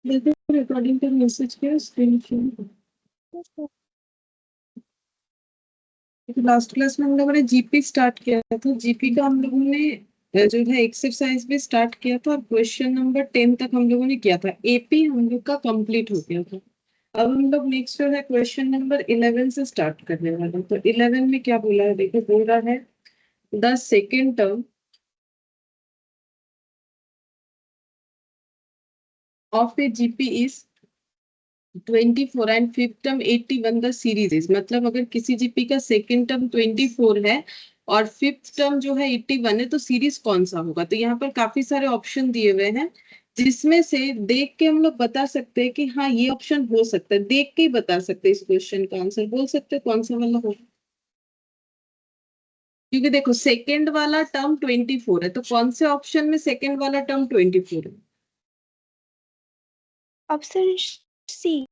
Recording का message किया screen share. Last class में हम लोगों ने जीपी स्टार्ट किया था। जीपी का हम लोगों ने जो है एक्सरसाइज भी स्टार्ट किया था और क्वेश्चन नंबर 10 तक हम लोगों ने किया था। एपी हम लोग का कंप्लीट हो गया था। अब हम लोग नेक्स्ट जो है क्वेश्चन नंबर 11 से स्टार्ट करने वाले हैं। तो 11 में क्या बोला है, देखो बोल रहा है the second term of a GP is 24 and fifth term 81 the series is, मतलब अगर किसी जीपी का सेकंड टर्म 24 है और फिफ्थ टर्म जो है 81 है तो सीरीज कौन सा होगा। तो यहाँ पर काफी सारे ऑप्शन दिए हुए हैं जिसमें से देख के हम लोग बता सकते हैं कि हाँ ये ऑप्शन हो सकता है। देख के ही बता सकते हैं, इस क्वेश्चन का आंसर बोल सकते हैं कौन सा वाला होगा। क्योंकि देखो सेकंड वाला टर्म 24 है तो कौन से ऑप्शन में सेकंड वाला टर्म 24 है। Option C.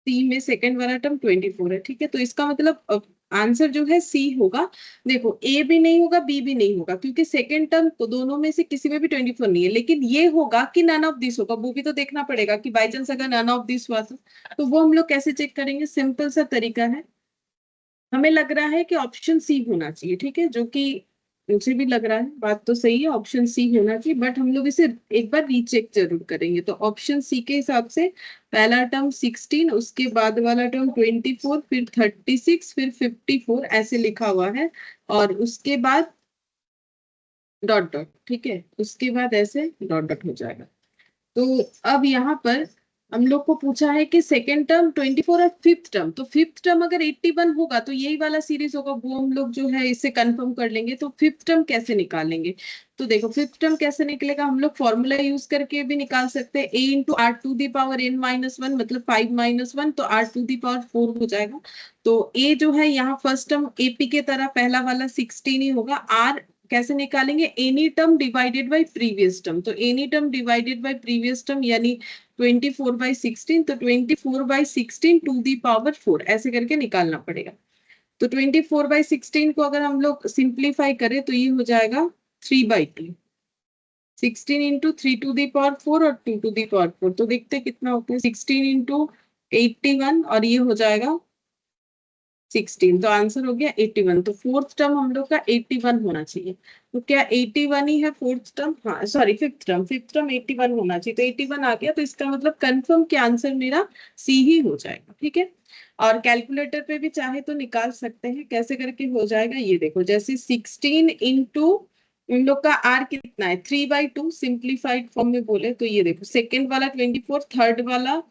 सी में सेकंड वाला टर्म 24 है। ठीक है, तो इसका मतलब आंसर जो है सी होगा। देखो ए भी नहीं होगा, बी भी नहीं होगा, क्योंकि सेकंड टर्म दोनों में से किसी में भी 24 नहीं है। लेकिन ये होगा कि नन ऑफ दिस होगा, वो भी तो देखना पड़ेगा कि बाई चांस अगर नन ऑफ दिस हुआ तो वो हम लोग कैसे चेक करेंगे। सिंपल सा तरीका है, हमें लग रहा है कि ऑप्शन सी होना चाहिए। ठीक है, जो कि मुझे भी लग रहा है, बात तो सही है, ऑप्शन सी होना चाहिए। बट हम लोग इसे एक बार रीचेक जरूर करेंगे। तो ऑप्शन सी के हिसाब से पहला टर्म 16, उसके बाद वाला टर्म 24, फिर 36, फिर 54 ऐसे लिखा हुआ है और उसके बाद डॉट डॉट। ठीक है, उसके बाद ऐसे डॉट डॉट हो जाएगा। तो अब यहाँ पर हम लोग को पूछा है कि सेकेंड टर्म 24 और फिफ्थ टर्म, तो फिफ्थ टर्म अगर 81 होगा तो यही वाला सीरीज होगा, वो हम लोग जो है इससे कंफर्म कर लेंगे। तो फिफ्थ टर्म कैसे निकालेंगे, तो देखो फिफ्थ टर्म कैसे निकलेगा, हम लोग फॉर्मूला यूज करके भी निकाल सकते हैं। A into r to the power n minus one, मतलब 5 - 1, तो आर टू दी पावर 4 हो जाएगा। तो ए जो है यहाँ फर्स्ट टर्म एपी के तरह पहला वाला 16 ही होगा। आर कैसे निकालेंगे, any term divided by previous term. तो any term divided by previous term यानी 24/16, तो 24/16 टू दी पावर 4 ऐसे करके निकालना पड़ेगा। तो 24/16 को अगर हम लोग सिंप्लीफाई करें तो ये हो जाएगा 3/2। 16 इंटू 3 टू दी पावर 4 और 2 टू दी पावर 4, तो देखते कितना होता है। 16 इंटू 81 और ये हो जाएगा 16, तो आंसर हो गया 81। तो फोर्थ टर्म हम लोग का 81 होना चाहिए। तो क्या 81 ही है फोर्थ टर्म, हाँ सॉरी फिफ्थ टर्म 81 होना चाहिए। तो 81 आ गया, तो इसका मतलब कंफर्म के आंसर मेरा सी ही हो जाएगा। ठीक है, और कैलकुलेटर पे भी चाहे तो निकाल सकते हैं, कैसे करके हो जाएगा ये देखो। जैसे 16 इंटू इन लोग का आर कितना है 3/2, सिंप्लीफाइड फॉर्म में बोले तो ये देखो सेकेंड वाला 24, थर्ड वाला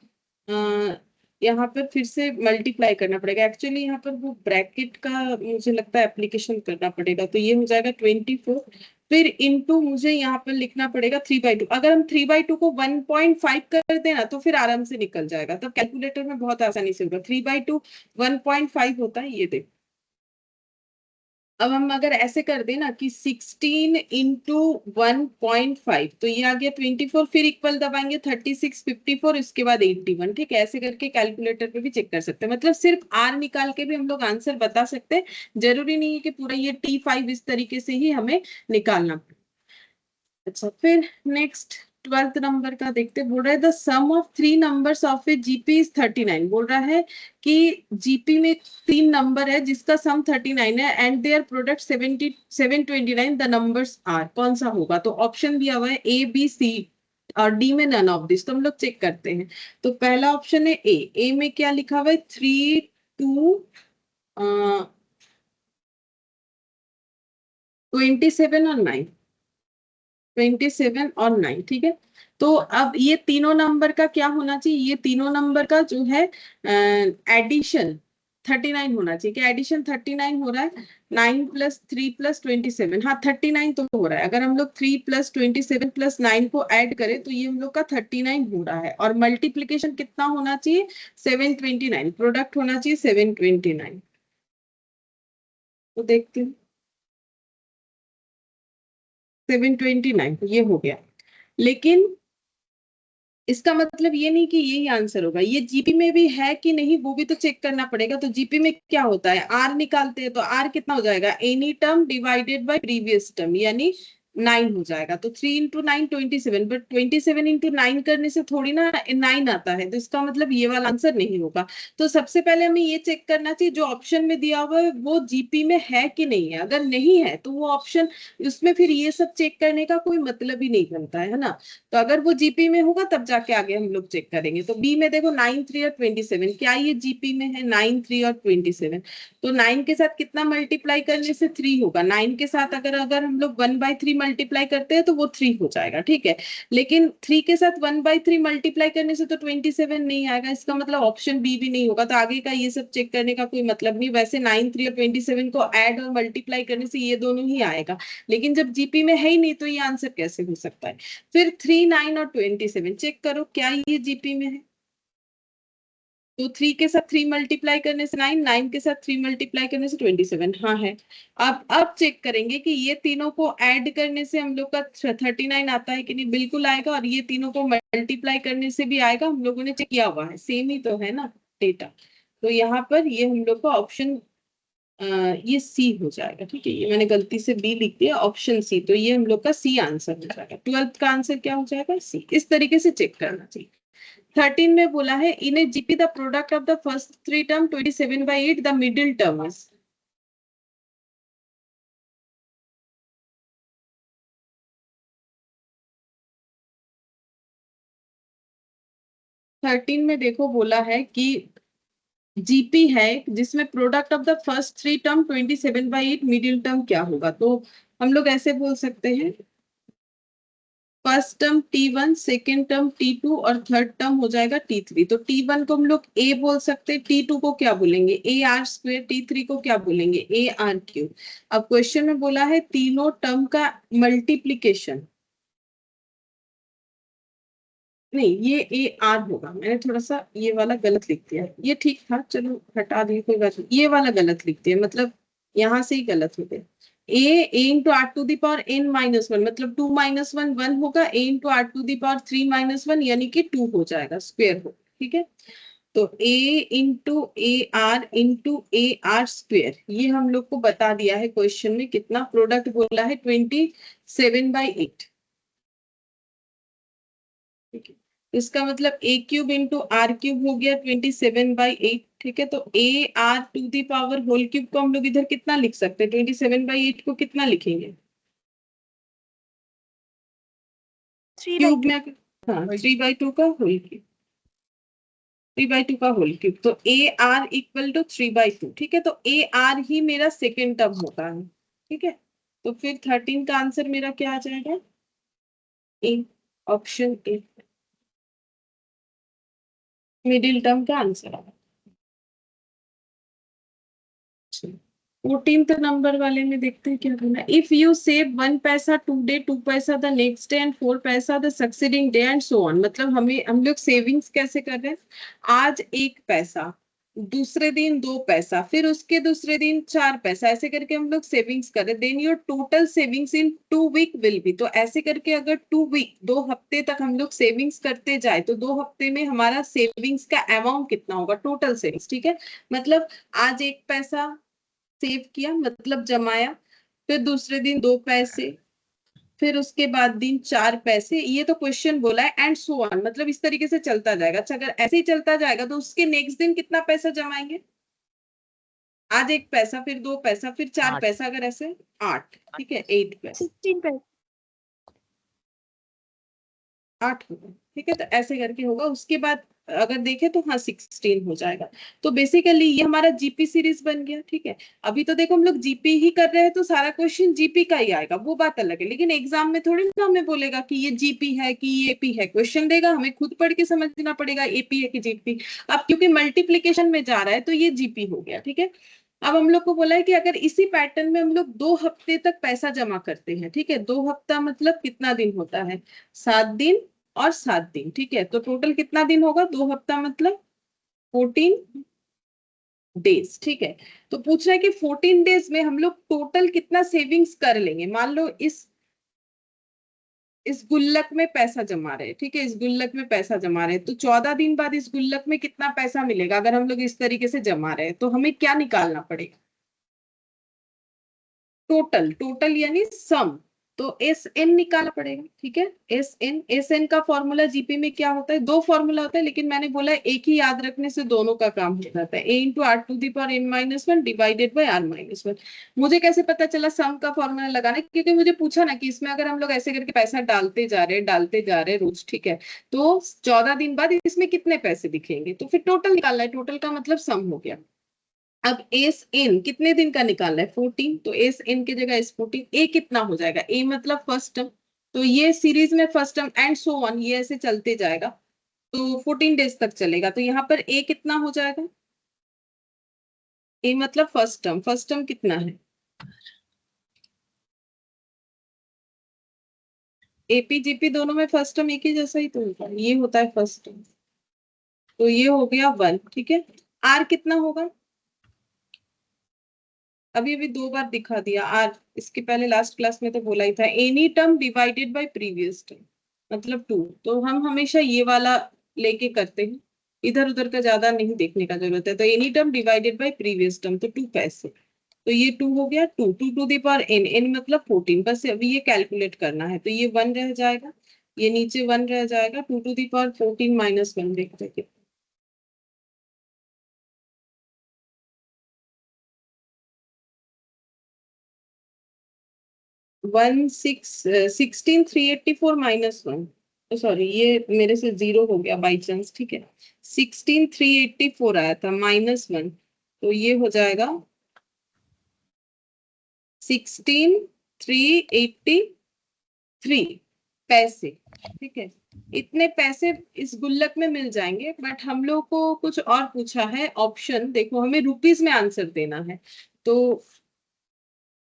यहाँ पर फिर से मल्टीप्लाई करना पड़ेगा। एक्चुअली यहाँ पर वो ब्रैकेट का मुझे लगता है एप्लीकेशन करना पड़ेगा। तो ये हो जाएगा 24, फिर इनटू मुझे यहाँ पर लिखना पड़ेगा 3/2। अगर हम 3/2 को 1.5 कर देना तो फिर आराम से निकल जाएगा, तब कैलकुलेटर में बहुत आसानी से होगा। 3/2 1.5 होता है, ये देखो। अब हम अगर ऐसे कर दें ना कि 16 इंटू 1.5, तो ये आ गया 24, फिर इक्वल दबाएंगे 36, 54, इसके बाद 81। ठीक है, ऐसे करके कैलकुलेटर पे भी चेक कर सकते हैं। मतलब सिर्फ आर निकाल के भी हम लोग आंसर बता सकते हैं, जरूरी नहीं है कि पूरा ये T5 इस तरीके से ही हमें निकालना। अच्छा, फिर नेक्स्ट 12th नंबर का देखते। बोल रहा है the sum of three numbers of a GP is 39। बोल रहा है कि जीपी में तीन नंबर है जिसका सम 39 है and their product 729, the numbers are, कौन सा होगा। तो ऑप्शन दिया हुआ है ए बी सी और डी में नन ऑफ दिस। तो हम लोग चेक करते हैं। तो पहला ऑप्शन है ए में क्या लिखा हुआ है 3 2 27 और 9, 27 और 9। ठीक है, तो अब ये तीनों नंबर का क्या होना चाहिए, ये तीनों नंबर का जो है एडिशन 39 होना चाहिए। क्या एडिशन 39 हो रहा है, 9 + 3 + 27, हाँ 39 तो हो रहा है। अगर हम लोग 3 + 27 + 9 को ऐड करें तो ये हम लोग का 39 हो रहा है। और मल्टीप्लीकेशन कितना होना चाहिए 729, प्रोडक्ट होना चाहिए 729। तो देखते हैं 729 ये हो गया। लेकिन इसका मतलब ये नहीं कि यही आंसर होगा, ये जीपी में भी है कि नहीं वो भी तो चेक करना पड़ेगा। तो जीपी में क्या होता है, आर निकालते हैं तो आर कितना हो जाएगा, any term divided by previous term, यानी 9 हो जाएगा। तो 3 इंटू 9 27, बट 27 इंटू 9 करने से थोड़ी ना 9 आता है, तो इसका मतलब ये वाला आंसर नहीं होगा। तो सबसे पहले हमें ये चेक करना चाहिए जो ऑप्शन में दिया हुआ है वो जीपी में है कि नहीं है। अगर नहीं है तो वो ऑप्शन, उसमें फिर ये सब चेक करने का कोई मतलब ही नहीं बनता है ना। तो अगर वो जीपी में होगा तब जाके आगे हम लोग चेक करेंगे। तो बी में देखो 9 3 और 27, क्या ये जीपी में है? 9 3 और 27। तो 9 के साथ कितना मल्टीप्लाई करने से 3 होगा? 9 के साथ अगर अगर हम लोग 1/3 मल्टीप्लाई करते हैं तो वो 3 हो जाएगा, ठीक है। लेकिन 3 के साथ 1/3 मल्टीप्लाई करने से तो 27 नहीं आएगा, इसका मतलब ऑप्शन बी भी नहीं होगा। तो आगे का ये सब चेक करने का कोई मतलब नहीं। वैसे 9 3 और 27 को ऐड और मल्टीप्लाई करने से ये दोनों ही आएगा, लेकिन जब जीपी में है ही नहीं तो ये आंसर कैसे हो सकता है? फिर 3 9 और 27 चेक करो क्या ये जीपी में है। तो 3 के साथ 3 मल्टीप्लाई करने से 9, 9 के साथ 3 मल्टीप्लाई करने से 27, हाँ है। अब चेक करेंगे कि ये तीनों को ऐड करने से हम लोग का 39 आता है कि नहीं। बिल्कुल आएगा। और ये तीनों को मल्टीप्लाई करने से भी आएगा, हम लोगों ने चेक किया हुआ है, सेम ही तो है ना डेटा। तो यहाँ पर ये हम लोग का ऑप्शन ये सी हो जाएगा, ठीक है। ये मैंने गलती से बी लिख दिया, ऑप्शन सी। तो ये हम लोग का सी आंसर हो जाएगा। 12th का आंसर क्या हो जाएगा? सी। इस तरीके से चेक करना चाहिए। 13 में बोला है in a GP the product of the first three term 27/8 the middle term is. Thirteen में देखो बोला है कि जीपी है जिसमें product of the first three term 27/8 middle term क्या होगा। तो हम लोग ऐसे बोल सकते हैं, first term T1, second term T2 और थर्ड टर्म हो जाएगा T3। तो T1 को हम लोग A बोल सकते हैं, T2 को क्या बोलेंगे? AR²। T3 को क्या बोलेंगे? AR³। अब क्वेश्चन में बोला है तीनों टर्म का मल्टीप्लीकेशन, नहीं ये AR होगा। मैंने थोड़ा सा ये वाला गलत लिख दिया, ये ठीक था, चलो हटा दिए कोई बात नहीं। ये वाला गलत लिख दिया, मतलब यहाँ से ही गलत हो गया। A into r to the power n -1, मतलब 2 - 1 1 होगा। A into r to the power 3 -1 यानी कि 2 हो जाएगा, स्क्वायर हो, ठीक है। तो A इंटू AR ये हम लोग को बता दिया है क्वेश्चन में। कितना प्रोडक्ट बोला है? 27/8, ठीक है। इसका मतलब A³ इंटू R³ हो गया 27/8, ठीक है। तो AR⁴ को हम लोग इधर कितना लिख सकते हैं? 27/8 को कितना लिखेंगे? 3/2। क्यूब में हाँ 3/2 का होल क्यूब, 3/2 का होल क्यूब। तो AR = 3/2, ठीक है। तो AR ही मेरा सेकेंड टर्म होता है, ठीक है। तो फिर 13 का आंसर मेरा क्या आ जाएगा? ए, ऑप्शन ए, मिडिल टर्म का आंसर आएगा। 14th नंबर वाले में देखते हैं क्या करना है। इफ यू सेव 1 पैसा टुडे, 2 पैसा द नेक्स्ट डे एंड 4 पैसा the succeeding day and so on. मतलब हम लोग सेविंग्स कैसे कर रहे हैं? आज 1 पैसा, दूसरे दिन 2 पैसा, फिर उसके दूसरे दिन 4 पैसा, ऐसे करके हम लोग सेविंग्स कर रहे हैं। Then your total savings in 2 week will be. तो ऐसे करके अगर 2 वीक 2 हफ्ते तक हम लोग सेविंग्स करते जाए तो 2 हफ्ते में हमारा सेविंग्स का अमाउंट कितना होगा? टोटल सेविंग्स, ठीक है। मतलब आज 1 पैसा सेव किया, मतलब जमाया, फिर दूसरे दिन 2 पैसे, फिर उसके बाद दिन 4 पैसे। ये तो क्वेश्चन बोला है एंड सो ऑन, मतलब इस तरीके से चलता जाएगा। अच्छा, अगर ऐसे ही चलता जाएगा तो उसके नेक्स्ट दिन कितना पैसा जमाएंगे? आज 1 पैसा, फिर 2 पैसा, फिर 4 8 पैसा, अगर ऐसे 8, ठीक है, 8 पैसा, 16 8 होगा, ठीक है। तो ऐसे करके होगा। उसके बाद अगर देखें तो हाँ 16 हो जाएगा। तो बेसिकली ये हमारा जीपी सीरीज बन गया, ठीक है। अभी तो देखो हम लोग जीपी ही कर रहे हैं तो सारा क्वेश्चन जीपी का ही आएगा, वो बात अलग है। लेकिन एग्जाम में थोड़ी ना हमें बोलेगा कि ये जीपी है कि ये एपी है, क्वेश्चन देगा, हमें खुद पढ़ के समझना पड़ेगा एपी है कि जीपी। अब क्योंकि मल्टीप्लीकेशन में जा रहा है तो ये जीपी हो गया, ठीक है। अब हम लोग को बोला है कि अगर इसी पैटर्न में हम लोग 2 हफ्ते तक पैसा जमा करते हैं, ठीक है। 2 हफ्ता मतलब कितना दिन होता है? 7 दिन और 7 दिन, ठीक है। तो टोटल कितना दिन होगा? 2 हफ्ता मतलब 14 डेज, ठीक है। तो पूछ रहा है कि 14 डेज में हम लोग टोटल कितना सेविंग्स कर लेंगे। मान लो इस गुल्लक में पैसा जमा रहे, ठीक है, इस गुल्लक में पैसा जमा रहे, तो 14 दिन बाद इस गुल्लक में कितना पैसा मिलेगा? अगर हम लोग इस तरीके से जमा रहे तो हमें क्या निकालना पड़ेगा? टोटल, टोटल यानी सम। तो एस एन निकालना पड़ेगा, ठीक है। एस एन का फॉर्मूला जीपी में क्या होता है, दो फॉर्मूला होता है, लेकिन मैंने बोला एक ही याद रखने से दोनों का काम हो जाता है। A into r to the power n minus one divided by r minus one. मुझे कैसे पता चला सम का फॉर्मूला लगाना, क्योंकि मुझे पूछा ना कि इसमें अगर हम लोग ऐसे करके पैसा डालते जा रहे रोज, ठीक है, तो 14 दिन बाद इसमें कितने पैसे दिखेंगे, तो फिर टोटल निकालना है, टोटल का मतलब सम हो गया। अब एस एन कितने दिन का निकालना है, 14, तो एस एन की जगह एस 14, ए कितना हो जाएगा, ए मतलब फर्स्ट टर्म, तो ये सीरीज में first term and so on, ये ऐसे चलते जाएगा, तो 14 डेज तक चलेगा, तो यहाँ पर ए कितना हो जाएगा, ए मतलब फर्स्ट टर्म कितना है, एपी जीपी दोनों में फर्स्ट टर्म एक ही जैसा ही तो होता है, ये होता है फर्स्ट टर्म, तो ये हो गया 1, ठीक है। आर कितना होगा, अभी अभी दो बार दिखा दिया आर, इसके पहले लास्ट क्लास में तो बोला ही था, any term divided by previous term मतलब 2, तो हम हमेशा ये वाला लेके करते हैं, इधर उधर का ज्यादा नहीं देखने का जरूरत है। तो any term divided by previous term, तो 2 पैसे, तो ये 2 हो गया, 2 to the power n, n मतलब 14, बस अभी ये कैलकुलेट करना है, तो ये 1 रह जाएगा, ये नीचे 1 रह जाएगा, 2 टू दी पावर 14 माइनस 1 देखते हैं 16,384 माइनस 1, सॉरी ये मेरे से 0 हो गया बाई चांस, ठीक है, 16,384 आया था माइनस 1, तो ये हो जाएगा 16,383 पैसे, ठीक है। इतने पैसे इस गुल्लक में मिल जाएंगे, बट हम लोग को कुछ और पूछा है ऑप्शन, देखो हमें रुपीस में आंसर देना है, तो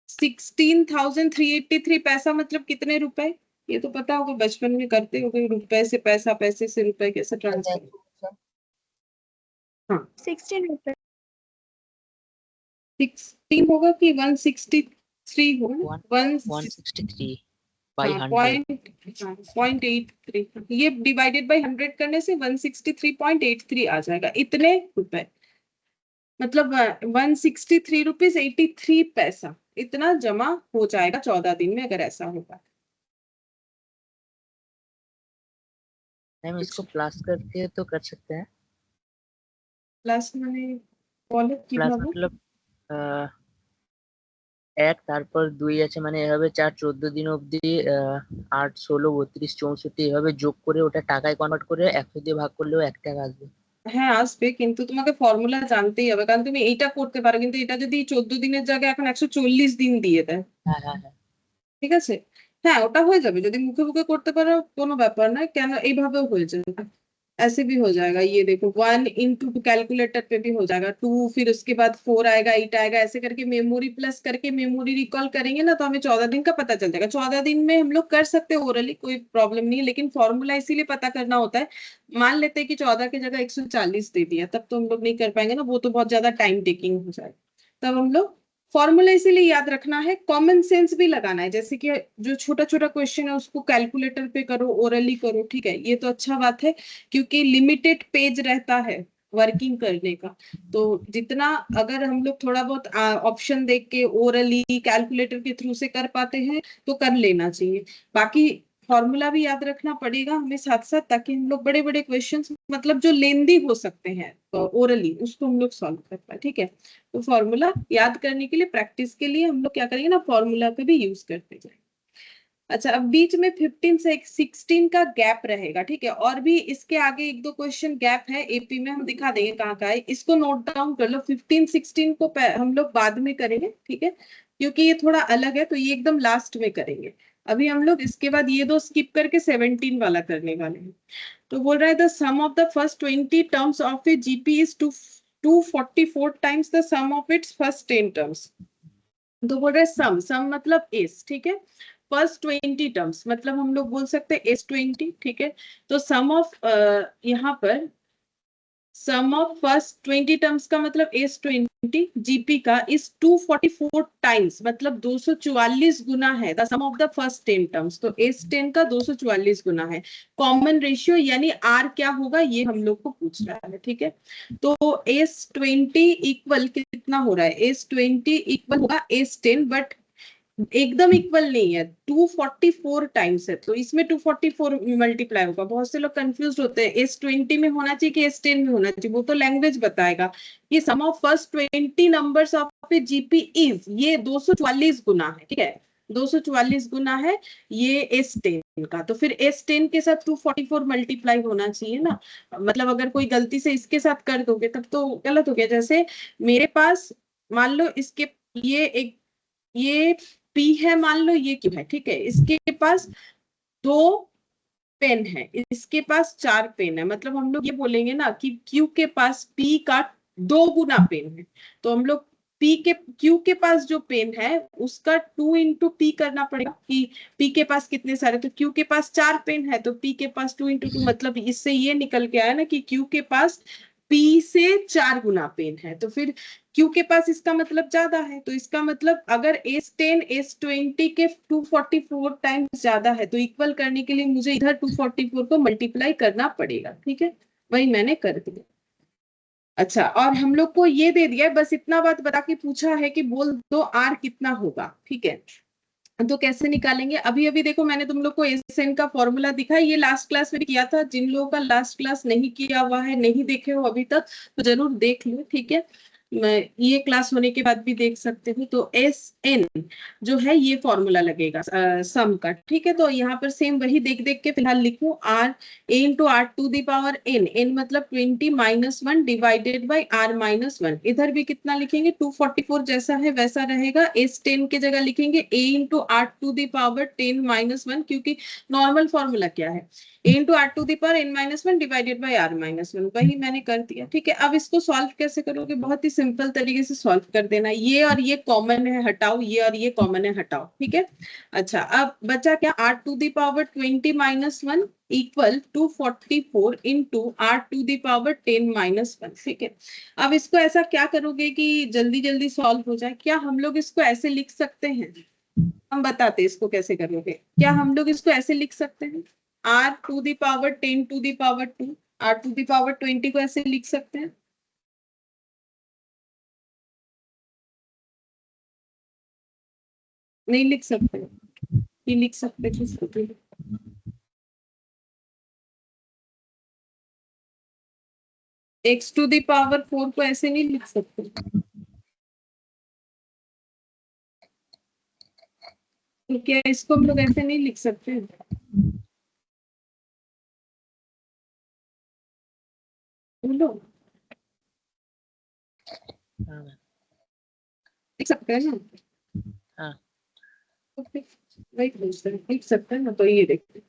16,383 पैसा मतलब कितने रुपए, ये तो पता होगा, बचपन में करते होगे, रुपए से पैसा, पैसे से रुपए कैसे ट्रांसफर, हाँ 16 रुपए 16 होगा कि 163 होगा, 163 बाई हाँ 100 0.83, ये डिवाइडेड बाई 100 करने से 163.83 आ जाएगा, इतने रुपए मतलब 163 रुपीज 83 पैसा, इतना जमा हो जाएगा 14 दिन में अगर ऐसा होगा। मैम इसको प्लस करके तो कर सकते हैं, প্লাস মানে বলো প্লাস কিভাবে, মতলব এক তারপর 2 আছে, মানে এভাবে 4 14 দিন অবধি 8 16 32 64 এভাবে যোগ করে ওটা টাকায় কনভার্ট করে 100 দিয়ে ভাগ করলেও 1 টাকা আসবে। হ্যাঁ আসবে, কিন্তু তোমাকে ফর্মুলা জানতেই হবে, কারণ তুমি এইটা করতে পারো, কিন্তু এটা যদি 14 দিনের জায়গায় এখন 140 দিন দিয়ে দেয়, হ্যাঁ হ্যাঁ হ্যাঁ ঠিক আছে, হ্যাঁ ওটা হয়ে যাবে, যদি মুখে মুখে করতে পারো কোনো ব্যাপার নয়, কেন এইভাবেও হয়ে যাবে, ऐसे भी हो जाएगा, ये देखो 1 इंटू कैलकुलेटर पे भी हो जाएगा 2, फिर उसके बाद 4 आएगा 8 आएगा, ऐसे करके मेमोरी प्लस करके मेमोरी रिकॉल करेंगे ना, तो हमें 14 दिन का पता चल जाएगा। 14 दिन में हम लोग कर सकते हैं ओरली, कोई प्रॉब्लम नहीं है, लेकिन फॉर्मूला इसीलिए पता करना होता है, मान लेते हैं कि 14 की जगह 140 दे दिया, तब तो हम लोग नहीं कर पाएंगे ना, वो तो बहुत ज्यादा टाइम टेकिंग हो जाएगा, तब हम लोग फॉर्मूला इसीलिए याद रखना है, कॉमन सेंस भी लगाना है, जैसे कि जो छोटा छोटा क्वेश्चन है उसको कैलकुलेटर पे करो, ओरली करो, ठीक है, ये तो अच्छा बात है, क्योंकि लिमिटेड पेज रहता है वर्किंग करने का, तो जितना अगर हम लोग थोड़ा बहुत ऑप्शन देख के ओरली कैलकुलेटर के थ्रू से कर पाते हैं तो कर लेना चाहिए, बाकी फॉर्मूला भी याद रखना पड़ेगा हमें साथ साथ, ताकि हम लोग बड़े बड़े क्वेश्चंस मतलब जो लेंदी हो सकते हैं ओरली उसको हम लोग सॉल्व कर पाए, ठीक है। तो फॉर्मूला याद करने के लिए, प्रैक्टिस के लिए हम लोग क्या करेंगे ना, फॉर्मूला का भी यूज करते जाएंगे। अच्छा, अब बीच में 15 से 16 का गैप रहेगा, ठीक है, और भी इसके आगे एक दो क्वेश्चन गैप है एपी में, हम दिखा देंगे कहाँ का है, इसको नोट डाउन कर लो, 15 16 को हम लोग बाद में करेंगे, ठीक है, क्योंकि ये थोड़ा अलग है, तो ये एकदम लास्ट में करेंगे, अभी हम लोग इसके बाद ये दो स्किप करके 17 वाला करने वाले हैं। तो बोल रहा है the sum of the first 20 terms of a GP is 244 times the sum of its first 10 terms, तो बोल रहे सम मतलब एस, ठीक है, फर्स्ट 20 टर्म्स मतलब हम लोग बोल सकते हैं एस 20, ठीक है, तो सम ऑफ यहाँ पर सम ऑफ फर्स्ट 20 टर्म्स का मतलब एस 20 जीपी का इस 244 टाइम्स मतलब 244 गुना है the sum of the first 10 terms, तो एस 10 का 244 गुना है, कॉमन रेशियो यानी आर क्या होगा ये हम लोग को पूछ रहा है, ठीक है, तो एस 20 इक्वल कितना हो रहा है, एस 20 इक्वल होगा एस 10, बट एकदम इक्वल नहीं है, 244 टाइम्स है, तो इसमें 244 मल्टीप्लाई होगा। बहुत से लोग कंफ्यूज होते हैं S20 में होना चाहिए कि S10 में होना चाहिए, वो तो लैंग्वेज बताएगा। ये sum of first 20 numbers of a GP is, ये 244 गुना है, ठीक है, 244 गुना है ये S10 का। तो फिर S10 के साथ 244 मल्टीप्लाई होना चाहिए ना। मतलब अगर कोई गलती से इसके साथ कर दोगे तब तो गलत हो गया। जैसे मेरे पास मान लो इसके, ये P है, मान लो ये Q है, ठीक है, इसके पास 2 पेन है, इसके पास 4 पेन है, मतलब हम लोग ये बोलेंगे ना कि Q के पास P का 2 गुना पेन है। तो हम लोग Q के पास जो पेन है उसका 2 इंटू P करना पड़ेगा कि P के पास कितने सारे, तो Q के पास 4 पेन है तो P के पास 2 इंटू 2, मतलब इससे ये निकल के आया ना कि Q के पास P से 4 गुना पेन है। तो फिर Q के पास इसका मतलब ज्यादा है, तो इसका मतलब अगर S10 S20 के 244 टाइम्स ज्यादा है तो इक्वल करने के लिए मुझे इधर 244 को मल्टीप्लाई करना पड़ेगा, ठीक है, वही मैंने कर दिया। अच्छा, और हम लोग को ये दे दिया है, बस इतना बात बता के पूछा है कि बोल दो R कितना होगा, ठीक है। तो कैसे निकालेंगे, अभी अभी देखो मैंने तुम लोग को एसएन का फॉर्मूला दिखा, ये लास्ट क्लास में किया था। जिन लोगों का लास्ट क्लास नहीं किया हुआ है, नहीं देखे हो अभी तक, तो जरूर देख लो, ठीक है। मैं ये क्लास होने के बाद भी देख सकते हो। तो एस एन जो है ये फॉर्मूला लगेगा सम का, ठीक है। तो यहाँ पर सेम वही देख देख के फिलहाल लिखो, r a into r to the power n, n मतलब 20 minus 1 divided by r minus 1। इधर भी कितना लिखेंगे, 244 जैसा है वैसा रहेगा। एस 10 की जगह लिखेंगे a into r to the power 10 minus 1, क्योंकि नॉर्मल फॉर्मूला क्या है, a into r to the power n minus 1 divided by r minus 1, वही मैंने कर दिया, ठीक है। अब इसको सॉल्व कैसे करोगे, बहुत ही सिंपल तरीके से सॉल्व कर देना। ये और ये कॉमन है हटाओ, ये और ये कॉमन है हटाओ, ठीक है। अच्छा, अब बचा क्या, r to the power 20 minus 1 equal 244 into r to the power 10 minus 1, ठीक है। अब इसको ऐसा क्या करोगे कि जल्दी जल्दी सॉल्व हो जाए, क्या हम लोग इसको ऐसे लिख सकते हैं, हम बताते इसको कैसे करोगे। क्या हम लोग इसको ऐसे लिख सकते हैं, r to the power 10 to the power 2, r to the power 20 को ऐसे लिख सकते हैं, नहीं लिख सकते, ये लिख सकते किसको, एक्स टू द पावर 4 को ऐसे नहीं लिख सकते, तो क्या इसको हम लोग ऐसे नहीं लिख सकते, बोलो, हाँ लिख सकते हैं ना, हाँ तो फिर वही पूछते हैं, लिख सकते हैं ना, तो ये देखते हैं।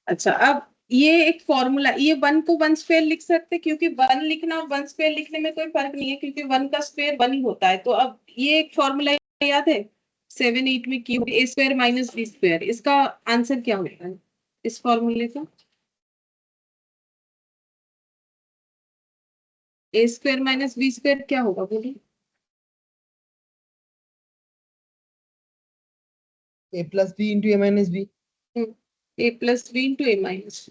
अच्छा, अब ये एक फॉर्मूला, ये 1 को 1 स्क्वायर लिख सकते हैं, क्योंकि 1 लिखना और 1 स्क्वायर लिखने में कोई फर्क नहीं है, क्योंकि 1 का स्क्वायर 1 ही होता है। तो अब ये एक फॉर्मूला याद है 7 8 में की, ए स्क्वायर माइनस बी स्क्वायर, इसका आंसर क्या होता है इस फॉर्मूले का, ए स्क्वायर माइनस बी स्क्वायर क्या होगा बोलिए, ए प्लस बी इंटू ए माइनस बी। ए प्लस बी इंटू ए माइनस।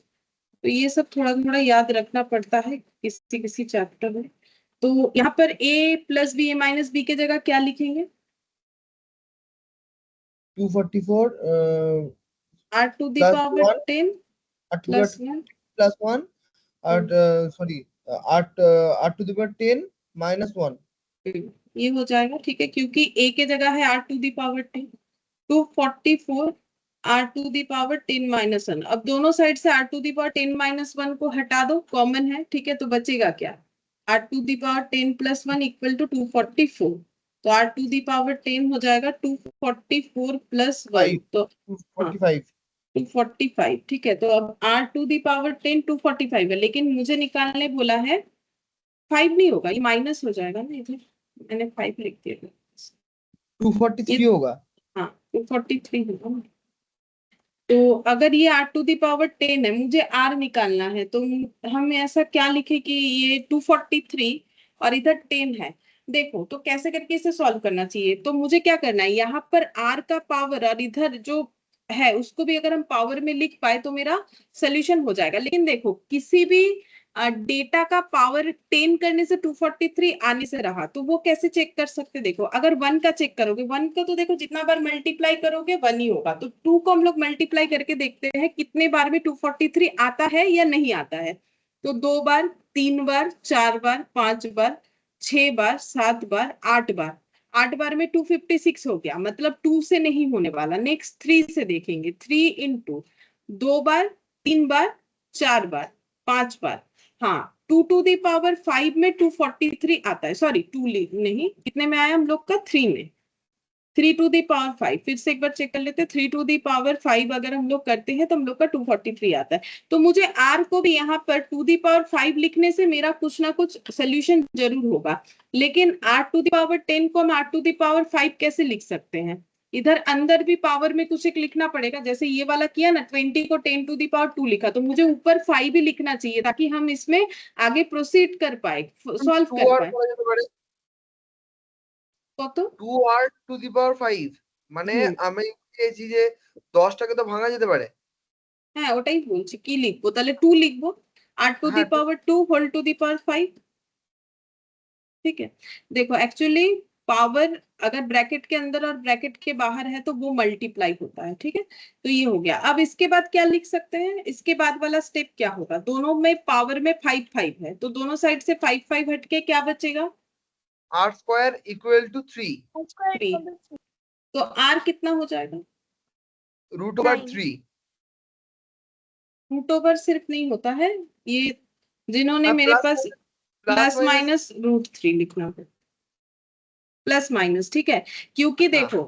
तो ये सब थोड़ा थोड़ा याद रखना पड़ता है किसी किसी चैप्टर में। तो यहाँ पर a plus b a minus b की जगह क्या लिखेंगे, 244 r to the plus power 1 10 plus 1, plus 1 और sorry 8 8 to the power 10 minus 1। ये हो जाएगा, ठीक है, क्योंकि ए के जगह है r to the power 10, 244 r to the power 10 minus 1। अब दोनों साइड से r to the power 10 minus 1 को हटा दो, कॉमन है, ठीक है, तो बचेगा क्या, r to the power 10 plus 1 equal to 244। तो आर टू द पावर 10 हो जाएगा 244 प्लस 1, तो हाँ 245। 245, ठीक है। तो अब आर टू द पावर 10 245 है, लेकिन मुझे निकालने बोला है 5 नहीं होगा, ये माइनस हो जाएगा ना, इधर मैंने 5 लिख दिया, 243 होगा। हाँ 243 होगा ना। तो अगर ये r टू द पावर 10 है, मुझे r निकालना है, तो हम ऐसा क्या लिखे कि ये 243 और इधर 10 है। देखो तो कैसे करके इसे सॉल्व करना चाहिए, तो मुझे क्या करना है, यहाँ पर r का पावर और इधर जो है उसको भी अगर हम पावर में लिख पाए तो मेरा सोल्यूशन हो जाएगा। लेकिन देखो किसी भी डेटा का पावर 10 करने से 243 आने से रहा, तो वो कैसे चेक कर सकते? देखो अगर 1 का चेक करोगे, 1 का तो देखो जितना बार मल्टीप्लाई करोगे 1 ही होगा, तो 2 को हम लोग मल्टीप्लाई करके देखते हैं कितने बार में 243 आता है या नहीं आता है। तो 2 बार, 3 बार, 4 बार, 5 बार, 6 बार, 7 बार, 8 बार। 8 बार में 256 हो गया, मतलब 2 से नहीं होने वाला। नेक्स्ट 3 से देखेंगे, 3 इंटू 2 बार, 3 बार, 4 बार, 5 बार, हाँ 2 टू दी पावर 5 में 243 आता है। सॉरी 2 नहीं, कितने में आया हम लोग का? 3 में। 3 टू दी पावर 5, फिर से एक बार चेक कर लेते हैं। 3 टू दी पावर 5 अगर हम लोग करते हैं तो हम लोग का 243 आता है। तो मुझे r को भी यहाँ पर 2 दी पावर 5 लिखने से मेरा कुछ ना कुछ सोल्यूशन जरूर होगा, लेकिन r टू दी पावर 10 को हम r टू दी पावर 5 कैसे लिख सकते हैं? इधर अंदर भी पावर में कुछ एक लिखना पड़ेगा, जैसे ये वाला किया ना, 20 को 10 टू दी पावर 2 लिखा, तो मुझे ऊपर 5 भी लिखना चाहिए ताकि हम इसमें आगे प्रोसीड कर पाए, सॉल्व कर पाए। কত? 2r টু দি পাওয়ার 5 মানে আমি চেয়েছি যে 10টাকে তো ভাঙা যেতে পারে। হ্যাঁ ওটাই বলছি, কি লিখবো তাহলে? 2 লিখবো, r to the power 2 whole to the power 5। ठीक है, देखो एक्चुअली पावर अगर ब्रैकेट के अंदर और ब्रैकेट के बाहर है तो वो मल्टीप्लाई होता है। ठीक है, तो ये हो गया। अब इसके बाद क्या लिख सकते हैं? इसके बाद वाला स्टेप क्या होगा? दोनों में पावर में 5 5 है, तो दोनों साइड से 5 5 हटके क्या बचेगा? r square equal to 3 3। तो r कितना हो जाएगा? Root over 3। रूट ओवर सिर्फ नहीं होता है, ये जिन्होंने मेरे पास प्लस माइनस √3 लिखना है, प्लस माइनस। ठीक है, क्योंकि देखो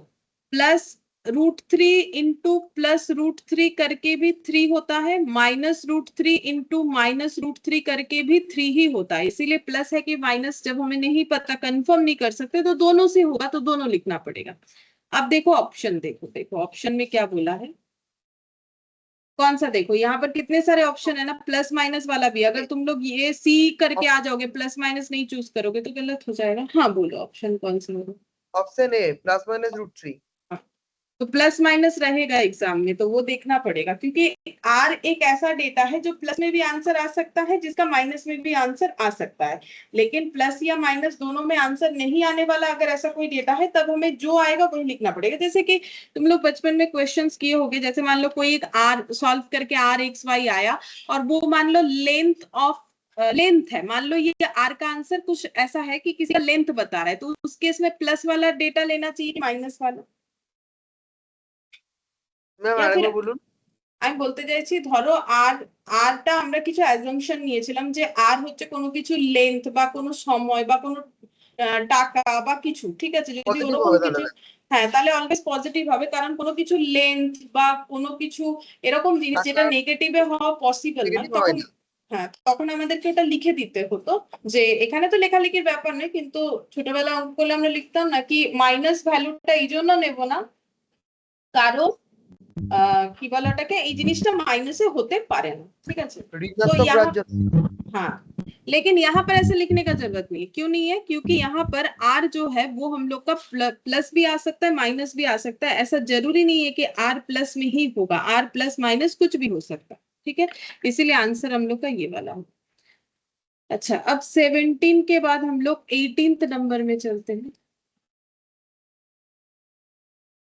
प्लस √3 इंटू प्लस √3 करके भी 3 होता है, माइनस √3 इंटू माइनस √3 करके भी 3 ही होता है। इसीलिए प्लस है कि माइनस जब हमें नहीं पता, कंफर्म नहीं कर सकते, तो दोनों से होगा, तो दोनों लिखना पड़ेगा। अब देखो ऑप्शन, देखो ऑप्शन में क्या बोला है, कौन सा? देखो यहाँ पर कितने सारे ऑप्शन है ना, प्लस माइनस वाला भी। अगर तुम लोग ये सी करके आ जाओगे, प्लस माइनस नहीं चूज करोगे तो गलत हो जाएगा। हाँ बोलो ऑप्शन कौन सा होगा? Option A plus minus √3। तो प्लस माइनस रहेगा एग्जाम में, तो वो देखना पड़ेगा, क्योंकि आर एक ऐसा डेटा है जो प्लस में भी आंसर आ सकता है, जिसका माइनस में भी आंसर आ सकता है। लेकिन प्लस या माइनस दोनों में आंसर नहीं आने वाला अगर ऐसा कोई डेटा है, तब हमें जो आएगा वही लिखना पड़ेगा। जैसे कि तुम लोग बचपन में क्वेश्चंस किए होंगे, जैसे मान लो कोई एक आर सॉल्व करके r(x,y) आया, और वो मान लो लेंथ है, मान लो ये आर का आंसर कुछ ऐसा है कि किसी का लेंथ बता रहा है, तो उस केस में प्लस वाला डेटा लेना चाहिए माइनस वाला? আমি বলতে চাইছি ধরো আরটা আমরা কিছু অ্যাজাম্পশন নিয়েছিলাম যে আর হচ্ছে কোনো কিছু লেন্থ বা কোনো সময় বা কোনো টাকা বা কিছু, ঠিক আছে? যদি ওরকম কিছু, হ্যাঁ তাহলে অলওয়েজ পজিটিভ হবে, কারণ কোনো কিছু লেন্থ বা কোনো কিছু এরকম জিনিস যেটা নেগেটিভে হওয়া পসিবল না, তখন হ্যাঁ তখন আমাদেরকে ওটা লিখে দিতে হতো। যে এখানে তো লেখালেখির ব্যাপার নেই, কিন্তু ছোটবেলা অঙ্ক করলে আমরা লিখতাম না কি মাইনাস ভ্যালুটা এই জন্য নেব না কারণ কি বলে ওটাকে, এই জিনিসটা মাइनसे होते पारे ना। ठीक है, तो यहाँ हाँ, लेकिन यहाँ पर ऐसे लिखने का जरूरत नहीं है। क्यों नहीं है? क्योंकि यहाँ पर r जो है वो हम लोग का प्लस भी आ सकता है, माइनस भी आ सकता है। ऐसा जरूरी नहीं है कि r प्लस में ही होगा, r प्लस माइनस कुछ भी हो सकता है। ठीक है, इसीलिए आंसर हम लोग का ये वाला हो। अच्छा, अब 17 के बाद हम लोग 18th नंबर में चलते हैं।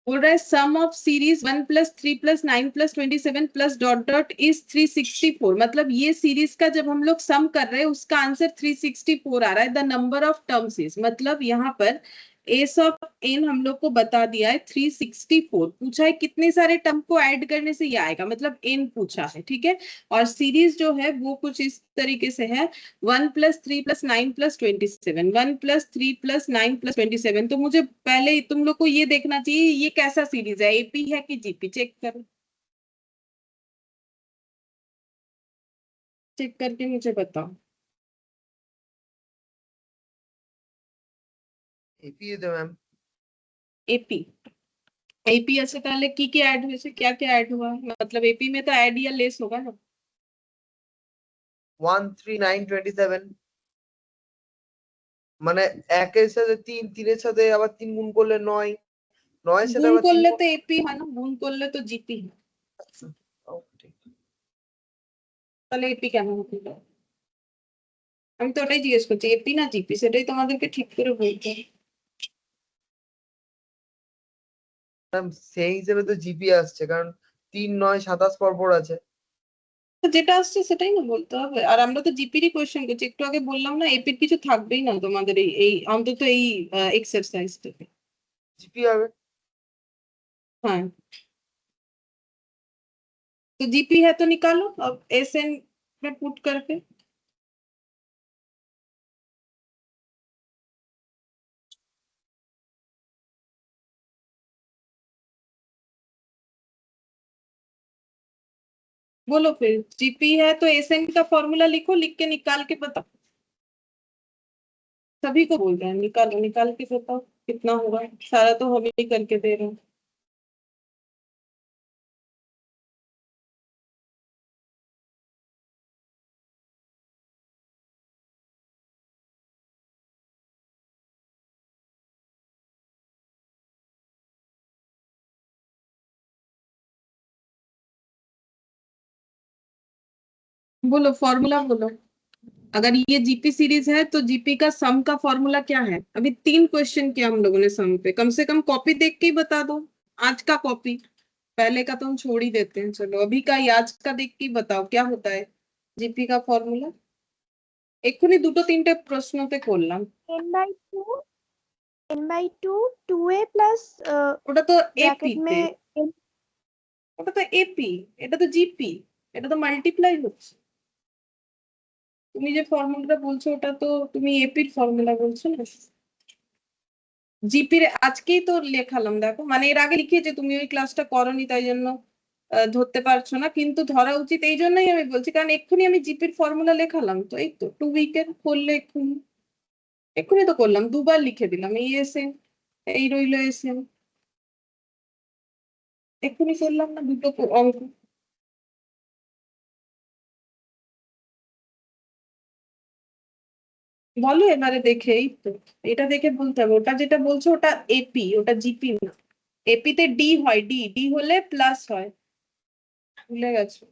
बोल रहा है सम ऑफ सीरीज 1 + 3 + 9 + 27 + ... इज 364। मतलब ये सीरीज का जब हम लोग सम कर रहे हैं उसका आंसर 364 आ रहा है। The number of terms is, मतलब यहाँ पर एस ऑफ एन हम लोग को बता दिया है 364। पूछा है कितने सारे टर्म को ऐड करने से ये आएगा, मतलब एन पूछा है। ठीक है, और सीरीज जो है वो कुछ इस तरीके से है 1 + 3 + 9 + 27, 1 + 3 + 9 + 27। तो मुझे पहले तुम लोग को ये देखना चाहिए ये कैसा सीरीज है, एपी है कि जीपी। चेक करो, चेक करके मुझे बताओ। এপি তো ম্যাম एपी, एपी আছে তাহলে কি কি ऐड হয়েছে, क्या क्या ऐड हुआ? मतलब एपी में तो ऐड या लेस होगा ना। 1 3 9 27 মানে একের সাথে 3, 3-এর সাথে আবার 3 গুণ করলে 9, 9-এর সাথে गुण আবার 3 করলে তো एपी है ना, गुण করলে তো जीपी है। তাহলে एपी কেন হতে পারে? আমি তো ওটাই জিজ্ঞেস করছি, এপি না জিপি, সেটাই তোমাদেরকে ঠিক করে বলতে হবে। ম্যাম সেই হিসেবে তো জিপি আসছে, কারণ 3, 9, 27 পরপর আছে। তো যেটা আসছে সেটাই না বলতে হবে। আর আমরা তো জিপিরই কোয়েশ্চেন করছি, একটু আগে বললাম না এপির কিছু থাকবেই না তোমাদের এই এই অন্তত এই एक्सरसाइजটাতে। জিপি হবে। हाँ, तो जीपी है तो निकालो अब एस एन में पुट करके। बोलो फिर, जीपी है तो एस एन का फॉर्मूला लिखो, लिख के निकाल के बताओ। सभी को बोल रहे हैं निकालो, निकाल के बताओ कितना होगा। सारा तो हम ही करके दे रहे हैं। बोलो फॉर्मूला बोलो। अगर ये जीपी सीरीज है तो जीपी का सम का फॉर्मूला क्या है? अभी 3 क्वेश्चन किया हम लोगों ने सम पे, कम से कम कॉपी देख के ही बता दो। आज का कॉपी, पहले का तो हम छोड़ ही देते हैं, चलो अभी का ही आज का देख के ही बताओ क्या होता है जीपी का फॉर्मूला। এক্ষুনি দুটো তিনটে প্রশ্নতে করলাম। n/2 2a plus ওটা তো এপি ब्रैकेट তে, में n ওটা তো এপি, এটা তো জিপি, এটা তো মাল্টিপ্লাই হচ্ছে। তুমি যে ফর্মুলাটা বলছো ওটা তো তুমি এপির ফর্মুলা বলছো না। জিপির আজকেই তো লেখালাম দেখো, মানে এর আগে লিখিয়েছে, তুমি ওই ক্লাসটা করোনি তাই জন্য ধরতে পারছো না, কিন্তু ধরা উচিত এই জন্যই আমি বলছি, কারণ এক্ষুনি আমি জিপির ফর্মুলা লেখালাম তো, এই তো 2 উইকের করলে এক্ষুনি, এক্ষুনি তো করলাম, দুবার লিখে দিলাম এই এসএন, এই রইলো এসএন, এক্ষুনি করলাম না দুটো অঙ্ক। বলো এবারে দেখে, এই তো এটা দেখে বলতে হবে, ওটা যেটা বলছো ওটা এপি, ওটা জিপি না। এপিতে ডি হয়, ডি ডি হলে প্লাস হয়, ভুলে গেছো।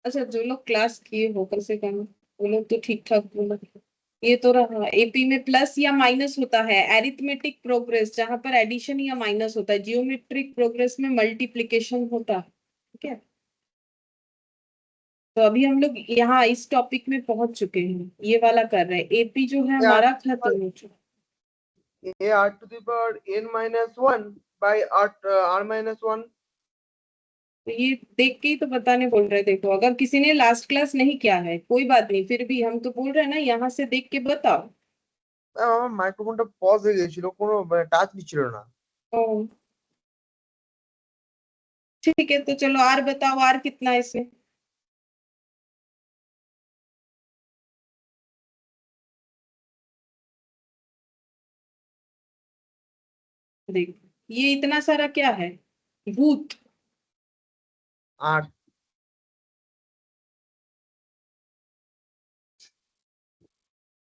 अच्छा जो लोग क्लास किए हो कम से कम वो लोग तो ठीक ठाक बोलो। ये तो रहा, एपी में प्लस या माइनस होता है, एरिथमेटिक प्रोग्रेस जहां पर एडिशन या माइनस होता है, जियोमेट्रिक प्रोग्रेस में मल्टीप्लिकेशन होता है। ठीक है, तो अभी हम लोग यहाँ इस टॉपिक में पहुंच चुके हैं, ये वाला कर रहे हैं, एपी जो है हमारा खत्म हो चुका। a r to the power n minus 1 by r minus 1। तो ये देख के ही तो बताने बोल रहे हैं, देखो अगर किसी ने लास्ट क्लास नहीं किया है कोई बात नहीं, फिर भी हम तो बोल रहे हैं ना यहाँ से देख के बताओ। আমার মাইক্রোফোনটা পজ হয়ে গেছিল, কোনো টাচ নিচ্ছিল না। ओ, ठीक है, तो चलो आर बताओ, आर कितना है इसमें? देखो ये इतना सारा क्या है, भूत। আর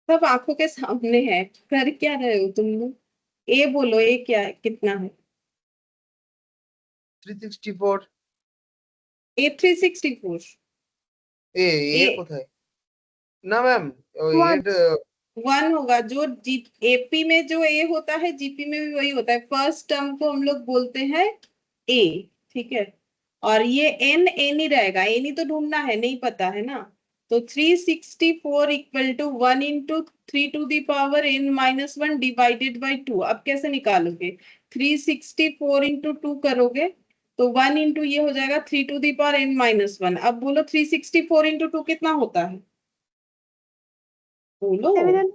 सब आंखों के सामने है, कर क्या रहे हो तुम लोग? ए बोलो, ए क्या है, कितना है? 364। ए 364। এ ए এ কোথায়? না ম্যাম, ওই 1 এটা 1 होगा, जो जी एपी में जो ए होता है जीपी में भी वही होता है, फर्स्ट टर्म को हम लोग बोलते हैं ए। ठीक है, और ये एन ही रहेगा, एन ही तो ढूंढना है, नहीं पता है ना। तो 364 equal to 1 into 3 to the power n minus 1 divided by 2। अब कैसे निकालोगे? 364 इंटू 2 करोगे तो 1 इंटू ये हो जाएगा 3 to the power n minus 1। अब बोलो 364 इंटू 2 कितना होता है, बोलो। 7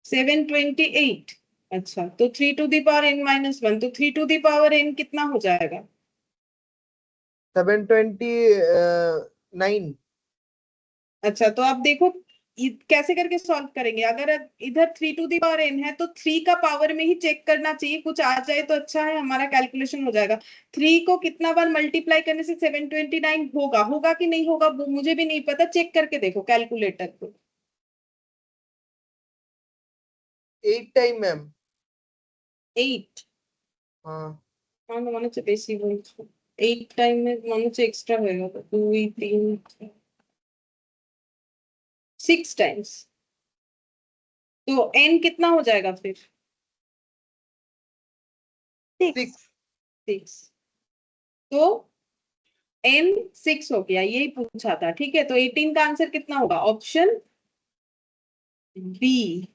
728। अच्छा, तो 3 to the power n minus 1, तो 3 टू दी पावर n कितना हो जाएगा? 729। अच्छा, तो आप देखो कैसे करके सॉल्व करेंगे। अगर इधर 3 टू दी पावर n है तो 3 का पावर में ही चेक करना चाहिए, कुछ आ जाए तो अच्छा है, हमारा कैलकुलेशन हो जाएगा। 3 को कितना बार मल्टीप्लाई करने से 729 होगा, होगा कि नहीं होगा वो मुझे भी नहीं पता, चेक करके देखो कैलकुलेटर को। 8 টাইম ম্যাম। 8। হ্যাঁ। আমার মনে হচ্ছে বেশি বলছো। एक टाइम में मानो से एक्स्ट्रा होएगा तो 2 3 6 टाइम्स, तो n कितना हो जाएगा फिर? 6 6। तो n 6 हो गया, यही पूछा था। ठीक है, तो 18 का आंसर कितना होगा? Option B.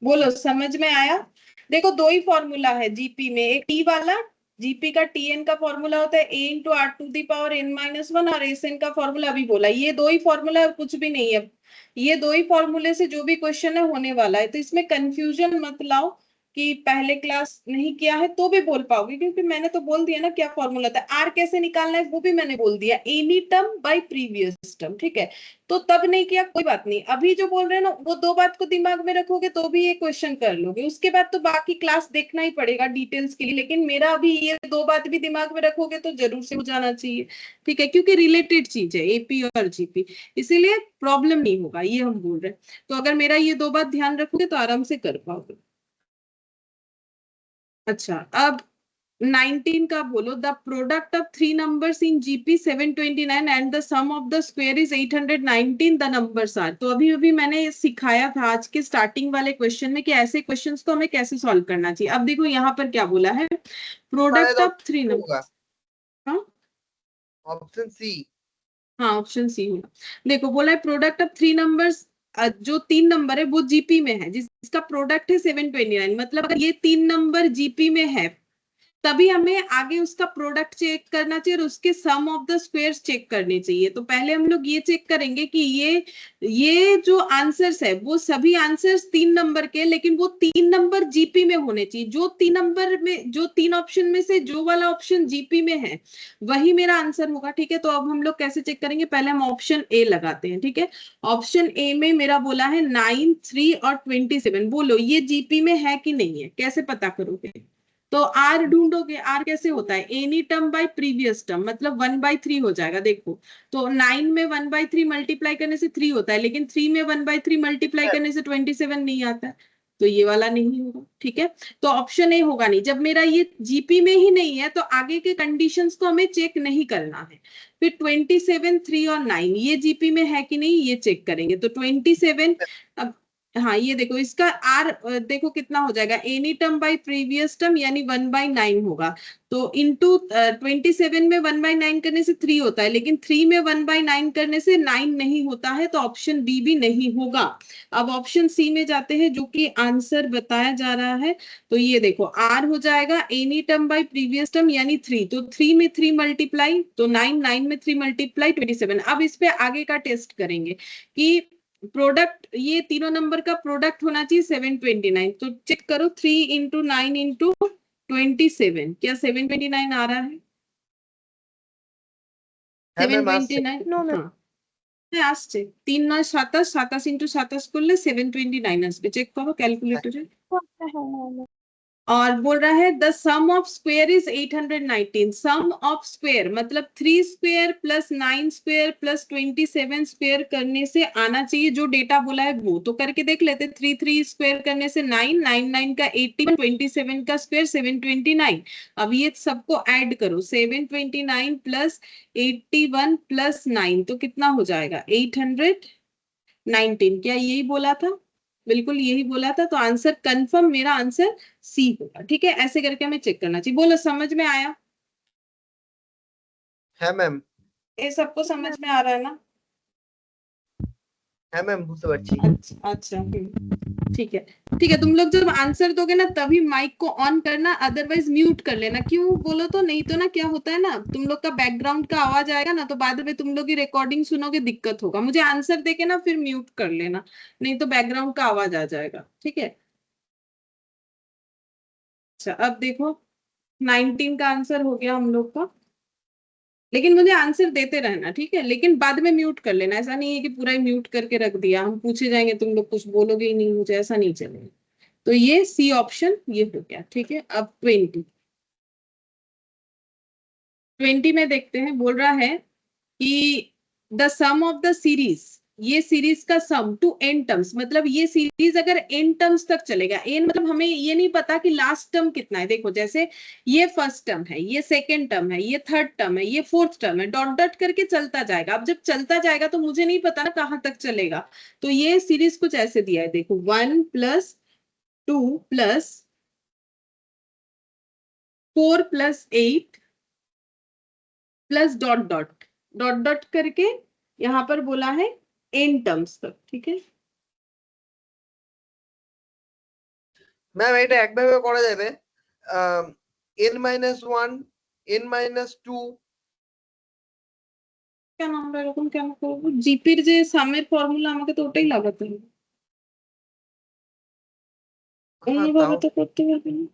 बोलो समझ में आया? देखो दो ही फॉर्मूला है जीपी में, एक टी वाला, जीपी का टीएन का फॉर्मूला होता है a into r to the power n-1, और एसएन का फॉर्मूला अभी बोला, ये दो ही फॉर्मूला है, कुछ भी नहीं है। ये दो ही फॉर्मूले से जो भी क्वेश्चन है होने वाला है, तो इसमें कंफ्यूजन मत लाओ कि पहले क्लास नहीं किया है तो भी बोल पाओगे, क्योंकि मैंने तो बोल दिया ना क्या फॉर्मूला था। आर कैसे निकालना है वो भी मैंने बोल दिया, any term by previous term. ठीक है, तो तब नहीं किया कोई बात नहीं, अभी जो बोल रहे हैं ना वो दो बात को दिमाग में रखोगे तो भी ये क्वेश्चन कर लोगे, उसके बाद तो बाकी क्लास देखना ही पड़ेगा डिटेल्स के लिए। लेकिन मेरा अभी ये दो बात भी दिमाग में रखोगे तो जरूर से हो जाना चाहिए। ठीक है, क्योंकि रिलेटेड चीज है एपी और जीपी, इसीलिए प्रॉब्लम नहीं होगा, ये हम बोल रहे हैं। तो अगर मेरा ये दो बात ध्यान रखोगे तो आराम से कर पाओगे। अच्छा, अब 19 का बोलो, the product of three numbers in GP 729 and the sum of the square is 819, the numbers are. तो अभी अभी मैंने सिखाया था आज के स्टार्टिंग वाले क्वेश्चन में कि ऐसे क्वेश्चंस को हमें कैसे सॉल्व करना चाहिए। अब देखो यहाँ पर क्या बोला है, प्रोडक्ट शायद ऑफ थ्री option होगा, नंबर्स। हाँ ऑप्शन सी। हाँ, ऑप्शन सी होगा। देखो बोला है प्रोडक्ट ऑफ थ्री नंबर्स, जो तीन नंबर है वो जीपी में है, जिसका प्रोडक्ट है 729, मतलब अगर ये तीन नंबर जीपी में है तभी हमें आगे उसका प्रोडक्ट चेक करना चाहिए और उसके सम ऑफ द स्क्वायर्स चेक करने चाहिए। तो पहले हम लोग ये चेक करेंगे कि ये जो आंसर्स है वो सभी आंसर्स तीन नंबर के, लेकिन वो तीन नंबर जीपी में होने चाहिए। जो तीन नंबर में, जो तीन ऑप्शन में से जो वाला ऑप्शन जीपी में है वही मेरा आंसर होगा। ठीक है, तो अब हम लोग कैसे चेक करेंगे, पहले हम ऑप्शन ए लगाते हैं। ठीक है, ऑप्शन ए में मेरा बोला है 9 3 और 27, बोलो ये जीपी में है कि नहीं है, कैसे पता करोगे? तो आर ढूंढोगे, आर कैसे होता है, any term by previous term, मतलब 1/3 हो जाएगा। देखो तो 9 में 1/3 मल्टीप्लाई करने से 3 होता है, लेकिन 3 में 1/3 मल्टीप्लाई करने से 27 नहीं आता है, तो ये वाला नहीं होगा। ठीक है, तो ऑप्शन ए होगा नहीं। जब मेरा ये जीपी में ही नहीं है तो आगे के कंडीशंस को हमें चेक नहीं करना है। फिर 27 3 और 9 ये जीपी में है कि नहीं ये चेक करेंगे। तो 27, अब हाँ ये देखो इसका आर देखो कितना हो जाएगा, any term by previous term यानी 1/9 होगा। तो इंटू 27 में 1/9 करने से 3 होता है, लेकिन 3 में 1/9 करने से 9 नहीं होता है, तो ऑप्शन बी भी नहीं होगा। अब ऑप्शन सी में जाते हैं जो कि आंसर बताया जा रहा है। तो ये देखो आर हो जाएगा any term by previous term यानी 3, तो 3 में 3 मल्टीप्लाई तो 9, 9 में 3 मल्टीप्लाई 27। अब इस पे आगे का टेस्ट करेंगे कि प्रोडक्ट, ये तीनों नंबर का प्रोडक्ट होना चाहिए 729। तो चेक करो 3 इंटू 9 इंटू 27, क्या 729 आ रहा है? হ্যাঁ ম্যাম আসছে। 729, No, ma'am. हाँ হ্যাঁ আসছে। 3 9 27, 27 इंटू 27 করলে 729 আসবে, চেক করো ক্যালকুলেটরে। और बोल रहा है the sum of square is 819, sum of square मतलब 3 square plus 9 square plus 27 square करने से आना चाहिए जो डेटा बोला है वो। तो करके देख लेते, 3 3 स्क्वायर करने से 9, 9 9 का 81, 27 का स्क्वायर 729। अब ये सबको ऐड करो, 729 प्लस 81 प्लस 9 तो कितना हो जाएगा 819। क्या यही बोला था? बिल्कुल यही बोला था, तो आंसर कंफर्म मेरा आंसर सी होगा। ठीक है, ऐसे करके हमें चेक करना चाहिए। बोलो समझ में आया? হ্যাঁ ম্যাম। ये सबको समझ में आ रहा है ना? হ্যাঁ ম্যাম বুঝতে পারছি। अच्छा अच्छा, ठीक है। ठीक है, तुम लोग जब आंसर दोगे ना तभी माइक को ऑन करना, अदरवाइज म्यूट कर लेना। क्यों बोलो तो, नहीं तो ना क्या होता है ना, तुम लोग का बैकग्राउंड का आवाज आएगा ना तो बाद में तुम लोग की रिकॉर्डिंग सुनोगे दिक्कत होगा। मुझे आंसर देके ना फिर म्यूट कर लेना, नहीं तो बैकग्राउंड का आवाज आ जाएगा। ठीक है, अच्छा अब देखो 19 का आंसर हो गया हम लोग का, लेकिन मुझे आंसर देते रहना ठीक है, लेकिन बाद में म्यूट कर लेना। ऐसा नहीं है कि पूरा ही म्यूट करके रख दिया, हम पूछे जाएंगे तुम लोग कुछ बोलोगे ही नहीं मुझे, ऐसा नहीं चलेगा। तो ये सी ऑप्शन ये हो गया। ठीक है, अब 20 में देखते हैं, बोल रहा है कि the sum of the series, ये सीरीज का सम टू एन टर्म्स, मतलब ये सीरीज अगर एन टर्म्स तक चलेगा, एन मतलब हमें ये नहीं पता कि लास्ट टर्म कितना है। देखो जैसे ये फर्स्ट टर्म है, ये सेकेंड टर्म है, ये थर्ड टर्म है, ये फोर्थ टर्म है, डॉट डॉट करके चलता जाएगा। अब जब चलता जाएगा तो मुझे नहीं पता ना कहाँ तक चलेगा। तो ये सीरीज कुछ ऐसे दिया है, देखो 1 + 2 + 4 + 8 plus dot dot dot dot करके यहाँ पर बोला है एन टर्म्स तक, ठीक है। ম্যাম এটা একভাবে করা যাবে, n-1 n-2 কেন আমরা এরকম কেন করবো? জিপির যে সামের ফর্মুলা আমাকে তো ওটাই লাগাতে হবে, অন্যভাবে তো করতে পারবে না।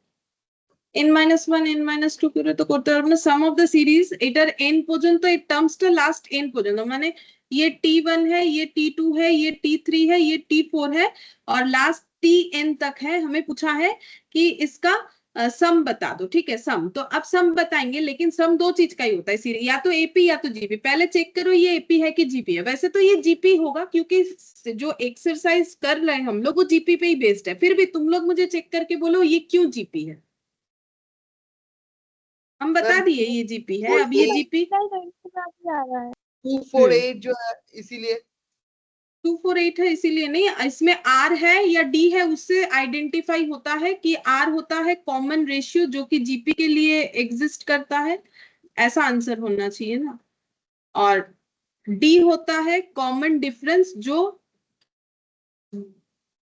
n-1 n-2 করে তো করতে পারবে না। সাম অফ দ্য সিরিজ এটার এন পর্যন্ত, এই টার্মসটা লাস্ট এন পর্যন্ত, মানে ये t1 है, ये t2 है, ये t3 है, ये t4 है और लास्ट tn तक है। हमें पूछा है कि इसका सम बता दो, ठीक है, सम। तो अब सम बताएंगे, लेकिन सम दो चीज का ही होता है सीरीज, या तो एपी या तो जीपी। पहले चेक करो ये एपी है कि जीपी है। वैसे तो ये जीपी होगा क्योंकि जो एक्सरसाइज कर रहे हैं हम लोग वो जीपी पे ही बेस्ड है। फिर भी तुम लोग मुझे चेक करके बोलो ये क्यों जीपी है। हम बता दिए ये जीपी है। अब ये जीपी आ रहा है 248 जो है इसीलिए 248 है, इसीलिए नहीं। इसमें आर है या डी है उससे आइडेंटिफाई होता है कि आर होता है कॉमन रेशियो जो कि जीपी के लिए एग्जिस्ट करता है, ऐसा आंसर होना चाहिए ना। और डी होता है कॉमन डिफरेंस जो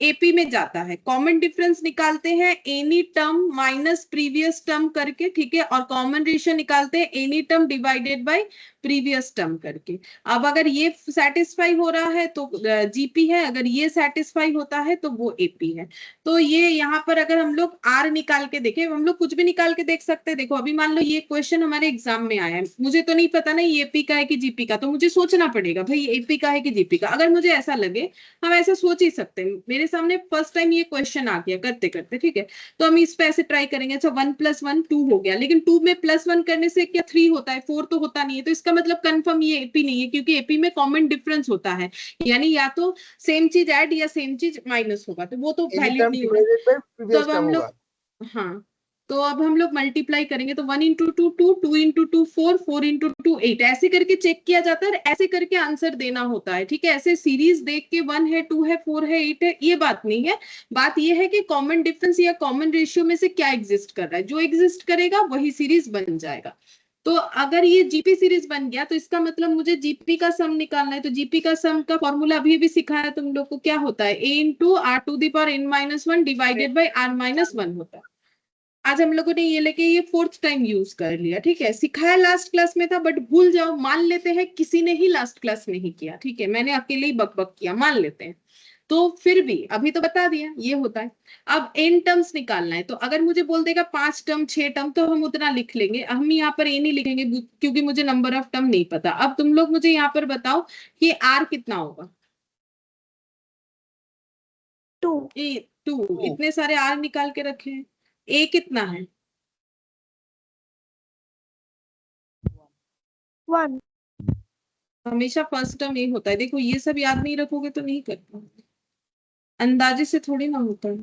एपी में जाता है। कॉमन डिफरेंस निकालते हैं any term minus previous term करके, ठीक है। और कॉमन रेशियो निकालते हैं any term divided by previous term करके। अब अगर ये सेटिस्फाई हो रहा है तो जीपी है, अगर ये सेटिस्फाई होता है तो वो एपी है। तो ये यहाँ पर अगर हम लोग आर निकाल के देखें, हम लोग कुछ भी निकाल के देख सकते हैं। देखो अभी मान लो ये क्वेश्चन हमारे एग्जाम में आया है, मुझे तो नहीं पता ना ये एपी का है कि जीपी का, तो मुझे सोचना पड़ेगा भाई एपी का है कि जीपी का। अगर मुझे ऐसा लगे, हम ऐसा सोच ही सकते हैं। मेरे सामने फर्स्ट टाइम ये क्वेश्चन आ गया करते करते, ठीक है, तो हम इस पे ऐसे ट्राई करेंगे। अच्छा 1 + 1 2 हो गया, लेकिन 2 में +1 करने से क्या 3 होता है, 4 तो होता नहीं है। तो इसका मतलब कंफर्म ये एपी नहीं है, क्योंकि एपी में कॉमन डिफरेंस होता है, यानी या तो सेम चीज ऐड या सेम चीज माइनस होगा, तो वो तो एनी वैलिड टर्म नहीं होगा। डिवाइडेड बाय तो प्रीवियस अब टर्म हम होगा। लोग, हाँ, तो अब हम लोग मल्टीप्लाई करेंगे, तो 1 × 2 2, 2 × 2 4, 4 × 2 8, ऐसे करके चेक किया जाता है, ऐसे करके आंसर देना होता है, ठीक है। ऐसे सीरीज देख के 1 है 2 है 4 है 8 है ये बात नहीं है। बात ये है कि कॉमन डिफरेंस या कॉमन रेशियो में से क्या एग्जिस्ट कर रहा है, जो एग्जिस्ट करेगा वही सीरीज बन जाएगा। तो अगर ये जीपी सीरीज बन गया तो इसका मतलब मुझे जीपी का सम निकालना है। तो जीपी का सम का फॉर्मूला अभी भी सिखाया तुम लोग को, क्या होता है, a × r⁴ divided by r-1 होता है। आज हम लोगों ने ये लेके ये 4th टाइम यूज कर लिया, ठीक है। सिखाया लास्ट क्लास में था, बट भूल जाओ, मान लेते हैं किसी ने ही लास्ट क्लास नहीं किया, ठीक है, मैंने अकेले ही बक बक किया, मान लेते हैं। तो फिर भी अभी तो बता दिया ये होता है। अब एन टर्म्स निकालना है, तो अगर मुझे बोल देगा 5 टर्म 6 टर्म तो हम उतना लिख लेंगे, हम यहाँ पर ए नहीं लिखेंगे क्योंकि मुझे नंबर ऑफ टर्म नहीं पता। अब तुम लोग मुझे यहाँ पर बताओ कि आर कितना होगा। 2 2, इतने सारे आर निकाल के रखे हैं। ए कितना है, 1 हमेशा फर्स्ट टर्म ए होता है। देखो ये सब याद नहीं रखोगे तो नहीं कर पाओगे, अंदाजे से थोड़ी ना होता है।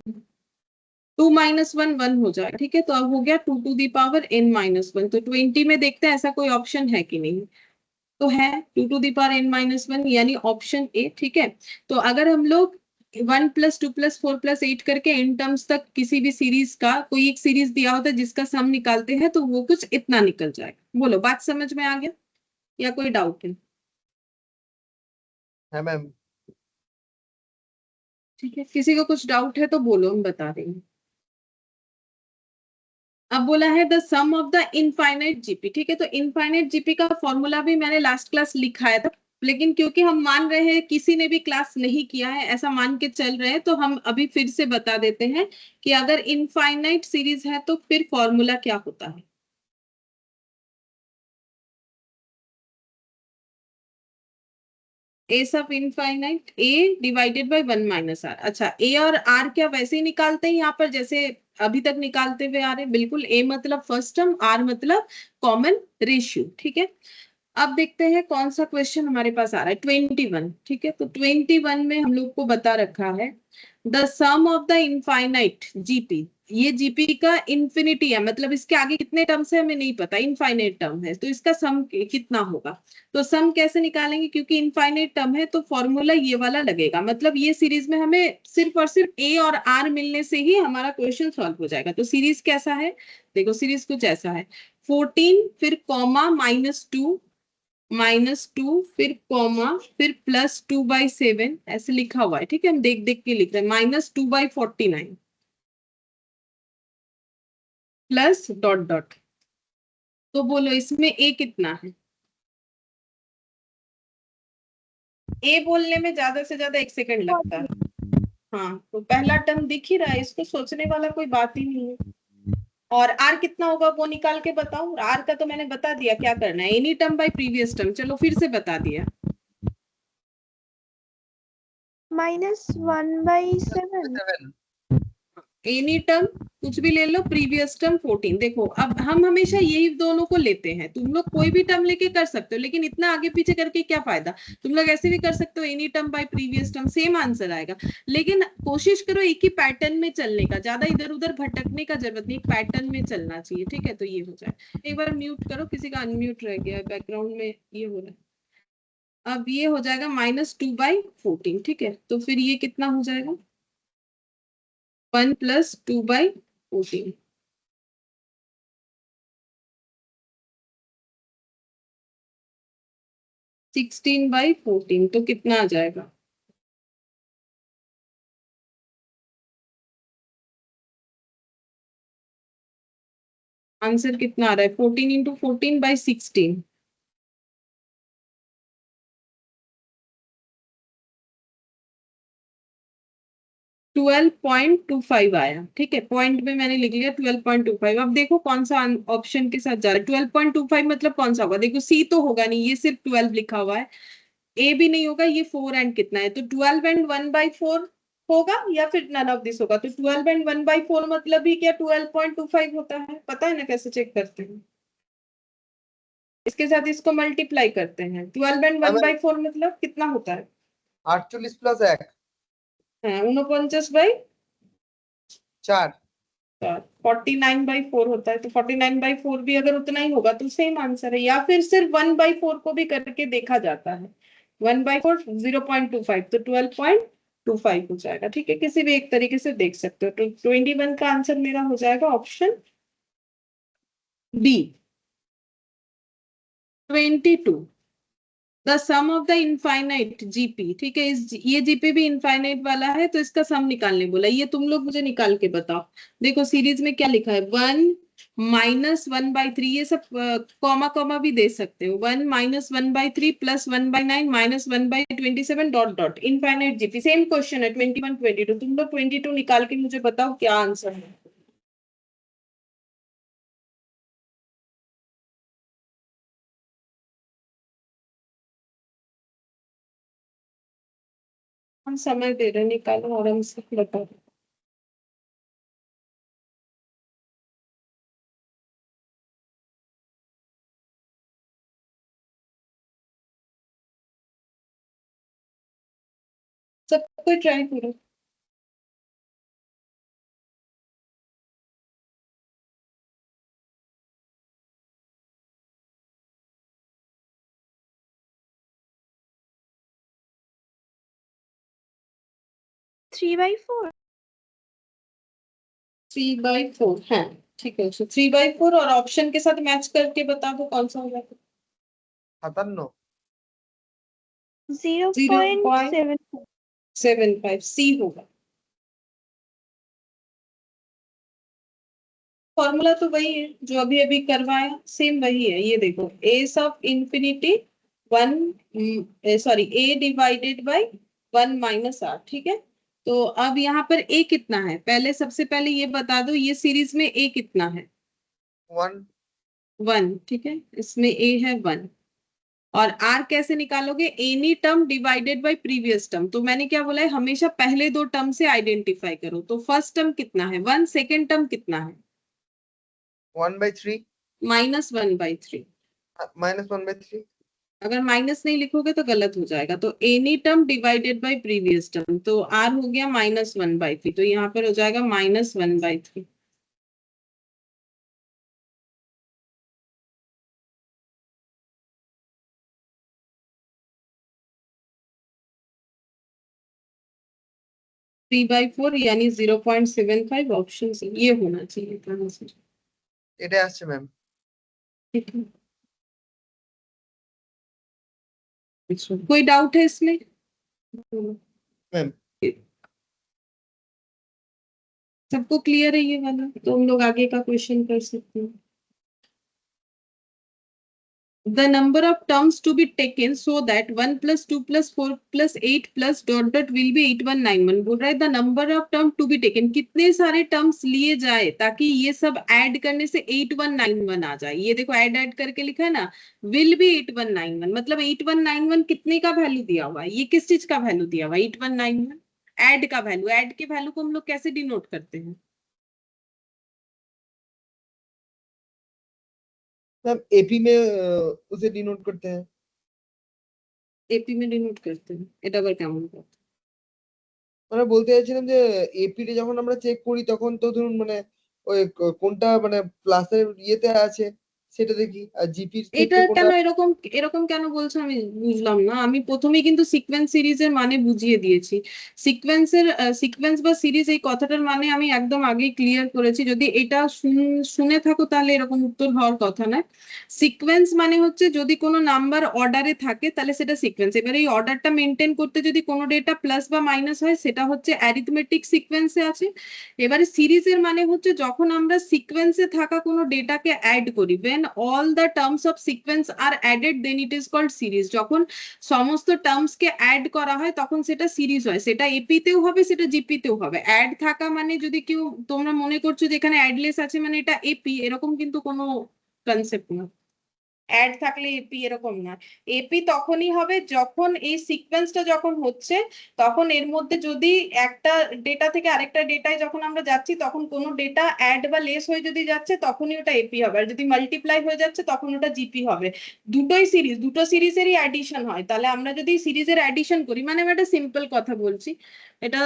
2 - 1 1 हो जाएगा, ठीक है। तो अब हो गया 2n-1। तो 20 में देखते हैं ऐसा कोई ऑप्शन है कि नहीं, तो है 2n-1 यानी ऑप्शन ए, ठीक है। तो अगर हम लोग 1 + 2 + 4 + 8 करके इन टर्म्स तक किसी भी सीरीज का कोई एक सीरीज दिया होता है जिसका सम निकालते हैं, तो वो कुछ इतना निकल जाएगा। बोलो बात समझ में आ गया या कोई डाउट है? हाँ मैम। ठीक है, किसी को कुछ डाउट है तो बोलो, हम बता देंगे। अब बोला है the sum of the infinite GP, ठीक है। तो इनफाइनाइट जीपी का फॉर्मूला भी मैंने लास्ट क्लास लिखाया था, लेकिन क्योंकि हम मान रहे हैं किसी ने भी क्लास नहीं किया है, ऐसा मान के चल रहे हैं, तो हम अभी फिर से बता देते हैं कि अगर इनफाइनाइट सीरीज है तो फिर फॉर्मूला क्या होता है। ए सब infinite A divided by 1 - r। अच्छा ए और आर क्या वैसे ही निकालते हैं यहाँ पर जैसे अभी तक निकालते हुए आ रहे हैं? बिल्कुल, ए मतलब फर्स्ट टर्म, आर मतलब कॉमन रेशियो, ठीक है। अब देखते हैं कौन सा क्वेश्चन हमारे पास आ रहा है 21। ठीक है, तो 21 में हम लोग को बता रखा है the sum of the infinite GP. ये जीपी का इंफिनिटी है, मतलब इसके आगे कितने टर्म्स है हमें नहीं पता, इनफाइनाइट टर्म है, तो इसका सम कितना होगा। तो सम कैसे निकालेंगे, क्योंकि इनफाइनाइट टर्म है तो फॉर्मूला ये वाला लगेगा। मतलब ये सीरीज में हमें सिर्फ और सिर्फ ए और आर मिलने से ही हमारा क्वेश्चन सॉल्व हो जाएगा। तो सीरीज कैसा है, देखो सीरीज कुछ ऐसा है 14 फिर कॉमा -2 फिर कॉमा फिर +2/7 ऐसे लिखा हुआ है। ठीक है, हम देख देख के लिख रहे हैं -2/49 प्लस डॉट डॉट। तो बोलो इसमें ए कितना है। ए बोलने में ज्यादा से ज्यादा 1 सेकंड लगता है। हाँ, तो पहला टर्म दिख ही रहा है, इसको सोचने वाला कोई बात ही नहीं है। और आर कितना होगा वो निकाल के बताओ। आर का तो मैंने बता दिया क्या करना है, any term by previous term. चलो फिर से बता दिया। -1/7। एनी टर्म कुछ भी ले लो, प्रीवियस टर्म 14। देखो अब हम हमेशा यही दोनों को लेते हैं, तुम लोग कोई भी टर्म लेके कर सकते हो, लेकिन इतना आगे पीछे करके क्या फायदा। तुम लोग ऐसे भी कर सकते हो, any term by previous term, same answer आएगा। लेकिन कोशिश करो एक ही पैटर्न में चलने का, ज्यादा इधर उधर भटकने का जरूरत नहीं, एक पैटर्न में चलना चाहिए। ठीक है, तो ये हो जाए। एक बार म्यूट करो, किसी का अनम्यूट रह गया बैकग्राउंड में, ये हो रहा है। अब ये हो जाएगा -2/14। ठीक है, तो फिर ये कितना हो जाएगा 1 + 2/14। 16/14 तो कितना आ जाएगा। आंसर कितना आ रहा है 14 × 14/16। 12.25 आया। ठीक है, पॉइंट में मैंने लिख लिया 12.25। अब देखो कौन सा ऑप्शन के साथ जा रहा है। 12.25 मतलब कौन सा होगा, देखो सी तो होगा नहीं, ये सिर्फ 12 लिखा हुआ है। ए भी नहीं होगा, ये 4 एंड कितना है, तो 12 एंड 1/4 होगा, या फिर नन ऑफ दिस होगा। तो 12 एंड 1/4 मतलब भी क्या 12.25 होता है। पता है ना कैसे चेक करते हैं, इसके साथ इसको मल्टीप्लाई करते हैं। 12 एंड 1/4 मतलब कितना होता है 48 + 1 49/4 4। 49/4 होता है। तो 49/4 भी अगर उतना ही होगा तो सेम आंसर है, या फिर सिर्फ 1/4 को भी करके देखा जाता है। 1/4 0.25 तो 12.25 हो जाएगा। ठीक है, किसी भी एक तरीके से देख सकते हो। तो 21 का आंसर मेरा हो जाएगा option B. 22 the sum of the infinite GP. ठीक है, ये जीपी भी इनफाइनाइट वाला है, तो इसका सम निकालने बोला। ये तुम लोग मुझे निकाल के बताओ। देखो सीरीज में क्या लिखा है 1 -1/3, ये सब कॉमा कॉमा भी दे सकते हो। 1 -1/3 + 1/9 -1/27 dot dot infinite GP. Same question है 21 22। तुम लोग 22 निकाल के मुझे बताओ क्या आंसर है। हम समय दे रहे हैं, निकालो आराम से बताओ। सब कोई ट्राई करो। थ्री बाई फोर 3/4 है। ठीक है, 3/4 और ऑप्शन के साथ मैच करके बता दो कौन सा होगा। 57। 0.7। 0.75 सी होगा। फॉर्मूला तो वही है जो अभी अभी करवाया, सेम वही है। ये देखो S of infinity 1 sorry A divided by 1 - r। ठीक है, तो अब यहाँ पर ए कितना है, पहले सबसे पहले ये बता दो, ये सीरीज में ए कितना है 1 1। ठीक है, इसमें ए है 1। और आर कैसे निकालोगे, any term divided by previous term. तो मैंने क्या बोला है, हमेशा पहले दो टर्म से आइडेंटिफाई करो। तो फर्स्ट टर्म कितना है 1, सेकेंड टर्म कितना है 1/3 -1/3। -1/3 अगर माइनस नहीं लिखोगे तो गलत हो जाएगा। तो any term divided by previous term, तो आर हो गया -1/3, तो यहाँ पर हो जाएगा -1/3। (3/4) यानी 0.75 ऑप्शन सी ये होना चाहिए था आंसर। এটাই আসছে ম্যাম। ठीक है, अच्छा, कोई डाउट है इसमें? मैम सबको क्लियर है ये वाला? तो हम लोग आगे का क्वेश्चन कर सकते हैं। The number of terms to be taken so that 1 plus 2 plus 4 plus 8 plus ... will be 8191। बोल रहा है the number of term to be taken, कितने सारे टर्म्स लिए जाए ताकि ये सब ऐड करने से 8191 आ जाए। ये देखो ऐड करके लिखा है ना, will be 8191, मतलब 8191 कितने का वैल्यू दिया हुआ है? ये किस चीज का वैल्यू दिया हुआ है? 8191 ऐड का वैल्यू। ऐड के वैल्यू को हम लोग कैसे डिनोट करते हैं? मैम एपी में उसे डिनोट करते हैं। एपी में डिनोट करते हैं, এটা আবার কেমন কথা? মানে বলতে চাইছিলাম যে এপি তে যখন আমরা চেক করি তখন তো ধরুন মানে ওই কোনটা মানে প্লাসের ইয়েতে আছে সেটা দেখি, আর জিপির এটা ক্ষেত্রে কোনটা। কেন এরকম এরকম কেন বলছো আমি বুঝলাম না। আমি প্রথমেই কিন্তু সিকোয়েন্স সিরিজের মানে বুঝিয়ে দিয়েছি। সিকোয়েন্স বা সিরিজ এই কথাটার মানে আমি একদম আগেই ক্লিয়ার করেছি। যদি এটা শুনে থাকো তাহলে এরকম উত্তর হওয়ার কথা নয়। সিকোয়েন্স মানে হচ্ছে যদি কোনো নাম্বার অর্ডারে থাকে তাহলে সেটা সিকোয়েন্স। এবার এই অর্ডারটা মেনটেন করতে যদি কোনো ডেটা প্লাস বা মাইনাস হয় সেটা হচ্ছে অ্যারিথমেটিক সিকোয়েন্সে আছে। এবারে সিরিজের মানে হচ্ছে যখন আমরা সিকোয়েন্সে থাকা কোনো ডেটাকে অ্যাড করি, when all the terms of sequence are added then it is called series। যখন সমস্ত টার্মস কে অ্যাড করা হয় তখন সেটা সিরিজ হয়। সেটা এপি তেও হবে, সেটা জিপি তেও হবে। অ্যাড থাকা মানে যদি কেউ তোমরা মনে করছো যে এখানে অ্যাডলেস আছে মানে এটা এপি, এরকম কিন্তু কোনো কনসেপ্ট না। অ্যাড থাকলে এপি এরকম না। এপি তখনই হবে যখন এই সিকোয়েন্সটা যখন হচ্ছে তখন এর মধ্যে যদি একটা ডেটা থেকে আরেকটা ডেটায় যখন আমরা যাচ্ছি তখন কোনো ডেটা অ্যাড বা লেস হয়ে যদি যাচ্ছে তখনই ওটা এপি হবে। আর যদি মাল্টিপ্লাই হয়ে যাচ্ছে তখন ওটা জিপি হবে। দুটোই সিরিজ, দুটো সিরিজেরই অ্যাডিশন হয়। তাহলে আমরা যদি সিরিজের অ্যাডিশন করি, মানে আমি একটা সিম্পল কথা বলছি, এটা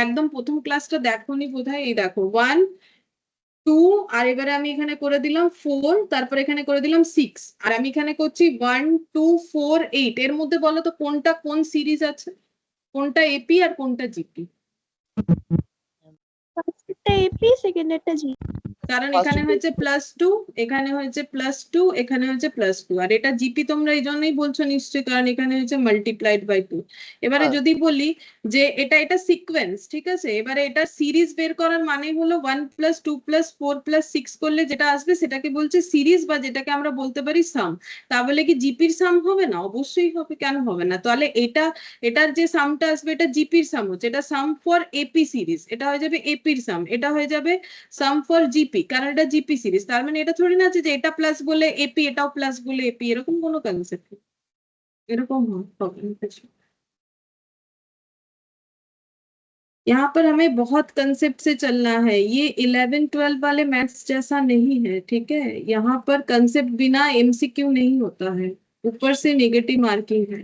একদম প্রথম ক্লাসটা দেখোনি বোধহয়। এই দেখো 1 2, আর এবারে আমি এখানে করে দিলাম 4, তারপরে এখানে করে দিলাম 6, আর আমি এখানে করছি 1 2 4 8। এর মধ্যে বলো তো কোনটা কোন সিরিজ আছে? কোনটা এপি আর কোনটা জিপি? ফার্স্টটা এপি, সেকেন্ডেরটা জি। কারণ এখানে হয়েছে +2, এখানে হয়েছে +2, এখানে হয়েছে +2, আর এটা জিপি তোমরা এই জন্যই বলছো নিশ্চয়ই কারণ এখানে হয়েছে মাল্টিপ্লাইড বাই 2। এবারে যদি বলি যে এটা সিকোয়েন্স, ঠিক আছে, এবারে এটা সিরিজ বের করার মানে হলো 1 + 2 + 4 + 6 করলে যেটা আসবে সেটাকে বলছে সিরিজ, বা যেটাকে আমরা বলতে পারি সাম। তাহলে কি জিপির সাম হবে না? অবশ্যই হবে, কেন হবে না? তাহলে এটার যে সামটা আসবে এটা জিপির সাম হচ্ছে, এটা সাম ফর এপি সিরিজ, এটা হয়ে যাবে এপির সাম, এটা হয়ে যাবে সাম ফর জিপি, কারণ এটা জিপি সিরিজ। তার মানে এটা থোড়ি না আছে যে এটা প্লাস বলে এপি এটাও প্লাস বলে এপি, এরকম কোনো কনসেপ্ট এরকম হবে না। यहाँ पर हमें बहुत कंसेप्ट से चलना है। ये 11-12 वाले मैथ्स जैसा नहीं है, ठीक है? यहाँ पर कंसेप्ट बिना एमसीक्यू नहीं होता है, ऊपर से नेगेटिव मार्किंग है।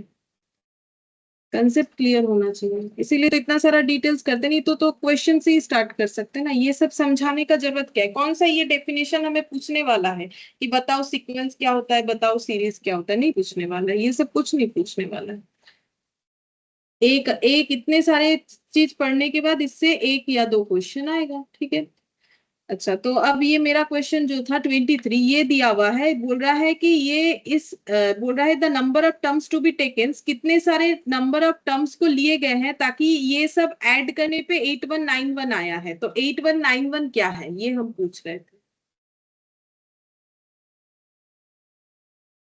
कंसेप्ट क्लियर होना चाहिए, इसीलिए तो इतना सारा डिटेल्स करते नहीं तो क्वेश्चन से ही स्टार्ट कर सकते हैं ना। ये सब समझाने का जरूरत क्या है? कौन सा ये डेफिनेशन हमें पूछने वाला है कि बताओ सीक्वेंस क्या होता है, बताओ सीरीज क्या होता है? नहीं पूछने वाला है, ये सब कुछ नहीं पूछने वाला है। एक एक इतने सारे चीज पढ़ने के बाद इससे 1 या 2 क्वेश्चन आएगा, ठीक है? अच्छा, तो अब ये मेरा क्वेश्चन जो था 23 ये दिया हुआ है, बोल रहा है कि बोल रहा है the number of terms to be taken, कितने सारे नंबर ऑफ टर्म्स को लिए गए हैं ताकि ये सब ऐड करने पे 8191 आया है। तो 8191 क्या है ये हम पूछ रहे थे।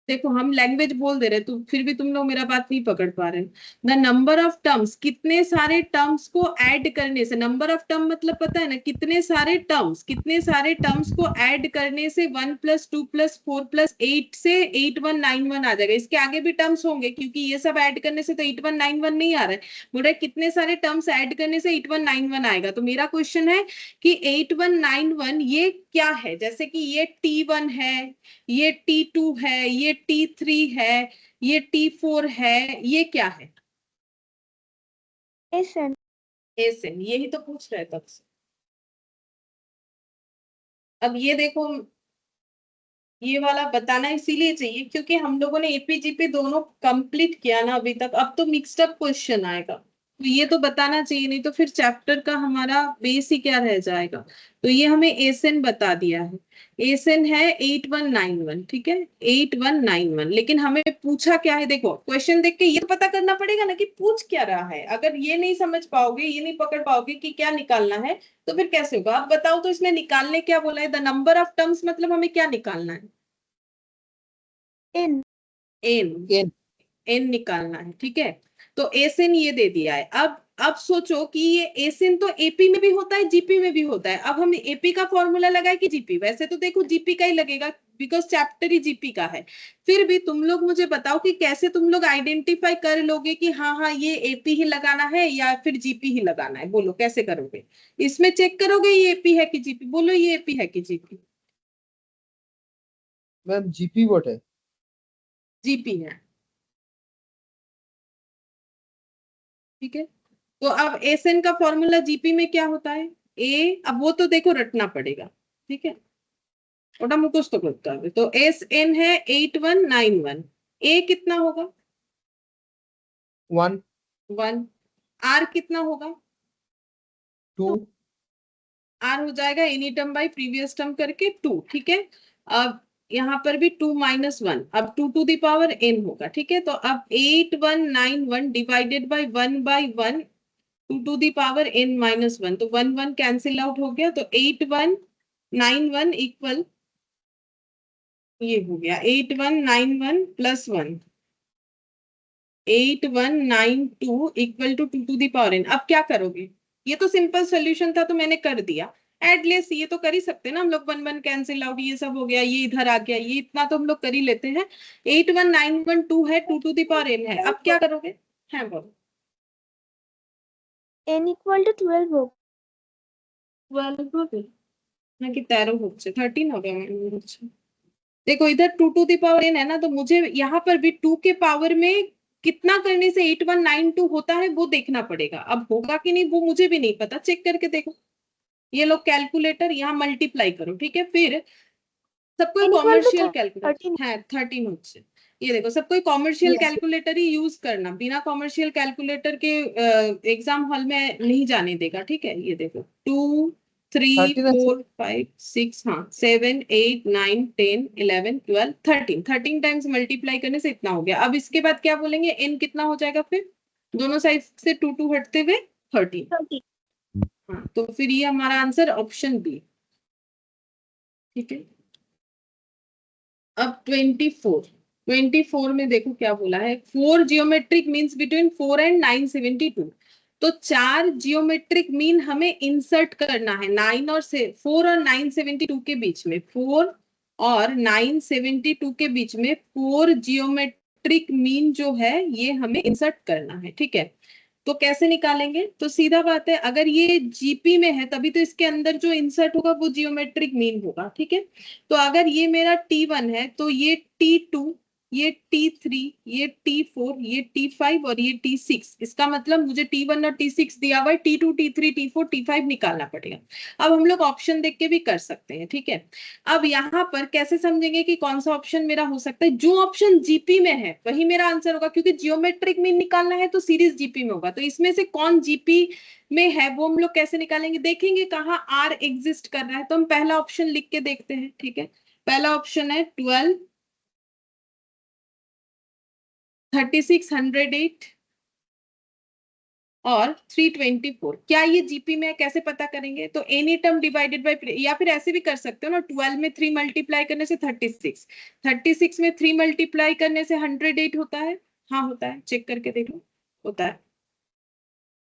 देखो हम लैंग्वेज बोल दे रहे तो फिर भी तुम लोग मेरा बात नहीं पकड़ पा रहे। द नंबर ऑफ टर्म्स, कितने सारे टर्म्स को ऐड करने से, नंबर ऑफ टर्म मतलब पता है ना, कितने सारे टर्म्स को ऐड करने से 1 + 2 + 4 + 8 से 8191 आ जाएगा। इसके आगे भी टर्म्स होंगे क्योंकि ये सब ऐड करने से तो 8191 नहीं आ रहा है। बोल रहा है कितने सारे टर्म्स ऐड करने से 8191 आएगा। तो मेरा क्वेश्चन है कि 8191 ये क्या है? जैसे कि ये T1 है, ये T2 है, ये T3 है, ये T4 है, ये क्या है? SN एसएन, यही तो पूछ रहे तब से। अब ये देखो, ये वाला बताना इसीलिए चाहिए क्योंकि हम लोगों ने एपीजीपी दोनों कंप्लीट किया ना अभी तक, अब तो मिक्स्ड अप क्वेश्चन आएगा, तो ये तो बताना चाहिए, नहीं तो फिर चैप्टर का हमारा बेस ही क्या रह जाएगा। तो ये हमें एसएन बता दिया है, एसएन है 8191, ठीक है 8191, लेकिन हमें पूछा क्या है, देखो क्वेश्चन देख के ये तो पता करना पड़ेगा ना कि पूछ क्या रहा है। अगर ये नहीं समझ पाओगे, ये नहीं पकड़ पाओगे कि क्या निकालना है, तो फिर कैसे होगा? आप बताओ तो इसमें निकालने क्या बोला है, द नंबर ऑफ टर्म्स, मतलब हमें क्या निकालना है? N एन, एन एन निकालना है, ठीक है। तो एसएन ये दे दिया है। अब सोचो कि ये एसएन तो एपी में भी होता है, जीपी में भी होता है। अब हम एपी का फॉर्मूला लगाए कि जीपी? वैसे तो देखो जीपी का ही लगेगा बिकॉज चैप्टर ही जीपी का है। फिर भी तुम लोग मुझे बताओ कि कैसे तुम लोग आइडेंटिफाई कर लोगे कि हाँ हाँ ये एपी ही लगाना है या फिर जीपी ही लगाना है? बोलो कैसे करोगे? इसमें चेक करोगे ये एपी है कि जीपी? बोलो ये एपी है कि जीपी? मैम जीपी व्हाट है? जीपी है, ठीक है। तो अब एसएन का फॉर्मूला जीपी में क्या होता है? ए, अब वो तो देखो रटना पड़ेगा, ठीक है, थोड़ा मुखस्त तो करता है। तो एस एन है 8191, ए कितना होगा? 1 1। आर कितना होगा? 2 आर हो जाएगा any term by previous term करके 2, ठीक है। अब यहाँ पर भी 2 - 1, अब 2 टू द पावर n होगा, ठीक है। तो अब 8191 divided by 1/1, 2 to the power n-1, तो 1 1 कैंसिल आउट हो गया, तो 8191 इक्वल ये हो गया 8191 plus 1, 8192 equal to 2 to the power n। अब क्या करोगे? ये तो सिंपल सोल्यूशन था तो मैंने कर दिया। एटलीस्ट ये तो कर ही सकते हैं ना हम लोग, 1 1 कैंसिल आउट, ये सब हो गया, ये इधर आ गया, ये इतना तो हम लोग कर ही लेते हैं। 81912 है, 2 टू दी पावर n है, अब क्या करोगे? है बोलो। N equal to 12 होगा। 12 हो गया ना कि 13 হচ্ছে, 13 हो गया मेरे मुझसे। देखो इधर 2 टू दी पावर n है ना, तो मुझे यहाँ पर भी 2 के पावर में कितना करने से 8192 होता है वो देखना पड़ेगा। अब होगा कि नहीं वो मुझे भी नहीं पता, चेक करके देखो। ये लोग कैलकुलेटर यहाँ मल्टीप्लाई करो, ठीक है। फिर सबको N equal to commercial calculator 13 है 13 হচ্ছে। ये देखो सबको कॉमर्शियल Yes. कैलकुलेटर ही यूज करना, बिना कॉमर्शियल कैलकुलेटर के एग्जाम हॉल में नहीं जाने देगा, ठीक है। ये देखो 2 3 13 আছে 4 5 6, हाँ 7 8 9 10 11 12 13, 13 टाइम्स मल्टीप्लाई करने से इतना हो गया। अब इसके बाद क्या बोलेंगे? एन कितना हो जाएगा फिर? दोनों साइड से 2 2 हटते हुए 13। 30 हाँ तो फिर ये हमारा आंसर ऑप्शन बी, ठीक है। अब 24 में देखो क्या बोला है, 4 जियोमेट्रिक मीन्स बिटवीन 4 एंड 972। तो 4 जियोमेट्रिक मीन हमें इंसर्ट करना है 9 और 4 और 972 के बीच में, 4 और 972 के बीच में 4 जियोमेट्रिक मीन जो है ये हमें इंसर्ट करना है, ठीक है। तो कैसे निकालेंगे? तो सीधा बात है, अगर ये जीपी में है तभी तो इसके अंदर जो इंसर्ट होगा वो जियोमेट्रिक मीन होगा, ठीक है। तो अगर ये मेरा T1 है तो ये T2, ये T3, ये T4, ये T5 और ये T6, इसका मतलब मुझे T1 और T6 दिया हुआ है, T2 T3 T4 T5 निकालना पड़ेगा। अब हम लोग ऑप्शन देख के भी कर सकते हैं, ठीक है। अब यहाँ पर कैसे समझेंगे कि कौन सा ऑप्शन मेरा हो सकता है? जो ऑप्शन जीपी में है वही मेरा आंसर होगा, क्योंकि जियोमेट्रिक मीन निकालना है तो सीरीज जीपी में होगा। तो इसमें से कौन जीपी में है वो हम लोग कैसे निकालेंगे? देखेंगे कहाँ आर एग्जिस्ट कर रहा है, तो हम पहला ऑप्शन लिख के देखते हैं, ठीक है। पहला ऑप्शन है 12 36 108 और 324। क्या ये जीपी में है? कैसे पता करेंगे? तो एनी टर्म डिवाइडेड बाय, या फिर ऐसे भी कर सकते हो ना, 12 में 3 मल्टीप्लाई करने से 36, 36 में 3 मल्टीप्लाई करने से 108 होता है। हाँ होता है, चेक करके देख लो, होता है,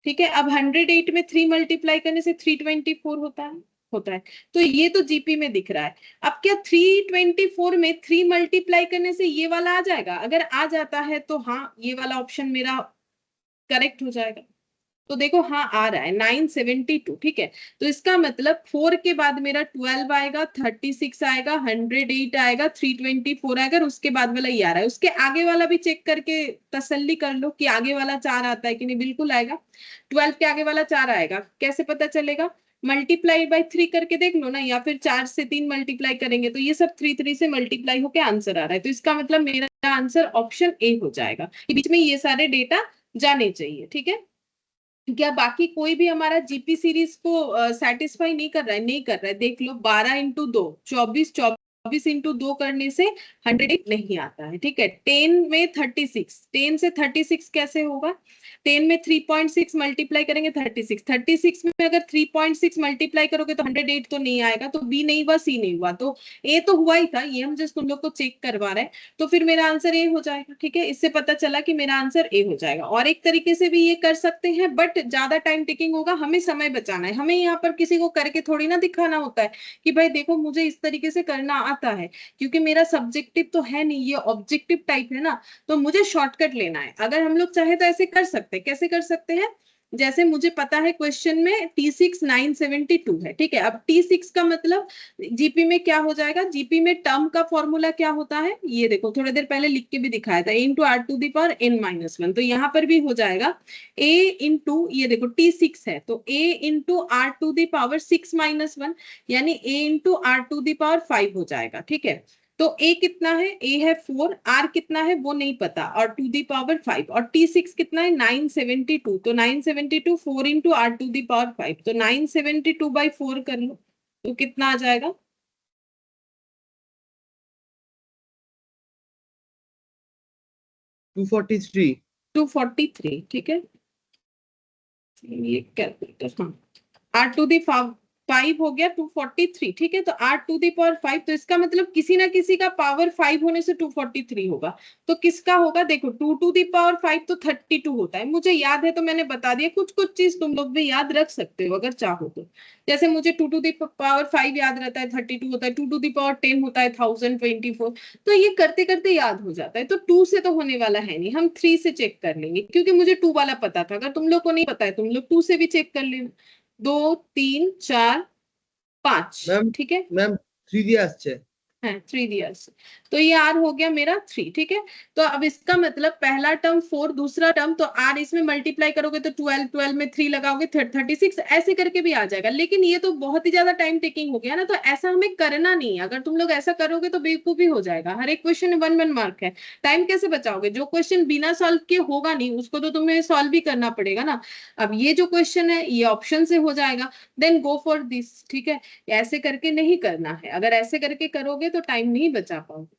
ठीक है। अब 108 में 3 मल्टीप्लाई करने से 324 होता है, होता है। तो ये तो जीपी में दिख रहा है। अब क्या 324 में 3 मल्टीप्लाई करने से ये वाला आ जाएगा? अगर आ जाता है तो हाँ ये वाला ऑप्शन मेरा करेक्ट हो जाएगा। तो देखो हाँ आ रहा है 972, ठीक है। तो इसका मतलब 4 के बाद मेरा 12 आएगा, 36 आएगा, 108 आएगा, 324 आएगा, और उसके बाद वाला ये आ रहा है। उसके आगे वाला भी चेक करके तसल्ली कर लो कि आगे वाला 4 आता है कि नहीं। बिल्कुल आएगा, 12 के आगे वाला 4 आएगा। कैसे पता चलेगा? मल्टीप्लाई बाय 3 करके देख लो ना, या फिर 4 से 3 मल्टीप्लाई करेंगे तो ये सब 3 से मल्टीप्लाई होके आंसर आ रहा है। तो इसका मतलब मेरा आंसर ऑप्शन ए हो जाएगा, कि बीच में ये सारे डेटा जाने चाहिए, ठीक है। क्या बाकी कोई भी हमारा जीपी सीरीज को सेटिस्फाई नहीं कर रहा है? नहीं कर रहा है, देख लो। 12 इंटू 2 24, 24 इंटू 2 करने से 108 नहीं आता है, ठीक है। 10 में 36, 10 से 36 कैसे होगा? 10 में 3.6 मल्टीप्लाई करेंगे 36, 36 में अगर 3.6 मल्टीप्लाई करोगे तो 108 तो नहीं आएगा। तो बी नहीं हुआ, सी नहीं हुआ, तो ए तो हुआ ही था। ये हम जस्ट तुम लोग को चेक करवा रहे हैं। तो फिर मेरा आंसर ए हो जाएगा, ठीक है। इससे पता चला कि मेरा आंसर ए हो जाएगा। और एक तरीके से भी ये कर सकते हैं, बट ज्यादा टाइम टेकिंग होगा, हमें समय बचाना है। हमें यहाँ पर किसी को करके थोड़ी ना दिखाना होता है कि भाई देखो मुझे इस तरीके से करना आता है, क्योंकि मेरा सब्जेक्टिव तो है नहीं, ये ऑब्जेक्टिव टाइप है ना। तो मुझे शॉर्टकट लेना है। अगर हम लोग चाहे तो ऐसे कर सकते हैं। कैसे कर सकते हैं? जैसे मुझे पता है क्वेश्चन में T6 972 है, ठीक है। अब T6 का मतलब जीपी में क्या हो जाएगा? जीपी में टर्म का फॉर्मूला क्या होता है? ये देखो, थोड़ी देर पहले लिख के भी दिखाया था, a × r⁴ तो यहाँ पर भी हो जाएगा a इंटू, ये देखो T6 है तो a × r⁴ यानी a × r⁵ हो जाएगा, ठीक है। तो a कितना है? a है 4, r कितना है वो नहीं पता, और 2⁵ और T6 कितना है? 972, तो 972 4 × r⁵ तो 972/4 कर लो तो कितना आ जाएगा? 243। 243, ठीक है। ये कैलकुलेटर, हाँ। r⁵ हो गया 243, ठीक है। तो r⁵ तो इसका मतलब किसी ना किसी का पावर 5 होने से 243 होगा। तो किसका होगा? देखो 2⁵ तो 32 होता है, मुझे याद है तो मैंने बता दिया। कुछ कुछ चीज तुम लोग भी याद रख सकते हो अगर चाहो तो। जैसे मुझे 2⁵ याद रहता है 32 होता है, 2�10 होता है 1024। तो ये करते करते याद हो जाता है। तो 2 से तो होने वाला है नहीं, हम 3 से चेक कर लेंगे, क्योंकि मुझे 2 वाला पता था। अगर तुम लोग को नहीं पता है तुम लोग 2 से भी चेक कर लेना। 2 3 4 5, मैम ठीक है। मैम 3 দিয়ে আসছে। है 3 दिया से। तो ये आर हो गया मेरा 3, ठीक है। तो अब इसका मतलब पहला टर्म 4, दूसरा टर्म तो आर, इसमें मल्टीप्लाई करोगे तो 12, 12 में 3 लगाओगे 36, ऐसे करके भी आ जाएगा। लेकिन ये तो बहुत ही ज्यादा टाइम टेकिंग हो गया ना, तो ऐसा हमें करना नहीं है। अगर तुम लोग ऐसा करोगे तो बेवकूफी हो जाएगा। हर एक क्वेश्चन में 1 1 मार्क है। टाइम कैसे बचाओगे? जो क्वेश्चन बिना सॉल्व किए होगा नहीं उसको तो तुम्हें सॉल्व भी करना पड़ेगा ना। अब ये जो क्वेश्चन है ये ऑप्शन से हो जाएगा, देन गो फॉर दिस, ठीक है। ऐसे करके नहीं करना है। अगर ऐसे करके करोगे तो टाइम नहीं बचा पाओगे।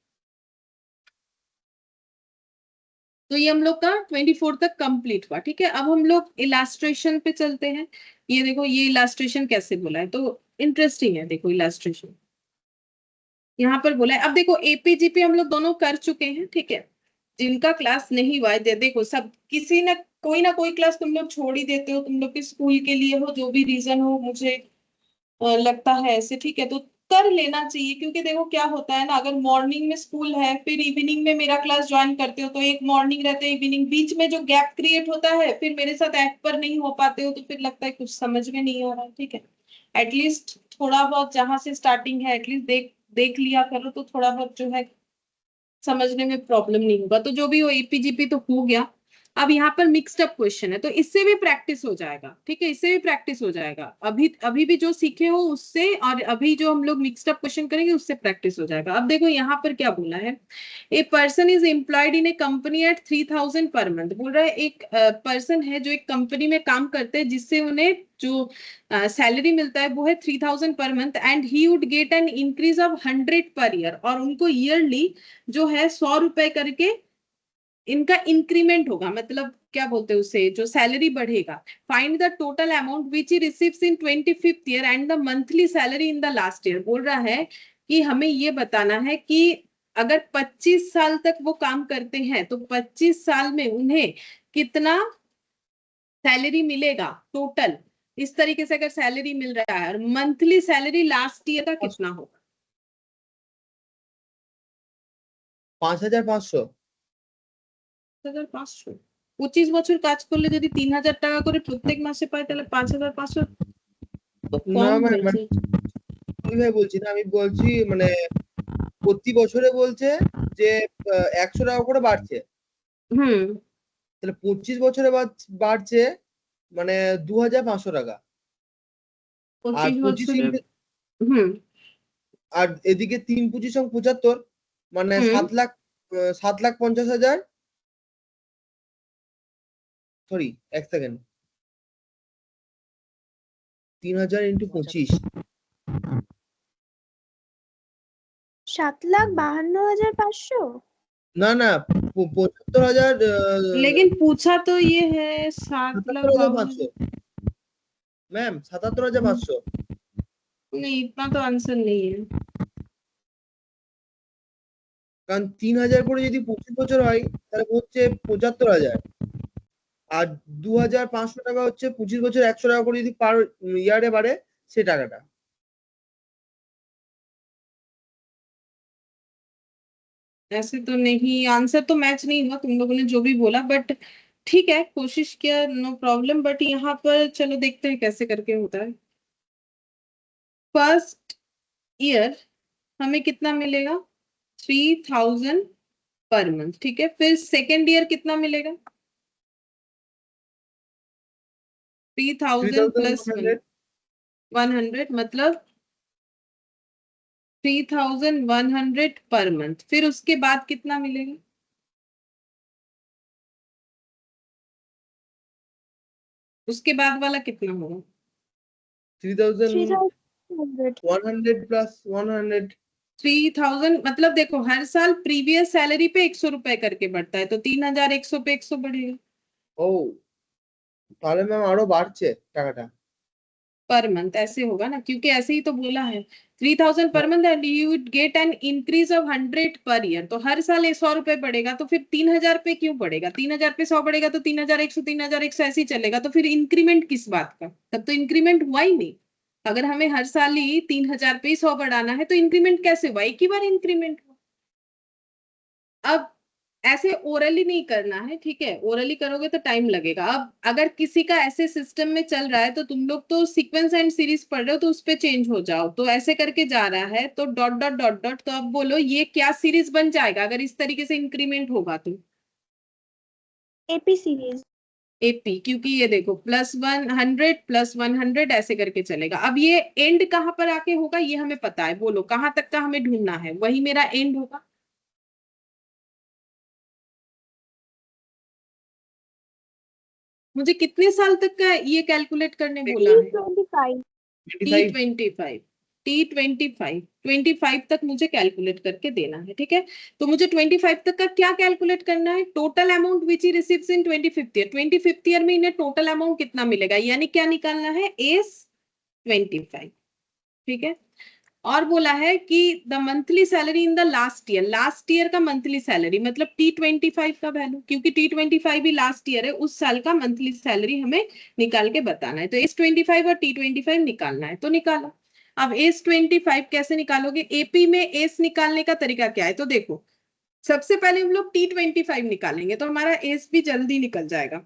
तो ये हम लोग का 24 तक कंप्लीट हुआ, ठीक है। अब हम लोग इलास्ट्रेशन पे चलते हैं। ये देखो, ये इलास्ट्रेशन कैसे बोला है, तो इंटरेस्टिंग है। देखो इलास्ट्रेशन यहाँ पर बोला है। अब देखो एपीजीपी हम लोग दोनों कर चुके हैं, ठीक है। जिनका क्लास नहीं हुआ है देखो, सब किसी ना कोई क्लास तुम लोग छोड़ ही देते हो। तुम लोग के स्कूल के लिए हो, जो भी रीजन हो, मुझे लगता है ऐसे, ठीक है। तो कर लेना चाहिए, क्योंकि देखो क्या होता है ना, अगर मॉर्निंग में स्कूल है फिर इवनिंग में मेरा क्लास ज्वाइन करते हो, तो एक मॉर्निंग रहते है इवनिंग, बीच में जो गैप क्रिएट होता है फिर मेरे साथ ऐप पर नहीं हो पाते हो, तो फिर लगता है कुछ समझ में नहीं आ रहा है, ठीक है। एटलीस्ट थोड़ा बहुत जहां से स्टार्टिंग है एटलीस्ट देख देख लिया करो, तो थोड़ा बहुत जो है समझने में प्रॉब्लम नहीं होगा। तो जो भी हो एपीजीपी तो हो गया। अब यहाँ पर मिक्स्ड अप क्वेश्चन है, तो इससे भी प्रैक्टिस हो जाएगा, ठीक है। इससे भी प्रैक्टिस हो जाएगा। अभी अभी भी जो सीखे हो उससे, और अभी जो हम लोग मिक्स्ड अप क्वेश्चन करेंगे उससे प्रैक्टिस हो जाएगा। अब देखो यहाँ पर क्या बोला है, a person is employed in A company at 3000 per month. बोल रहा है एक पर्सन है जो एक कंपनी में काम करते हैं, जिससे उन्हें जो सैलरी मिलता है वो है 3000 per month, and he would get an increase of 100 per year, और उनको ईयरली जो है 100 रुपए करके इनका इंक्रीमेंट होगा। मतलब क्या बोलते हैं उसे, जो सैलरी बढ़ेगा। Find the total amount which he receives in 25th year and the monthly salary in the last year. बोल रहा है कि हमें ये बताना है कि अगर 25 साल तक वो काम करते हैं तो 25 साल में उन्हें कितना सैलरी मिलेगा टोटल। इस तरीके से अगर सैलरी मिल रहा है, और मंथली सैलरी लास्ट ईयर का कितना होगा? 5500। 5,500। 25 বছর কাজ করলে যদি 3000 টাকা করে প্রত্যেক মাসে পায় তাহলে 5500 তো না কম ম্যাম, হয়েছে। ওইভাবে বলছি না, আমি বলছি মানে প্রতি বছরে বলছে যে 100 টাকা করে বাড়ছে, হুম তাহলে 25 বছরে বাড়ছে মানে 2500 টাকা। আর 25 25 বছরে ইন্টু, হুম আর এদিকে 3 25 75 মানে হুম 7,50,000, সরি 1 সেকেন্ড, 3000 ইন্টু 25, 7,52,500। না না 75,000, लेकिन पूछा तो ये है 7,52,000। 77,500 ম্যাম, 77,500। नहीं इतना तो आंसर नहीं है। কারণ 3,000 করে যদি 25 বছর হয় তাহলে হচ্ছে 75,000, আর 2,500 টাকা হচ্ছে 25 বছর 100 টাকা করে যদি পার ইয়ারে বাড়ে সে টাকাটা। ऐसे तो नहीं, आंसर तो मैच नहीं हुआ तुम लोगों ने जो भी बोला, बट ठीक है कोशिश किया, नो प्रॉब्लम। बट यहाँ पर चलो देखते हैं कैसे करके होता है। फर्स्ट ईयर हमें कितना मिलेगा, 3000 पर मंथ, ठीक है। फिर सेकेंड ईयर कितना मिलेगा, 3000 प्लस 3,100, 100, मतलब 3100 पर मंथ। फिर उसके बाद कितना मिलेगा, उसके बाद वाला कितना होगा, 3,100 3,100। प्लस 100। 3000, मतलब देखो हर साल प्रीवियस सैलरी पे 100 रुपए करके बढ़ता है, तो 3100 पे 100 बढ़ेगा ও, তাহলে ম্যাম আরো বাড়ছে টাকাটা। Per month. ऐसे होगा ना, क्योंकि ऐसे ही तो बोला है 3000 per month and you would get an increase of 100 per year. तो हर साल ये 100 रुपए बढ़ेगा, तो फिर 3000 पे क्यों बढ़ेगा, 3000 पे 100 बढ़ेगा तो 3100 ऐसे ही चलेगा। तो फिर इंक्रीमेंट किस बात का, तब तो इंक्रीमेंट हुआ ही नहीं। अगर हमें हर साल ही 3000 पे ही 100 बढ़ाना है तो इंक्रीमेंट कैसे हुआ, एक ही बार इंक्रीमेंट हुआ। अब ऐसे ओरली नहीं करना है, ठीक है, ओरली करोगे तो टाइम लगेगा। अब अगर किसी का ऐसे सिस्टम में चल रहा है तो तुम लोग तो सीक्वेंस एंड सीरीज पढ़ रहे हो, तो उस पे चेंज हो जाओ। तो ऐसे करके जा रहा है तो डॉट डॉट डॉट डॉट, तो अब बोलो ये क्या सीरीज बन जाएगा अगर इस तरीके से इंक्रीमेंट होगा तो, AP सीरीज। एपी। क्योंकि ये देखो +100 +100 ऐसे करके चलेगा। अब ये एंड कहाँ पर आके होगा ये हमें पता है, बोलो कहाँ तक का हमें ढूंढना है, वही मेरा एंड होगा। मुझे कितने साल तक का ये कैलकुलेट करने बोला है, T25। T25, T25 तक मुझे कैलकुलेट करके देना है, ठीक है। तो मुझे 25 तक का क्या कैलकुलेट करना है, total amount which he receives in 25th year. 25th year में इन्हें टोटल अमाउंट कितना मिलेगा, यानी क्या निकालना है, एस 25, ठीक है। और बोला है कि the monthly salary in the last year का मंथली सैलरी, मतलब T25 का वैल्यू, क्योंकि T25 भी लास्ट ईयर है, उस साल का मंथली सैलरी हमें निकाल के बताना है। तो S25 और T25 निकालना है, तो निकाला। अब S25 कैसे निकालोगे, एपी में एस निकालने का तरीका क्या है, तो देखो सबसे पहले हम लोग T25 निकालेंगे तो हमारा एस भी जल्दी निकल जाएगा।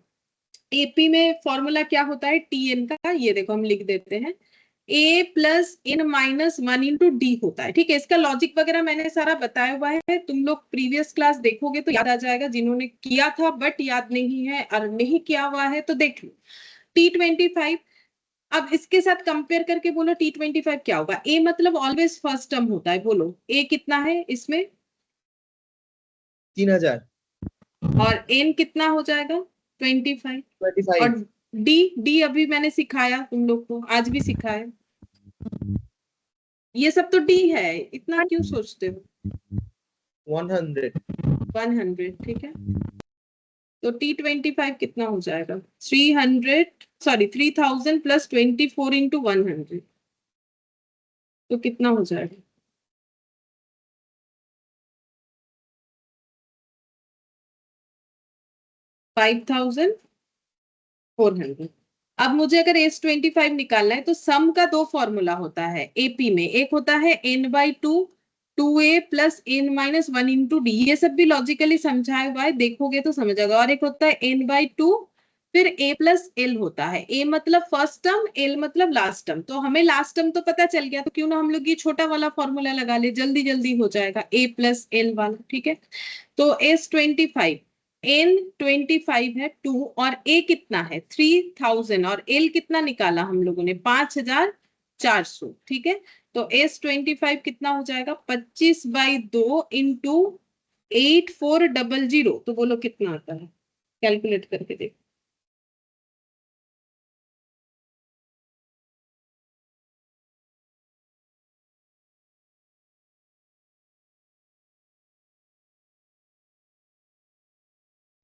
एपी में फॉर्मूला क्या होता है, टीएन का, ये देखो हम लिख देते हैं, a plus n minus 1 into D होता है, ठीक है। इसका लॉजिक वगैरह मैंने सारा बताया हुआ है, तुम लोग प्रीवियस क्लास देखोगे तो याद आ जाएगा, जिन्होंने किया था बट याद नहीं है और नहीं किया हुआ है तो देख लो। T25, अब इसके साथ कंपेयर करके बोलो T25 क्या होगा, a मतलब ऑलवेज फर्स्ट टर्म होता है, बोलो a कितना है इसमें, 3,000, और n कितना हो जाएगा 25, 25, और डी अभी मैंने सिखाया तुम लोग को, आज भी सिखाया, ये सब तो डी है, इतना क्यों सोचते हो, 100, 100, ठीक है। तो T25 कितना हो जाएगा, 3000 प्लस 24 इंटू 100, तो कितना हो जाएगा, 5400। अब मुझे अगर S25 निकालना है तो सम का दो फॉर्मूला होता है एपी में, एक होता है n/2 2a plus n minus 1 into D, ये सब भी लॉजिकली समझाया हुआ है, देखोगे तो समझ आएगा। और एक होता है n/2, फिर a प्लस l होता है, a मतलब फर्स्ट टर्म, l मतलब लास्ट टर्म। तो हमें लास्ट टर्म तो पता चल गया, तो क्यों ना हम लोग ये छोटा वाला फॉर्मूला लगा ले, जल्दी जल्दी हो जाएगा, a प्लस l वाला, ठीक है। तो S25, n 25 है 2, और a कितना है 3000, और l कितना निकाला हम लोगों ने 5400, ठीक है। तो S25 कितना हो जाएगा 25/2 इंटू 8400, तो बोलो कितना आता है, कैलकुलेट करके देखो।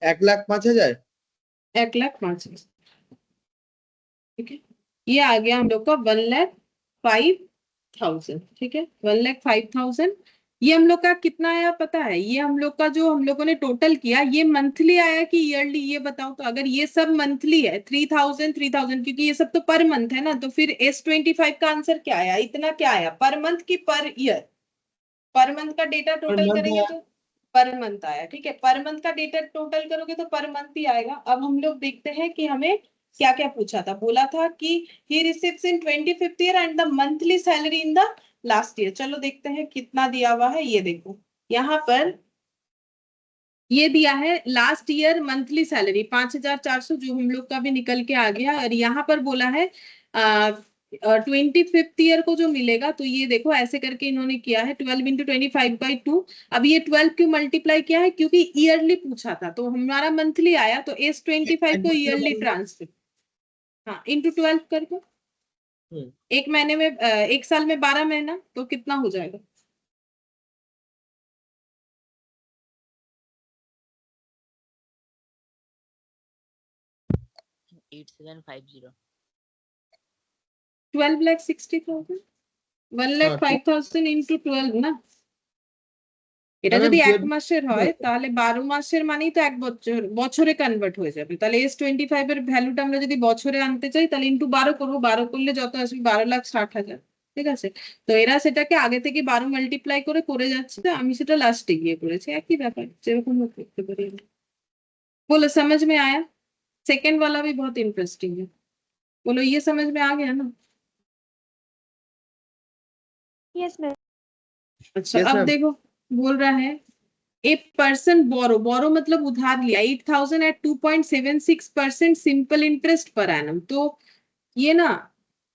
एक लाख 5,000। 1,05,000, ठीक है। ये आ गया हम लोग का 1,05,000, ठीक है। 1,05,000, ये हम लोग का कितना आया पता है, ये हम लोग का जो हम लोगों ने टोटल किया, ये मंथली आया कि ईयरली, ये बताओ। तो अगर ये सब मंथली है 3,000 3,000, क्योंकि ये सब तो पर मंथ है ना, तो फिर S25 का आंसर क्या आया, इतना क्या आया, पर मंथ की पर ईयर? पर मंथ का डेटा टोटल करेंगे तो पर मंथ आया, ठीक है। पर मंथ का डेटा टोटल करोगे तो पर मंथ ही आएगा। अब हम लोग देखते हैं कि हमें क्या क्या पूछा था। बोला था कि he receives in 25th year and the monthly salary in the last year। चलो देखते हैं कितना दिया हुआ है। ये देखो यहाँ पर ये दिया है लास्ट ईयर मंथली सैलरी 5,400, जो हम लोग का भी निकल के आ गया। और यहाँ पर बोला है 25th ईयर को जो मिलेगा, तो ये देखो ऐसे करके इन्होंने किया है 12 इंटू 25/2। अब ये 12 क्यों मल्टीप्लाई किया है, क्योंकि ईयरली पूछा था, तो हमारा मंथली आया, तो S25 को ईयरली ट्रांसफर, हाँ, इंटू 12 कर दो। एक महीने में एक साल में 12 महीना, तो कितना हो जाएगा? 8750। 12,60,000, 1,05,000 ইন্টু 12 না। এটা না যদি ম্যাম, এক মাসের হয় তাহলে 12 মাসের মানেই তো এক বছর, বছরে কনভার্ট হয়ে যাবে। তাহলে S25 এর ভ্যালুটা আমরা যদি বছরে আনতে চাই তাহলে ইন্টু 12 করবো, 12 করলে যত আসবে 12,60,000, ঠিক আছে। তো এরা সেটাকে আগে থেকে 12 মাল্টিপ্লাই করে যাচ্ছে, আমি সেটা লাস্টে গিয়ে করেছি, একই ব্যাপার, যেরকম করতে পারি। बोलो समझ में आया? सेकंड वाला भी बहुत इंटरेस्टिंग है, बोलो ये समझ में आ गया ना? Yes, ma'am. अच्छा Yes, अब ma'am. देखो, बोल रहा है ए पर्सन बोरो मतलब उधार लिया 8,000 at 2.76% simple interest per annum. तो ये ना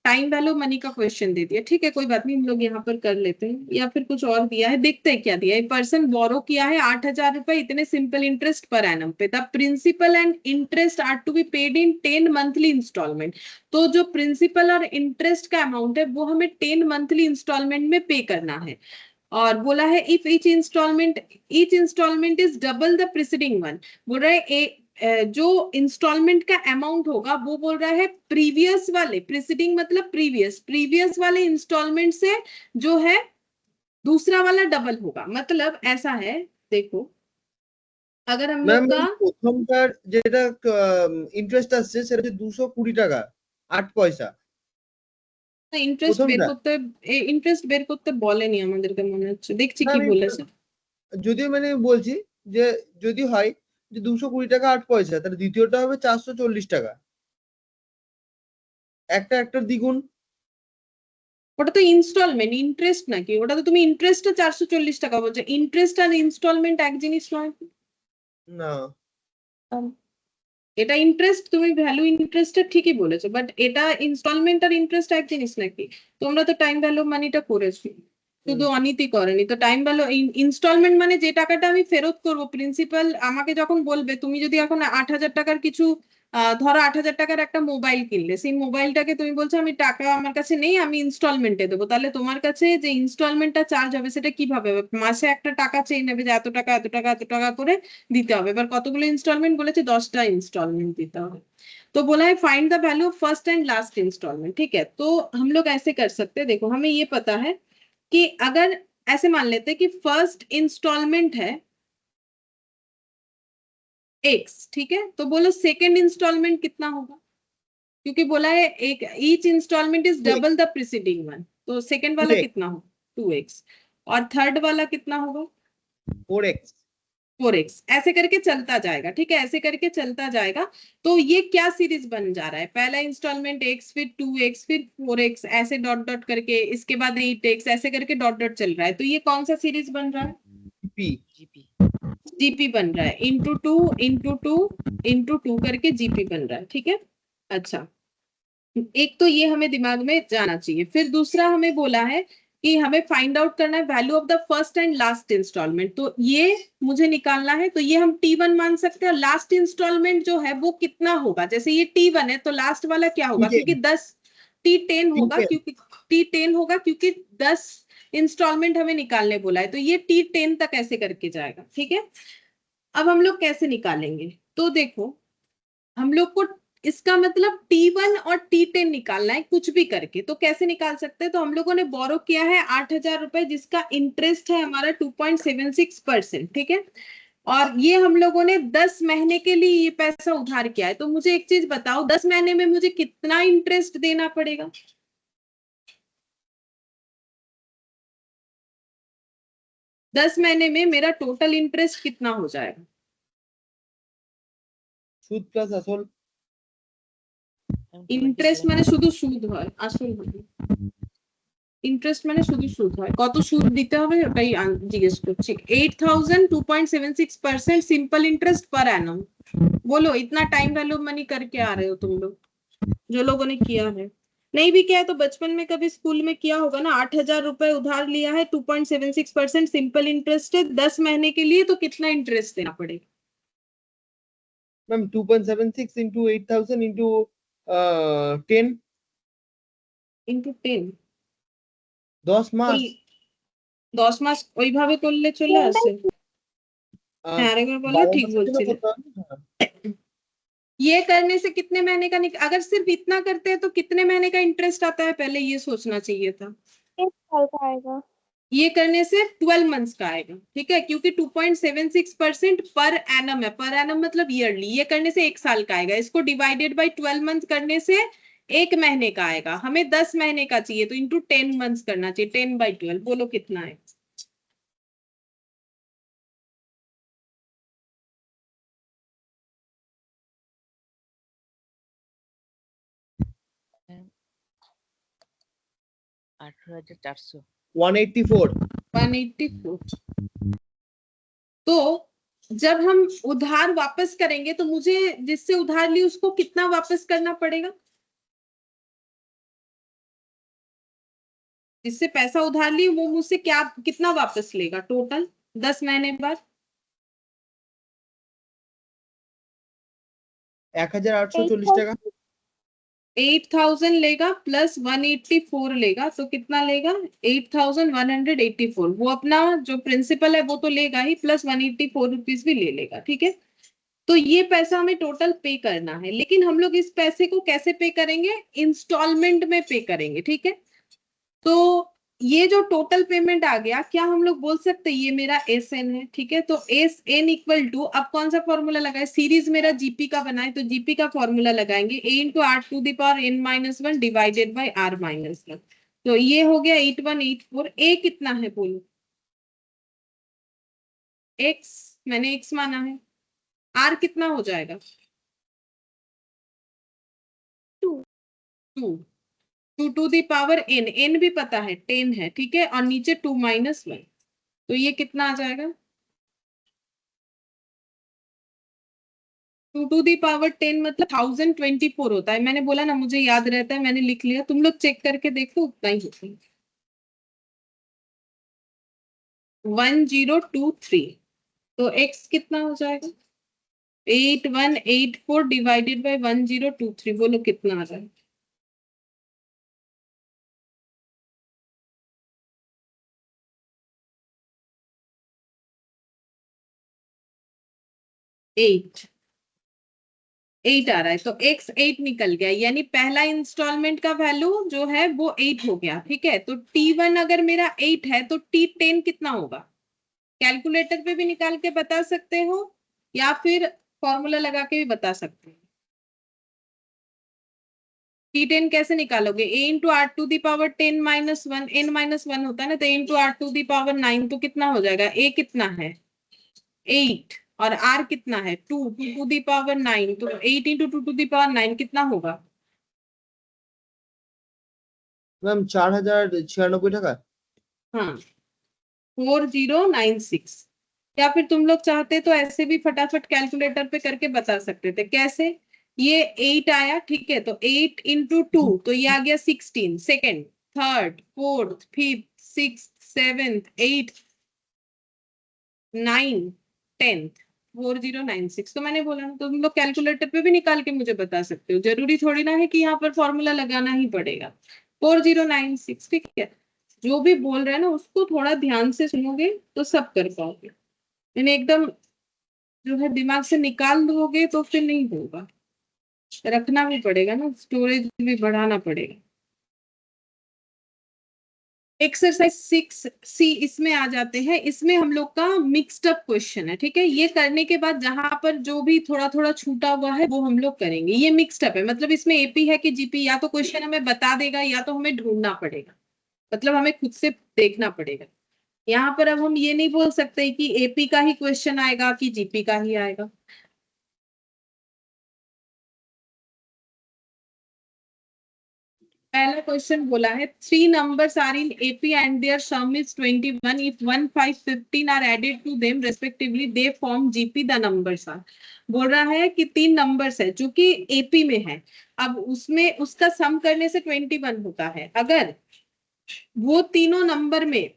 टाइम वैल्यू मनी का क्वेश्चन दे दिया, ठीक है, कोई बात नहीं, हम लोग यहाँ पर कर लेते हैं, या फिर कुछ और दिया है, देखते हैं क्या दिया है। पर्सन बोरो किया है 8,000 रुपए इतने सिंपल इंटरेस्ट पर एनम पे, the principal and interest are to be paid in 10 monthly installment. तो जो प्रिंसिपल और इंटरेस्ट का अमाउंट है वो हमें 10 मंथली इंस्टॉलमेंट में पे करना है। और बोला है if each installment is double the preceding one, बोल रहा है जो इंस्टॉलमेंट का अमाउंट होगा वो बोल रहा है प्रीवियस वाले, प्रीसीडिंग मतलब प्रीवियस वाले इंस्टॉलमेंट से जो है दूसरा वाला डबल होगा। मतलब ऐसा है, देखो अगर हम ম্যাম, लोग का প্রথমটার যেটা ইন্টারেস্ট আসছে সেটা হচ্ছে 220 টাকা 8 পয়সা ইন্টারেস্ট বের প্রথমটা। করতে, ইন্টারেস্ট বের করতে বলেনি আমাদেরকে মনে হচ্ছে, দেখছি না, কি আমি বলেছে। যদিও মানে বলছি যে যদি হয় যে 220 টাকা 8 পয়সা, তাহলে দ্বিতীয়টা হবে 440 টাকা, একটার দ্বিগুণ। ওটা তো ইনস্টলমেন্ট, ইন্টারেস্ট নাকি? ওটা তো তুমি ইন্টারেস্টটা 440 টাকা বলছো, ইন্টারেস্ট আর ইনস্টলমেন্ট এক জিনিস নয়। না, এটা ইন্টারেস্ট, তুমি ভ্যালু ইন্টারেস্টের ঠিকই বলেছো, বাট এটা ইনস্টলমেন্ট আর ইন্টারেস্ট এক জিনিস নাকি? তোমরা তো টাইম ভ্যালু মানিটা করেছো, শুধু অনীতি করেনি। তো টাইম ভ্যালু ইনস্টলমেন্ট মানে যে টাকাটা আমি ফেরত করবো, প্রিন্সিপাল আমাকে যখন বলবে, তুমি যদি এখন 8,000 টাকার কিছু ধরো 8,000 টাকার একটা মোবাইল কিনলে, সেই মোবাইলটাকে তুমি বলছো আমি টাকা আমার কাছে নেই, আমি ইনস্টলমেন্টে দেবো, তাহলে তোমার কাছে যে ইনস্টলমেন্টটা চার্জ হবে সেটা কিভাবে হবে? মাসে একটা টাকা চেয়ে নেবে যে এত টাকা এত টাকা এত টাকা করে দিতে হবে। এবার কতগুলো ইনস্টলমেंट বলেছে, 10টা इंस्टॉलमेंट देता है। तो बोला है find the value of first and last installment, ठीक है। तो हम लोग ऐसे कर सकते हैं, देखो हमें ये पता है कि अगर ऐसे मान लेते हैं कि फर्स्ट इंस्टॉलमेंट है x, ठीक है, तो बोलो सेकंड इंस्टॉलमेंट कितना होगा, क्योंकि बोला है एक each installment is double the preceding one, तो सेकंड वाला 2x। कितना होगा 2x। और थर्ड वाला कितना होगा 4x 4x, ऐसे करके चलता जाएगा। ठीक है, ऐसे करके चलता जाएगा। तो ये क्या सीरीज बन जा रहा है, पहला इंस्टॉलमेंट x, फिर 2x, फिर 4x, ऐसे डॉट डॉट करके, इसके बाद 8x, ऐसे करके डॉट डॉट चल रहा है। तो ये कौन सा सीरीज बन रहा है, p जीपी। जीपी बन रहा है, into two into two into two करके जीपी बन रहा है। ठीक है, अच्छा, एक तो ये हमें दिमाग में जाना चाहिए। फिर दूसरा हमें बोला है कि हमें फाइंड आउट करना है value of the first and last installment. तो ये मुझे निकालना है, तो ये हम T1 मान सकते हैं। लास्ट इंस्टॉलमेंट जो है वो कितना होगा, जैसे ये T1 है तो लास्ट वाला क्या होगा, T10 क्योंकि 10 T10 होगा, T10 क्योंकि T10 होगा क्योंकि 10 इंस्टॉलमेंट हमें निकालने बोला है। तो ये T10 तक ऐसे करके जाएगा। ठीक है, अब हम लोग कैसे निकालेंगे, तो देखो हम लोग को इसका मतलब T1 और T10 निकालना है कुछ भी करके। तो कैसे निकाल सकते हैं, तो हम लोगों ने बोरो किया है 8,000 रुपए, जिसका इंटरेस्ट है हमारा 2.76%। ठीक है, और ये हम लोगों ने 10 महीने के लिए ये पैसा उधार किया है। तो मुझे एक चीज बताओ, 10 महीने में मुझे कितना इंटरेस्ट देना पड़ेगा, 10 महीने में मेरा टोटल इंटरेस्ट कितना हो जाएगा, সুদ প্লাস আসল ইন্টারেস্ট মানে শুধু সুদ হয়, আসল হয় না। ইন্টারেস্ট মানে শুধু সুদ হয়, কত সুদ দিতে হবে ওটাই জিজ্ঞেস করছি। 8,000 2.76% सिंपल इंटरेस्ट पर एनम। बोलो, इतना टाइम वैल्यू मनी करके आ रहे हो तुम लोग, जो लोगों ने किया है। नहीं भी किया है तो बचपन में कभी स्कूल में किया होगा ना। 8,000 रुपए उधार लिया है, 2.76% सिंपल इंटरेस्ट है, 10 महीने के लिए, तो कितना इंटरेस्ट देना पड़ेगा, मैम 2.76 into 8,000 into 10 ইন্টু 10। 10 মাস 10 মাস ওইভাবে করলে চলে 10 by আসে। আহ, হ্যাঁ, আরেকবার বলো, 12 ঠিক মাসের জন্য বলছিলে। করতে হবে না? ये करने से कितने महीने का अगर सिर्फ इतना करते हैं तो कितने महीने का इंटरेस्ट आता है, पहले ये सोचना चाहिए था। 1 साल का आएगा। ये करने से 12 मंथ्स का आएगा। ठीक है, क्योंकि 2.76% पर एनम है, पर एनम मतलब ईयरली। ये करने से 1 साल का आएगा, इसको डिवाइडेड बाय 12 मंथ करने से 1 महीने का आएगा। हमें 10 महीने का चाहिए तो इंटू 10 मंथ्स करना चाहिए, 10/12। बोलो कितना है, হ্যাঁ, 18,400। 184 184। तो जब हम उधार वापस करेंगे तो मुझे जिससे उधार ली उसको कितना वापस करना पड़ेगा, जिससे पैसा उधार ली वो मुझसे क्या कितना वापस लेगा टोटल 10 महीने बाद, 1,840 টাকা 8,000 लेगा प्लस 184 लेगा, तो कितना लेगा 8,184। वो अपना जो प्रिंसिपल है वो तो लेगा ही, प्लस 184 रुपीज भी ले लेगा। ठीक है, तो ये पैसा हमें टोटल पे करना है, लेकिन हम लोग इस पैसे को कैसे पे करेंगे, इंस्टॉलमेंट में पे करेंगे। ठीक है, तो ये जो टोटल पेमेंट आ गया, क्या हम लोग बोल सकते हैं ये मेरा एस एन है। ठीक है, तो एस एन इक्वल टू, अब कौन सा फॉर्मूला लगाए, सीरीज मेरा जीपी का बना है तो जीपी का फॉर्मूला लगाएंगे, a into r to the power n-1 divided by r-1। तो ये हो गया 8184। ए कितना है बोलो, एक्स, मैंने एक्स माना है। आर कितना हो जाएगा 2 2 to the power n, n भी पता है 10 है। ठीक है, और नीचे 2-1, तो ये कितना आ जाएगा 2 टू दी पावर 10 मतलब 1024 होता है। मैंने बोला ना मुझे याद रहता है, मैंने लिख लिया, तुम लोग चेक करके देखो, उतना ही होता है 1023। तो x कितना हो जाएगा 8184 डिवाइडेड बाय 1023। बोलो कितना आ जाएगा, 8 आ रहा है। तो x 8 निकल गया, यानी पहला इंस्टॉलमेंट का वैल्यू जो है वो 8 हो गया। ठीक है, तो T1 अगर मेरा 8 है तो T10 कितना होगा, कैलकुलेटर पे भी निकाल के बता सकते हो या फिर फॉर्मूला लगा के भी बता सकते हो। T10 कैसे निकालोगे? a into r to the power 10 minus 1, n minus 1 होता है ना, तो a into r to the power 9, तो कितना हो जाएगा? a कितना है? 8, और r कितना है? 2 टू दी पावर 9, तो 8 इंटू 2 टू दी पावर 9 कितना होगा? मैम 4096 টাকা। हाँ, 4096। या फिर तुम लोग चाहते तो ऐसे भी फटाफट कैलकुलेटर पे करके बता सकते थे। कैसे? ये 8 आया, ठीक है, तो 8 इंटू 2, तो ये आ गया 16, second, third, fourth, fifth, six, seventh, eighth, 9, 10th, 4096। तो मैंने बोला ना, तो तुम लोग कैलकुलेटर पे भी निकाल के मुझे बता सकते हो, जरूरी थोड़ी ना है कि यहाँ पर फॉर्मूला लगाना ही पड़ेगा। 4096, ठीक है। जो भी बोल रहे हैं ना उसको थोड़ा ध्यान से सुनोगे तो सब कर पाओगे, यानी एकदम जो है दिमाग से निकाल दोगे तो फिर नहीं होगा, रखना भी पड़ेगा ना, स्टोरेज भी बढ़ाना पड़ेगा। एक्सरसाइज 6C इसमें आ जाते हैं। इसमें हम लोग का मिक्स्ड अप क्वेश्चन है, ठीक है। ये करने के बाद जहां पर जो भी थोड़ा थोड़ा छूटा हुआ है वो हम लोग करेंगे। ये मिक्स्ड अप है, मतलब इसमें एपी है कि जीपी, या तो क्वेश्चन हमें बता देगा या तो हमें ढूंढना पड़ेगा, मतलब हमें खुद से देखना पड़ेगा। यहाँ पर अब हम ये नहीं बोल सकते कि एपी का ही क्वेश्चन आएगा कि जीपी का ही आएगा। पहला क्वेश्चन बोला है 3 numbers are in AP and their sum is 21. If 1, 5, 15 are added to them respectively, they form GP. The numbers are, बोल रहा है कि 3 नंबर्स है जो कि एपी में है। अब उसमें उसका सम करने से 21 होता है। अगर वो तीनों नंबर में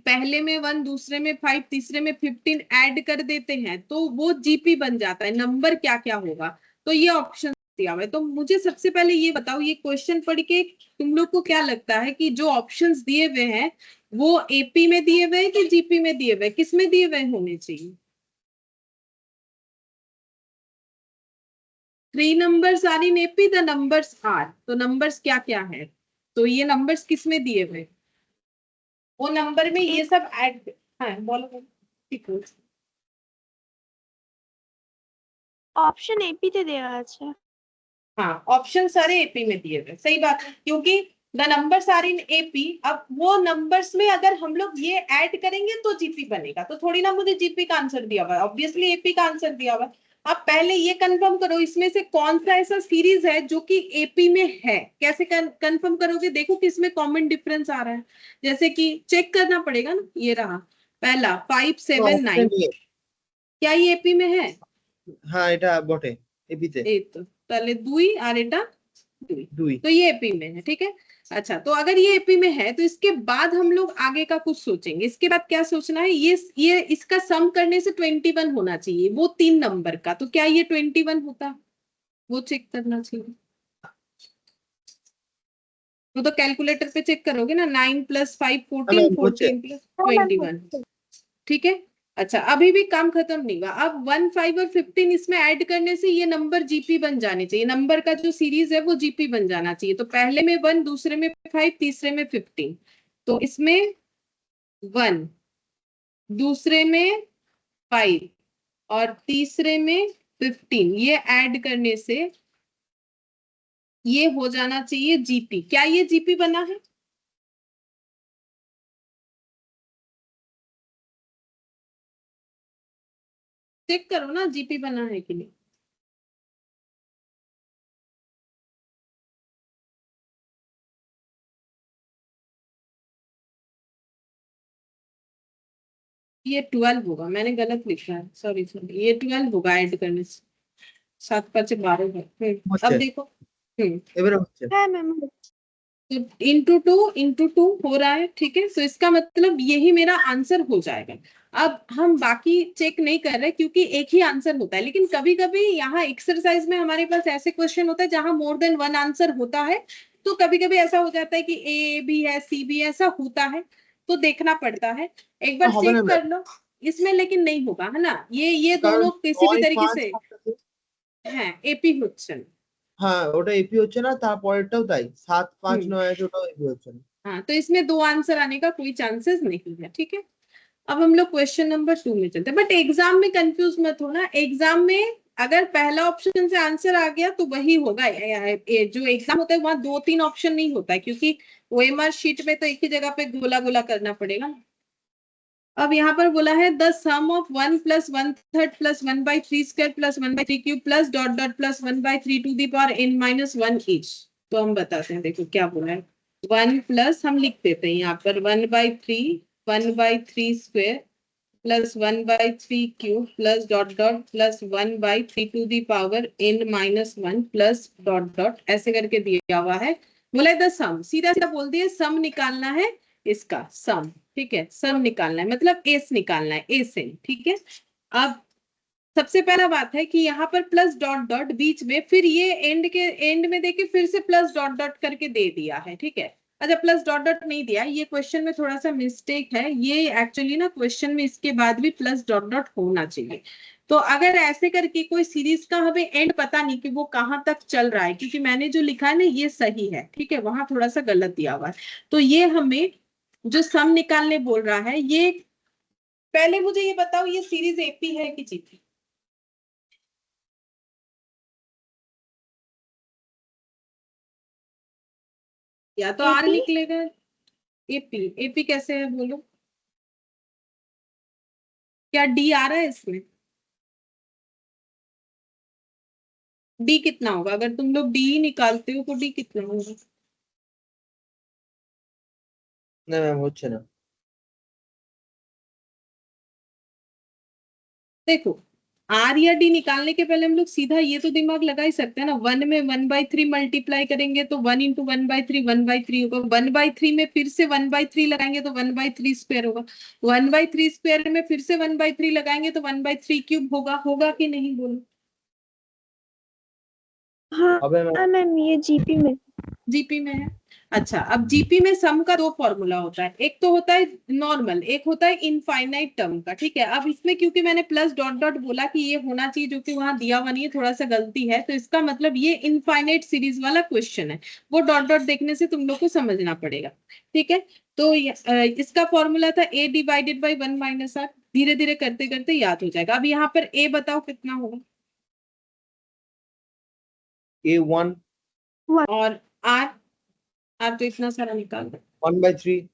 पहले में 1, दूसरे में 5, तीसरे में 15 ऐड कर देते हैं तो वो जीपी बन जाता है। नंबर क्या क्या होगा? तो ये ऑप्शन दिया हुआ है। तो मुझे सबसे पहले ये बताओ, ये क्वेश्चन पढ़ के तुम लोग को क्या लगता है कि जो ऑप्शंस दिए हुए हैं वो एपी में दिए हुए हैं कि जीपी में दिए हुए, किस में दिए हुए होने चाहिए? 3 numbers are in AP, the numbers are, तो नंबर्स क्या क्या है? तो ये नंबर्स किस में दिए हुए? वो नंबर में ये सब ऐड, हाँ बोलो, ठीक है। অপশন এপি তে দেওয়া আছে। हाँ, ऑप्शन सारे एपी में दिए हुए, सही बात है, क्योंकि the numbers are in AP. अब वो नंबर्स में अगर हम लोग ये ऐड करेंगे तो जीपी बनेगा, तो थोड़ी ना मुझे जीपी का आंसर दिया हुआ है, ऑब्वियसली एपी का आंसर दिया हुआ है। अब पहले ये कंफर्म करो इसमें से कौन सा ऐसा सीरीज है जो कि एपी में है। कैसे कंफर्म करोगे? देखो किसमें कॉमन डिफरेंस आ रहा है, जैसे कि चेक करना पड़ेगा ना। ये रहा पहला 5, 7, 9, क्या ये एपी में है? হ্যাঁ এটা বটে এপিতে। এই তো, তাহলে 2 আর এটা 2, 2 तो ये एपी में है, ठीक है। अच्छा, तो अगर ये एपी में है तो इसके बाद हम लोग आगे का कुछ सोचेंगे। इसके बाद क्या सोचना है? ये इसका सम करने से 21 होना चाहिए, वो 3 नंबर का। तो क्या ये 21 होता? वो चेक करना चाहिए। वो तो कैलकुलेटर पे चेक करोगे ना, 9 + 5 14, 14 + 21, ठीक है। अच्छा, अभी भी काम खत्म नहीं हुआ। अब 1, 5 और 15 इसमें ऐड करने से ये नंबर जीपी बन जाने चाहिए। नंबर का जो सीरीज है वो जीपी बन जाना चाहिए। तो पहले में 1, दूसरे में 5, तीसरे में 15, तो इसमें 1, दूसरे में 5 और तीसरे में 15, ये ऐड करने से ये हो जाना चाहिए जीपी। क्या ये जीपी बना है? चेक करो ना जीपी बना है कि नहीं। ये 12 होगा, मैंने गलत लिखा है, सॉरी सॉरी, ये 12 होगा ऐड करने से। 7 × 5 = 12 है। अब देखो, এবারে হচ্ছে হ্যাঁ ম্যাম। तो इंटू टू हो रहा है, ठीक है। तो इसका मतलब यही मेरा आंसर हो जाएगा। अब हम बाकी चेक नहीं कर रहे क्योंकि एक ही आंसर होता है, लेकिन कभी कभी यहाँ एक्सरसाइज में हमारे पास ऐसे क्वेश्चन होता है जहां मोर देन 1 आंसर होता है। तो कभी कभी ऐसा हो जाता है कि ए भी है, सी भी है, ऐसा होता है, तो देखना पड़ता है। एक बार হবে না चेक कर लो इसमें, लेकिन नहीं होगा, है ना। ये কারণ दोनों किसी भी 9, तरीके 5, से 7 হ্যাঁ এপি হচ্ছে না। হ্যাঁ ওটা এপি হচ্ছে না, তারপরেরটাও তাই 7, 5, 9 আছে ওটাও এপি হচ্ছে না। हाँ, तो इसमें 2 आंसर आने का कोई चांसेस नहीं है, ठीक है। अब हम लोग क्वेश्चन नंबर 2 में चलते हैं। बट एग्जाम में कंफ्यूज मत होना, एग्जाम में अगर पहला ऑप्शन से आंसर आ गया तो वही होगा। जो एग्जाम होता है वहां 2-3 ऑप्शन नहीं होता है, क्योंकि ओएमआर शीट में तो एक ही जगह पे गोला गोला करना पड़ेगा। अब यहाँ पर बोला है the sum of 1 + 1/3 + 1/3² + 1/3³ plus dot dot plus 1/3 to the power n-1 each. तो हम बताते हैं, देखो क्या बोला है। 1 प्लस हम लिख देते हैं यहाँ पर 1/3 1/3² plus 1/3³ plus dot dot plus 1/3 to the power n-1 plus dot dot ऐसे करके दिया हुआ है। बोला द सम, सीधा सीधा बोल दिए सम निकालना है इसका सम। ठीक है, सम निकालना है मतलब एस निकालना है, एस एन। ठीक है, अब सबसे पहला बात है कि यहाँ पर प्लस डॉट डॉट बीच में, फिर ये एंड में देके फिर से प्लस डॉट डॉट करके दे दिया है। ठीक है, अच्छा प्लस डॉट डॉट नहीं दिया, ये क्वेश्चन में थोड़ा सा मिस्टेक है। ये एक्चुअली ना क्वेश्चन में इसके बाद भी प्लस डॉट डॉट होना चाहिए। तो अगर ऐसे करके कोई सीरीज का हमें एंड पता नहीं कि वो कहाँ तक चल रहा है, क्योंकि मैंने जो लिखा है ना ये सही है। ठीक है, वहां थोड़ा सा गलत दिया हुआ है। तो ये हमें जो सम निकालने बोल रहा है, ये पहले मुझे ये बताओ ये सीरीज एपी है कि जीपी? या तो आर AP? निकलेगा। एपी, एपी कैसे है बोलो? क्या डी आ रहा है इसमें? डी कितना होगा? अगर तुम लोग डी निकालते हो तो डी कितना होगा? না ম্যাম হচ্ছে না। देखो, आर या डी निकालने के पहले हम लोग सीधा ये तो दिमाग लगा ही सकते हैं ना, 1 में 1/3 मल्टीप्लाई करेंगे तो 1 × 1/3 1/3 होगा। 1/3 में फिर से 1/3 लगाएंगे तो 1/3² होगा। 1/3² में फिर से 1/3 लगाएंगे तो 1/3³ होगा। होगा कि नहीं बोलो? हाँ হবে ম্যাম। मैम, ये जीपी में। जीपी में है। अच्छा, अब जीपी में सम का 2 फॉर्मूला होता है, एक तो होता है नॉर्मल, एक होता है इनफाइनाइट टर्म का। ठीक है, अब इसमें क्योंकि मैंने प्लस डॉट डॉट बोला कि ये होना चाहिए, जो कि वहां दिया हुआ नहीं है, थोड़ा सा गलती है, तो इसका मतलब ये इनफाइनाइट सीरीज वाला क्वेश्चन है। वो डॉट डॉट देखने से तुम लोग को समझना पड़ेगा। ठीक है, तो इसका फॉर्मूला था a / 1 - r। धीरे धीरे करते करते याद हो जाएगा। अब यहाँ पर a बताओ कितना होगा, A1 और r, r तो इतना सारा निकाल दो, 1/3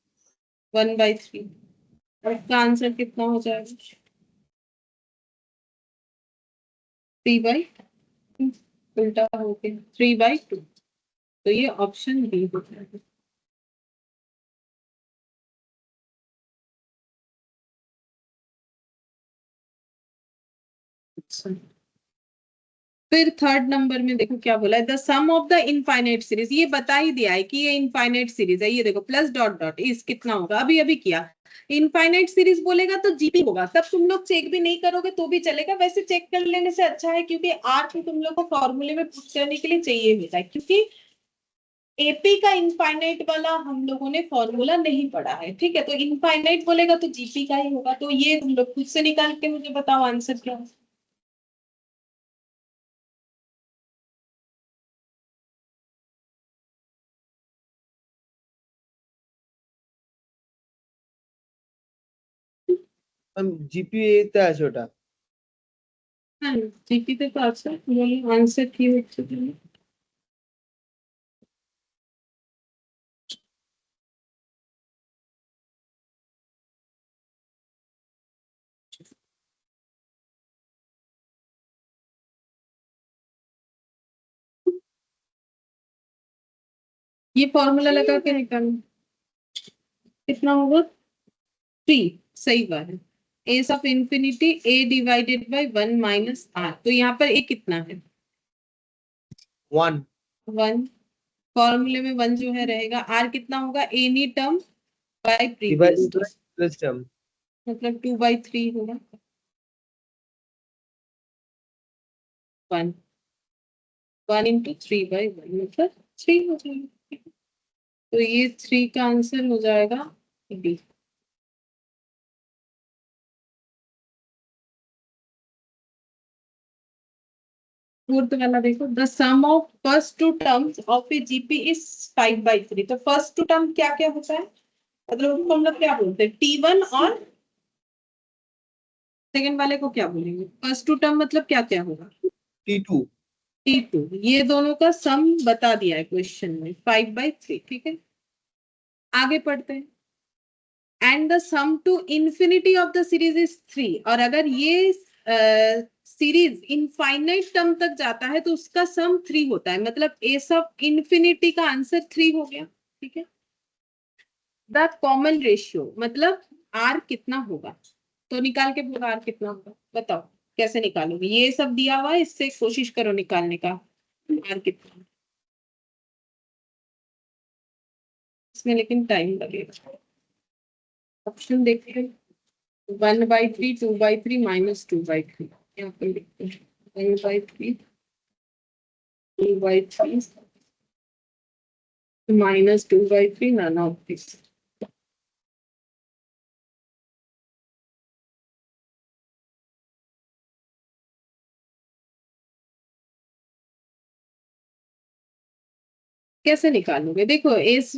1/3। और इसका आंसर कितना हो जाएगा? 3/2, उल्टा हो गया, 3/2। तो ये ऑप्शन बी हो जाएगा। अच्छा, फिर थर्ड नंबर में देखो क्या बोला है, the sum of the infinite series. ये बता ही दिया है कि ये इनफाइनाइट सीरीज है। ये देखो प्लस डॉट डॉट इस कितना होगा, अभी अभी किया। इनफाइनाइट सीरीज बोलेगा तो जीपी होगा, तब तुम लोग चेक भी नहीं करोगे तो भी चलेगा। वैसे चेक कर लेने से अच्छा है, क्योंकि आर तो तुम लोग को फॉर्मूले में पुट करने के लिए चाहिए होता है, क्योंकि एपी का इनफाइनाइट वाला हम लोगों ने फॉर्मूला नहीं पढ़ा है। ठीक है, तो इनफाइनाइट बोलेगा तो जीपी का ही होगा। तो ये तुम लोग खुद से निकाल के मुझे बताओ आंसर क्या है। ম্যাম জিপিএ তে আছে ওটা। হ্যাঁ, জিপিতে তো আছে, বলো আনসার কি হচ্ছে তুমি। ये फॉर्मूला लगा के निकालो, कितना होगा? 3। सही बात है। S of infinity a / 1 - r। तो यहाँ पर a कितना है? 1 1। फॉर्मूले में 1 जो है रहेगा। r कितना होगा? Any term by previous divided term, by plus term. मतलब 2/3 होगा। 1 1 × 3/1 मतलब 3 हो जाएगा। तो ये 3 का आंसर हो जाएगा डी। फोर्थ वाला देखो, the sum of first 2 terms of a GP is 5/3। तो फर्स्ट 2 टर्म क्या क्या होता है, मतलब उसको हम लोग क्या बोलते हैं? T1 और सेकंड वाले को क्या बोलेंगे? फर्स्ट टू टर्म मतलब क्या क्या होगा? T2 T2, ये दोनों का सम बता दिया है क्वेश्चन में 5/3, ठीक है। आगे पढ़ते हैं। And the sum to infinity of the series is 3, और अगर ये सीरीज इनफाइनाइट टर्म तक जाता है तो उसका सम 3 होता है, मतलब ए सब इन्फिनिटी का आंसर 3 हो गया, ठीक है। द कॉमन रेशियो मतलब आर कितना होगा, तो निकाल के बोला आर कितना होगा, बताओ कैसे निकालोगे? ये सब दिया हुआ है, इससे कोशिश करो निकालने का आर कितना। इसमें लेकिन टाइम लगेगा। ऑप्शन देखते हैं। 1/3, 2/3, -2/3, यहाँ पर लिखते हैं 1/3, 2/3, -2/3, none of this। कैसे निकालोगे? देखो एस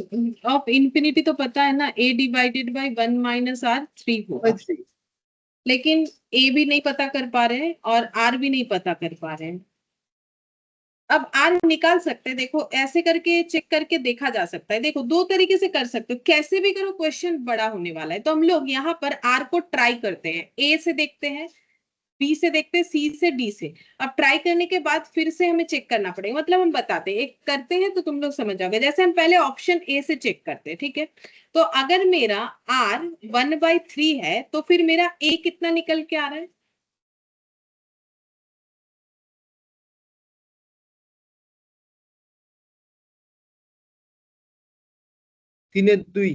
ऑफ इंफिनिटी तो पता है ना, a डिवाइडेड बाय 1 - r 3 होगा, 3 लेकिन a भी नहीं पता कर पा रहे हैं और r भी नहीं पता कर पा रहे हैं। अब r निकाल सकते हैं, देखो ऐसे करके चेक करके देखा जा सकता है। देखो दो तरीके से कर सकते हो, कैसे भी करो क्वेश्चन बड़ा होने वाला है। तो हम लोग यहाँ पर r को ट्राई करते हैं, a से देखते हैं, बी से देखते हैं, सी से, डी से। अब ट्राई करने के बाद फिर से हमें चेक करना पड़ेगा, मतलब हम बताते हैं, एक करते हैं तो तुम लोग समझ जाओगे। जैसे हम पहले ऑप्शन ए से चेक करते हैं, ठीक है। तो अगर मेरा आर 1/3 है तो फिर मेरा ए कितना निकल के आ रहा है? তিনের দুই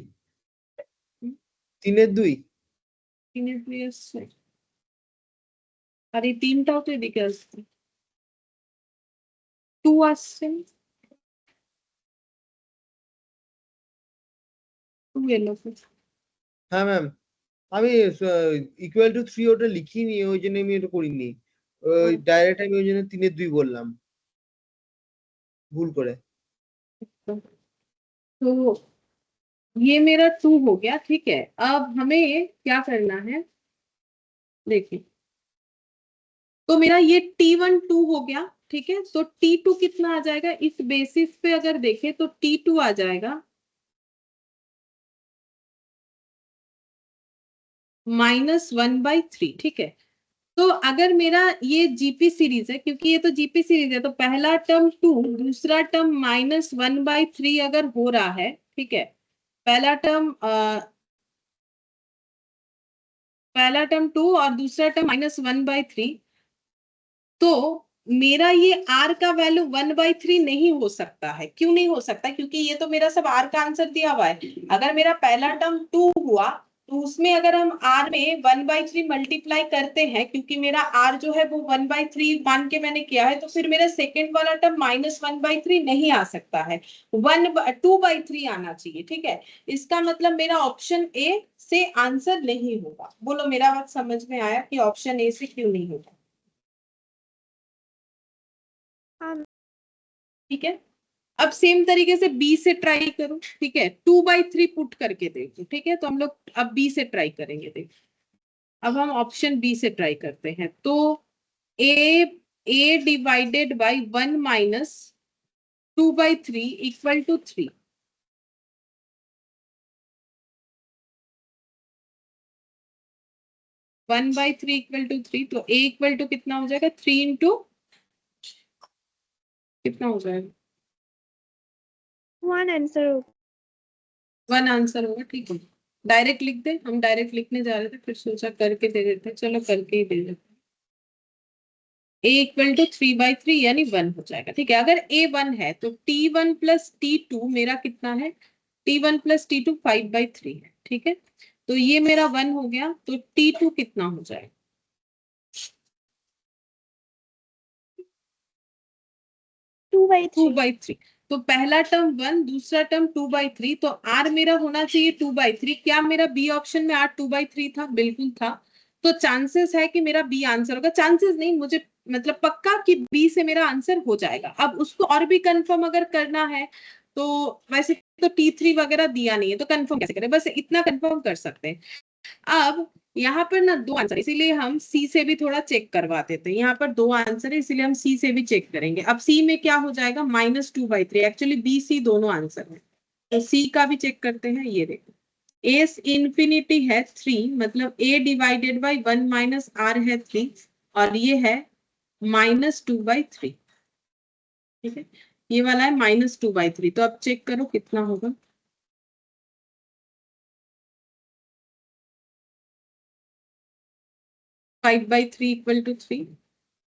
তিনের দুই 3 আসছে, আর এই তিনটাও তো এদিকে আসছে, 2 আসছে, 2 এলো। হ্যাঁ ম্যাম, আমি ইকুয়াল টু 3 ওটা লিখিনি, ওই জন্য আমি এটা করিনি। ওই ডাইরেক্ট আমি ওই জন্য 3/2 বললাম ভুল করে। तो ये मेरा 2 हो गया, ठीक है। अब हमें क्या करना है, देखिए तो मेरा ये T1 2 हो गया, ठीक है। तो T2 कितना आ जाएगा? इस बेसिस पे अगर देखें तो T2 आ जाएगा -1/3, ठीक है। तो अगर मेरा ये जीपी सीरीज है, क्योंकि ये तो जीपी सीरीज है, तो पहला टर्म 2, दूसरा टर्म -1/3 अगर हो रहा है, ठीक है। पहला टर्म 2 और दूसरा टर्म -1/3, तो मेरा ये r का वैल्यू 1/3 नहीं हो सकता है। क्यों नहीं हो सकता? क्योंकि ये तो मेरा सब r का आंसर दिया हुआ है। अगर मेरा पहला टर्म 2 हुआ तो उसमें अगर हम r में 1/3 मल्टीप्लाई करते हैं, क्योंकि मेरा r जो है वो 1/3 मान के मैंने किया है, तो फिर मेरा सेकेंड वाला टर्म -1/3 नहीं आ सकता है, 2/3 आना चाहिए, ठीक है। इसका मतलब मेरा ऑप्शन ए से आंसर नहीं होगा। बोलो मेरा बात समझ में आया कि ऑप्शन ए से क्यों नहीं होगा? हाँ ठीक है। अब सेम तरीके से बी से ट्राई करो, ठीक है। 2/3 पुट करके देखो, ठीक है। तो हम लोग अब बी से ट्राई करेंगे, देखो अब हम ऑप्शन बी से ट्राई करते हैं। तो a divided by 1 - 2/3 equal to 3। One by three equal to 3, तो ए इक्वल टू कितना हो जाएगा? 3 इंटू कितना हो जाएगा? 1 आंसर होगा। 1 आंसर होगा, ठीक है। डायरेक्ट लिख दे, हम डायरेक्ट लिखने जा रहे थे, फिर सोचा करके दे देते हैं। चलो करके ही दे देते हैं। a इक्वल टू 3/3 यानी 1 हो जाएगा, ठीक है। अगर a 1 है तो t1 प्लस t2 मेरा कितना है? t1 प्लस t2 5/3 है, ठीक है। तो ये मेरा 1 हो गया, तो t2 कितना हो जाएगा? 2/3। 2/3। तो पहला टर्म 1, दूसरा टर्म 2/3, तो r मेरा होना चाहिए 2/3। क्या मेरा बी ऑप्शन में r 2/3 था? बिल्कुल था। तो चांसेस है कि मेरा बी आंसर होगा। चांसेस नहीं, मुझे मतलब पक्का कि बी से मेरा आंसर हो जाएगा। अब उसको और भी कंफर्म अगर करना है तो वैसे तो T3 वगैरह दिया नहीं है, तो कंफर्म कैसे करें? बस इतना कंफर्म कर सकते हैं। अब यहाँ पर ना दो आंसर, इसीलिए हम सी से भी थोड़ा चेक करवा देते हैं। यहाँ पर दो आंसर है, इसीलिए हम सी से भी चेक करेंगे। अब सी में क्या हो जाएगा, -2/3। एक्चुअली बी सी दोनों आंसर है, तो सी का भी चेक करते हैं। ये देखो, ए इंफिनिटी है 3, मतलब a divided by 1 minus r है 3, और ये है -2/3। ठीक है, ये वाला है -2/3। तो अब चेक करो कितना होगा। 5/3 इक्वल टू 3,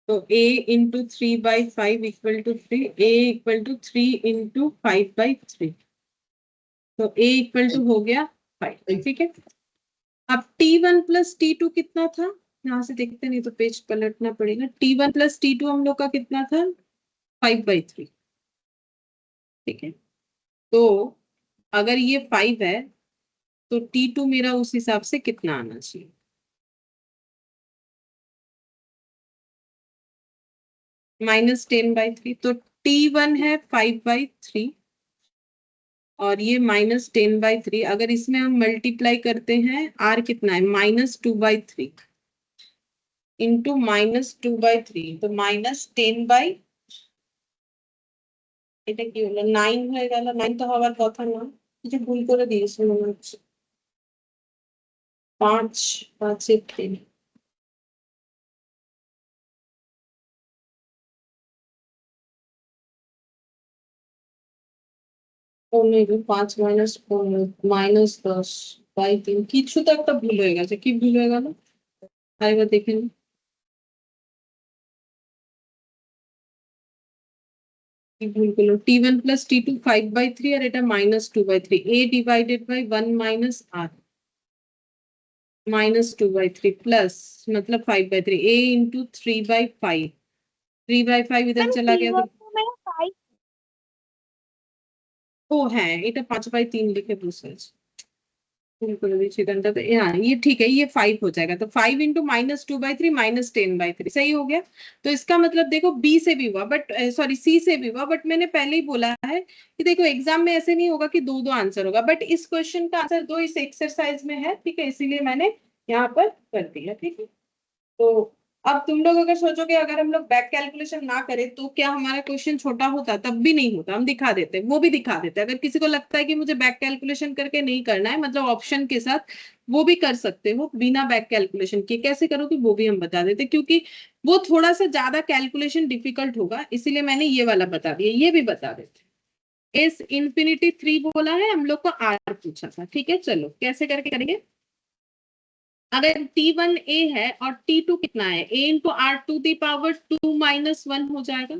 तो a into 3/5 equal to 3, a equal to 3 into 5/3, तो a इक्वल टू हो गया 5। ठीक है, अब T1 प्लस T2 कितना था, यहाँ से देखते नहीं तो पेज पलटना पड़ेगा। T1 प्लस T2 हम लोग का कितना था, 5/3। ठीक है, तो अगर ये 5 है तो T2 मेरा उस हिसाब से कितना आना चाहिए, -10/3। तो T1 है 5/3 और ये -10/3। अगर इसमें हम मल्टीप्लाई करते हैं, R कितना है, -2/3 इंटू -2/3, तो -10/, এটা কি হলো 9 হয়ে গেল। 9 তো হওয়ার কথা না, কিছু ভুল করে দিয়েছি মনে হচ্ছে। 5 5 3, পনেরো, 5 মাইনাস 15 -10/3, কিছু তো একটা ভুল হয়ে গেছে। কি ভুল হয়ে গেল আরেকবার দেখে নিই। কি ভুল করলো, T1 প্লাস T2 5/3 আর এটা -2/3, a divided by 1 minus r -2/3 plus मतलब 5/3, a इंटू 3/5, 3/5 इधर चला गया तो मेरा 5 ও হ্যাঁ, এটা 5/3 লিখে বসেছে, ভুল করে দিয়েছি এখানটা। तो हाँ ये ठीक है, ये 5 हो जाएगा। तो 5 इंटू -2/3 -10/3 सही हो गया। तो इसका मतलब देखो बी से भी हुआ, बट सॉरी सी से भी हुआ, बट मैंने पहले ही बोला है कि देखो एग्जाम में ऐसे नहीं होगा कि दो दो आंसर होगा, बट इस क्वेश्चन का आंसर दो इस एक्सरसाइज में है। ठीक है, इसीलिए मैंने यहाँ पर कर दिया। ठीक है, तो अब तुम लोग अगर सोचोगे अगर हम लोग बैक कैलकुलेशन ना करें तो क्या हमारा क्वेश्चन छोटा होता, तब भी नहीं होता, हम दिखा देते, वो भी दिखा देते। अगर किसी को लगता है कि मुझे बैक कैलकुलेशन करके नहीं करना है, मतलब ऑप्शन के साथ, वो भी कर सकते हो बिना बैक कैलकुलेशन किए। कैसे करोगे वो भी हम बता देते, क्योंकि वो थोड़ा सा ज्यादा कैलकुलेशन डिफिकल्ट होगा, इसीलिए मैंने ये वाला बता दिया। ये भी बता देते। एस इंफिनिटी 3 बोला है, हम लोग को आर पूछा था। ठीक है, चलो कैसे करके करेंगे। अगर T1 A है और T2 कितना है, A into r to the power 2 minus 1 हो जाएगा।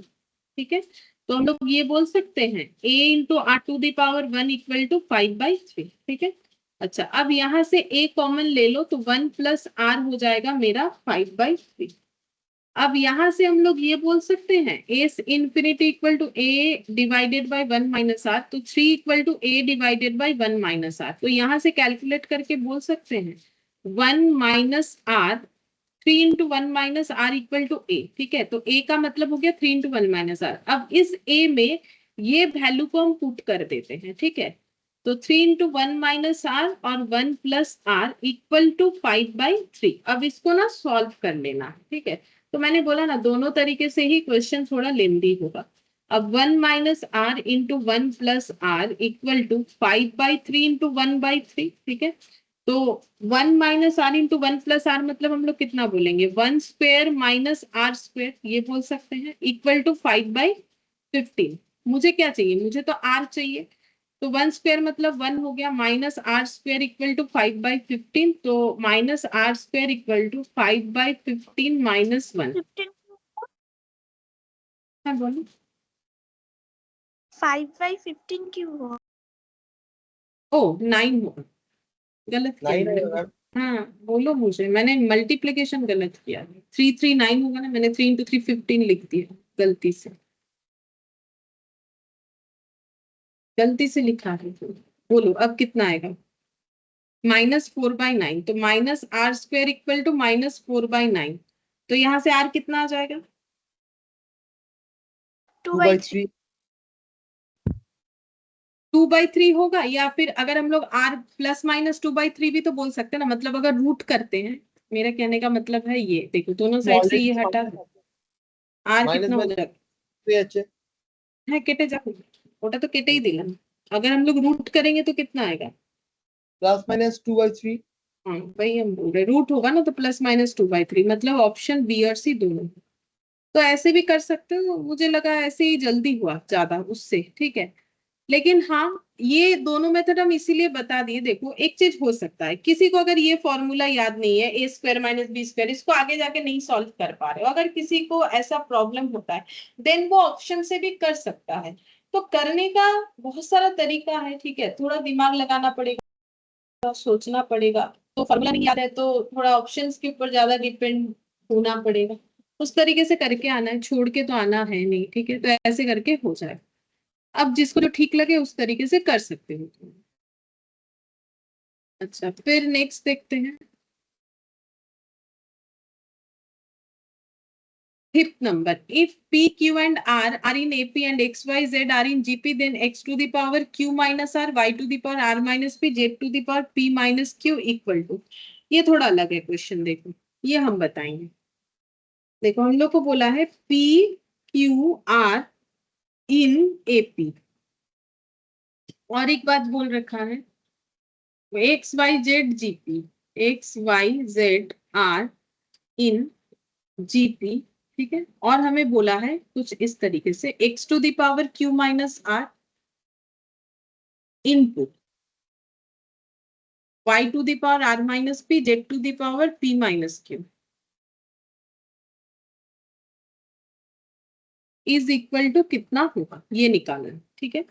ठीक है, तो हम लोग ये बोल सकते हैं A into r to the power 1 equal to 5/3। ठीक है, अच्छा अब यहाँ से A कॉमन ले लो तो 1 प्लस आर हो जाएगा मेरा 5/3। अब यहाँ से हम लोग ये बोल सकते हैं S infinity equal to a divided by 1 minus r, तो 3 equal to a divided by 1 minus r. तो यहाँ से कैलकुलेट करके बोल सकते हैं 1 minus r, 3 into 1 minus r equal to a. ठीक है, तो ए का मतलब हो गया 3 इंटू 1 माइनस आर। अब इस ए में ये वैल्यू को हम पुट कर देते हैं। ठीक है, तो 3 इंटू 1 माइनस आर और 1 प्लस आर इक्वल टू 5/3। अब इसको ना सॉल्व कर लेना। ठीक है, तो मैंने बोला ना दोनों तरीके से ही क्वेश्चन थोड़ा लेंदी होगा। अब 1 minus r into 1 plus r equal to 5/3 into 1/3। ठीक है, तो 1 minus r into 1 plus r मतलब हम लोग कितना बोलेंगे, 1 स्क्वायर माइनस आर स्क्वायर, ये बोल सकते हैं, इक्वल टू 5/15। मुझे क्या चाहिए, मुझे तो आर चाहिए, तो 1 स्क्वायर मतलब 1 हो गया, minus r square equal to 5/15, तो minus r square equal to 5/15 minus 1। 15 हाँ बोलो। 5/15 क्यों हुआ? ओ 9 होगा, गलत किया 9 मैंने। होगा। हाँ बोलो मुझे, मैंने मल्टीप्लिकेशन गलत किया। 3 3 9 होगा ना, मैंने 3 इंटू 3 15 लिख दिया गलती से, गलती से लिखा है। बोलो अब कितना आएगा, -4/9, तो minus r square equal to -4/9, तो यहाँ से आर कितना आ जाएगा, 2/3 2/3 2/3 होगा, या फिर अगर हम लोग r प्लस माइनस 2/3 भी तो बोल सकते हैं ना, मतलब अगर रूट करते हैं, मेरा कहने का मतलब है ये देखो दोनों साइड से ये हटा दो, r মাইনাস कितना हो মাইনাস जाएगा, যাচ্ছে है केटे जा, ওটা तो केटे ही दिला ना। अगर हम लोग रूट करेंगे तो कितना आएगा, প্লাস মাইনাস 2/3 हाँ वही हम बोल रहे, रूट होगा ना तो प्लस माइनस 2/3, मतलब ऑप्शन बी और सी दोनों। तो ऐसे भी कर सकते हो, मुझे लगा ऐसे ही जल्दी हुआ ज्यादा उससे, ठीक है। लेकिन हाँ, ये दोनों मेथड हम इसीलिए बता दिए, देखो एक चीज हो सकता है किसी को अगर ये फॉर्मूला याद नहीं है, ए स्क्वायर माइनस बी स्क्वायर, इसको आगे जाके नहीं सॉल्व कर पा रहे हो, अगर किसी को ऐसा प्रॉब्लम होता है देन वो ऑप्शन से भी कर सकता है। तो करने का बहुत सारा तरीका है, ठीक है, थोड़ा दिमाग लगाना पड़ेगा, सोचना पड़ेगा। तो फॉर्मूला नहीं याद है तो थोड़ा ऑप्शंस के ऊपर ज्यादा डिपेंड होना पड़ेगा, उस तरीके से करके आना है, छोड़ के तो आना है नहीं, ठीक है। तो ऐसे करके हो जाए, अब जिसको जो ठीक लगे उस तरीके से कर सकते हो तुम। अच्छा, फिर नेक्स्ट देखते हैं, fifth number, if p q and r are in ap and x y z are in gp, then x to the power q minus r, y to the power r minus p, z to the power p minus q equal to, ये थोड़ा अलग है question, देखो ये हम बताएंगे। देखो हम लोग को बोला है p q r in ap, और एक बात बोल रखा है x y z GP, x y z are in GP, ठीक है। और हमें बोला है कुछ इस तरीके से, x to the power q minus r input, y to the power r minus p, z to the power p minus q is equal to कितना होगा, ये निकालना है, ठीक है।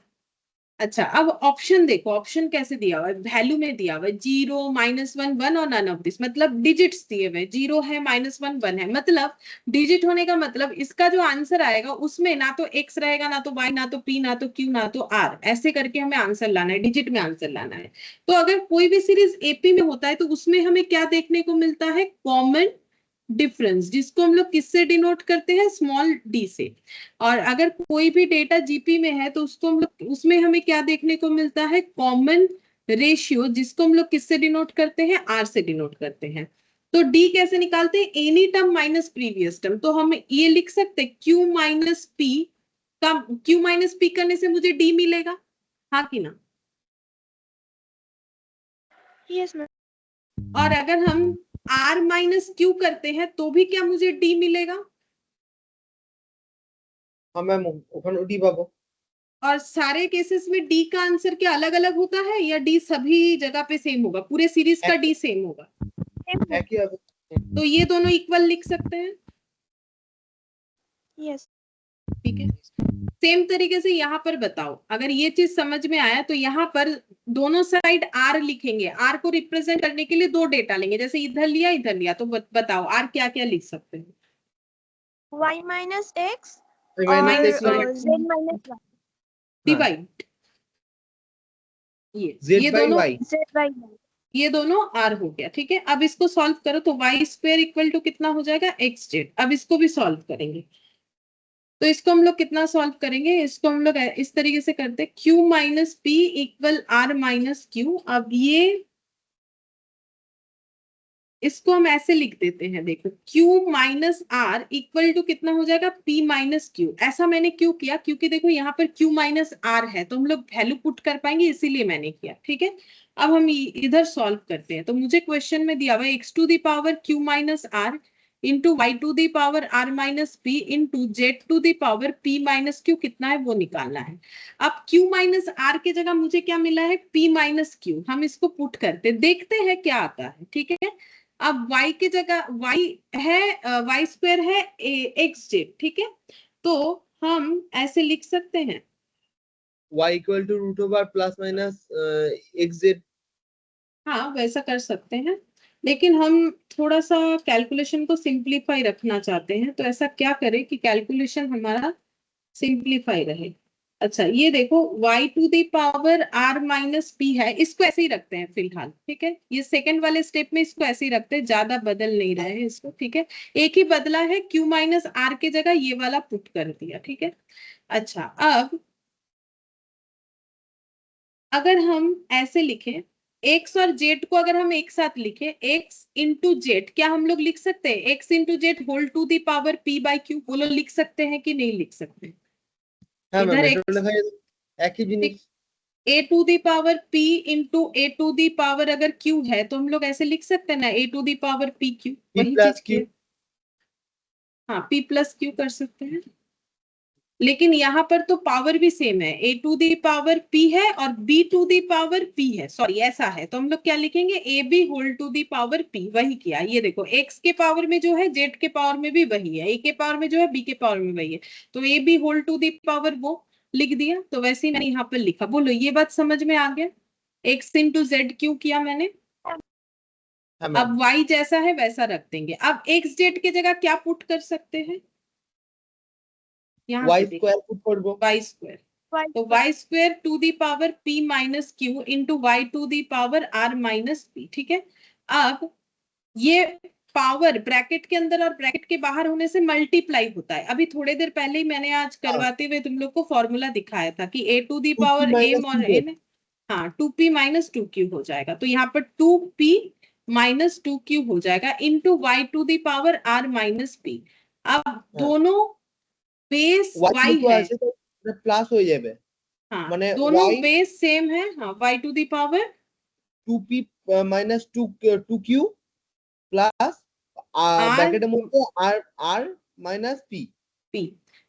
अच्छा, अब ऑप्शन देखो, ऑप्शन कैसे दिया हुआ है, वैल्यू में दिया हुआ है 0 -1 1 और नन ऑफ दिस, मतलब डिजिट्स दिए हुए, 0 है -1 1 है, मतलब डिजिट होने का मतलब इसका जो आंसर आएगा उसमें ना तो x रहेगा, ना तो y, ना तो p, ना तो q, ना तो r, ऐसे करके हमें आंसर लाना है, डिजिट में आंसर लाना है। तो अगर कोई भी सीरीज एपी में होता है तो उसमें हमें क्या देखने को मिलता है, कॉमन डिफरेंस, जिसको हम लोग किससे डिनोट करते हैं, स्मॉल डी से। और अगर कोई भी डेटा जीपी में है तो उसको हम लोग, उसमें हमें क्या देखने को मिलता है, कॉमन रेशियो, जिसको हम लोग किससे डिनोट करते हैं, आर से डिनोट करते हैं। तो डी कैसे निकालते हैं, any term minus previous term, तो हम ये लिख सकते हैं क्यू माइनस पी का, क्यू माइनस पी करने से मुझे डी मिलेगा, हाँ कि ना। Yes, ma'am. और अगर हम आर माइनस क्यू करते हैं तो भी क्या मुझे डी मिलेगा, হ্যাঁ ম্যাম ওখানে ডি পাবো और सारे केसेस में डी का आंसर क्या अलग अलग होता है, या डी सभी जगह पे सेम होगा, पूरे सीरीज का डी सेम होगा, একই হবে तो ये दोनों इक्वल लिख सकते हैं, Yes. ठीक है। सेम तरीके से यहाँ पर बताओ, अगर ये चीज समझ में आया तो यहाँ पर दोनों साइड आर लिखेंगे, आर को रिप्रेजेंट करने के लिए दो डेटा लेंगे, जैसे इधर लिया, तो बताओ आर क्या क्या लिख सकते हैं, Y minus X আমি और minus x Z minus Y. Divide, Z ये বাই दोनों, ওয়াই Z by Y. ये दोनों आर हो गया, ठीक है। अब इसको सॉल्व करो तो वाई स्क्वायर इक्वल टू कितना हो जाएगा, एक्स जेड। अब इसको भी सॉल्व करेंगे, तो इसको हम लोग कितना सॉल्व करेंगे, इसको हम लोग इस तरीके से करते हैं, q minus p equal r minus q. अब ये इसको हम ऐसे लिख देते हैं, देखो q minus r equal to कितना हो जाएगा, p माइनस क्यू। ऐसा मैंने क्यों किया, क्योंकि देखो यहाँ पर q माइनस आर है तो हम लोग वैल्यू पुट कर पाएंगे, इसीलिए मैंने किया, ठीक है। अब हम इधर सॉल्व करते हैं, तो मुझे क्वेश्चन में दिया हुआ है x to the power q minus r into y to the power r minus p into z to the power p minus q, कितना है वो निकालना है। अब q माइनस आर की जगह मुझे क्या मिला है, p माइनस क्यू, हम इसको पुट करते देखते हैं क्या आता है, ठीक है। अब y की जगह y है, y स्क्वायर है एक्स जेड, ठीक है। तो हम ऐसे लिख सकते हैं, y equal to root over plus minus x z हाँ वैसा कर सकते हैं, लेकिन हम थोड़ा सा कैलकुलेशन को सिंप्लीफाई रखना चाहते हैं, तो ऐसा क्या करें कि कैलकुलेशन हमारा सिंप्लीफाई रहे। अच्छा ये देखो y to the power r minus p है, इसको ऐसे ही रखते हैं फिलहाल, ठीक है। ये सेकंड वाले स्टेप में इसको ऐसे ही रखते हैं, ज्यादा बदल नहीं रहे हैं इसको, ठीक है। एक ही बदला है, q माइनस आर की जगह ये वाला पुट कर दिया, ठीक है। अच्छा अब अगर हम ऐसे लिखें x और z को अगर हम एक साथ लिखें x इंटू जेड, क्या हम लोग लिख सकते हैं x into z whole to the power p by q? बोलो लिख सकते हैं कि नहीं लिख सकते? হ্যাঁ ম্যাম, इधर এটা x লেখা যায় একই জিনিস। a to the power p into a to the power अगर q है तो हम लोग ऐसे लिख सकते हैं ना, a to the power p q, p वही প্লাস चीज কিউ। किया। हाँ p प्लस q कर सकते हैं, लेकिन यहाँ पर तो पावर भी सेम है, a to the power p है और b to the power p है, सॉरी ऐसा है, तो हम लोग क्या लिखेंगे a b whole to the power p, वही किया। ये देखो x के पावर में जो है z के पावर में भी वही है, a के पावर में जो है b के पावर में वही है, तो a b whole to the power वो लिख दिया, तो वैसे ही मैंने यहाँ पर लिखा। बोलो ये बात समझ में आ गया? x इंटू जेड क्यों किया मैंने? হ্যাঁ ম্যাম। अब y जैसा है वैसा रख देंगे। अब x जेड की जगह क्या पुट कर सकते हैं? यहाँ y पे देखो স্কয়ার পুট করব। y स्क्वायर, Y तो y square to the power p minus q into y to the power r minus p, ठीक है। अब ये पावर ब्रैकेट के अंदर और ब्रैकेट के बाहर होने से मल्टीप्लाई होता है। अभी थोड़ी देर पहले ही मैंने आज हाँ। करवाते हुए तुम लोग को फॉर्मूला दिखाया था कि a to the 2p power minus m और 2z। n, हाँ 2p माइनस 2q हो जाएगा, तो यहाँ पर 2p माइनस 2q हो जाएगा into y to the power r minus p। अब হ্যাঁ, दोनों बेस y y যেহেতু है, আছে তো এটা প্লাস হয়ে যাবে, हाँ মানে दोनों y बेस सेम है, हाँ y to the power 2p minus 2q plus r ব্র্যাকেটের মধ্যে r r minus p। p।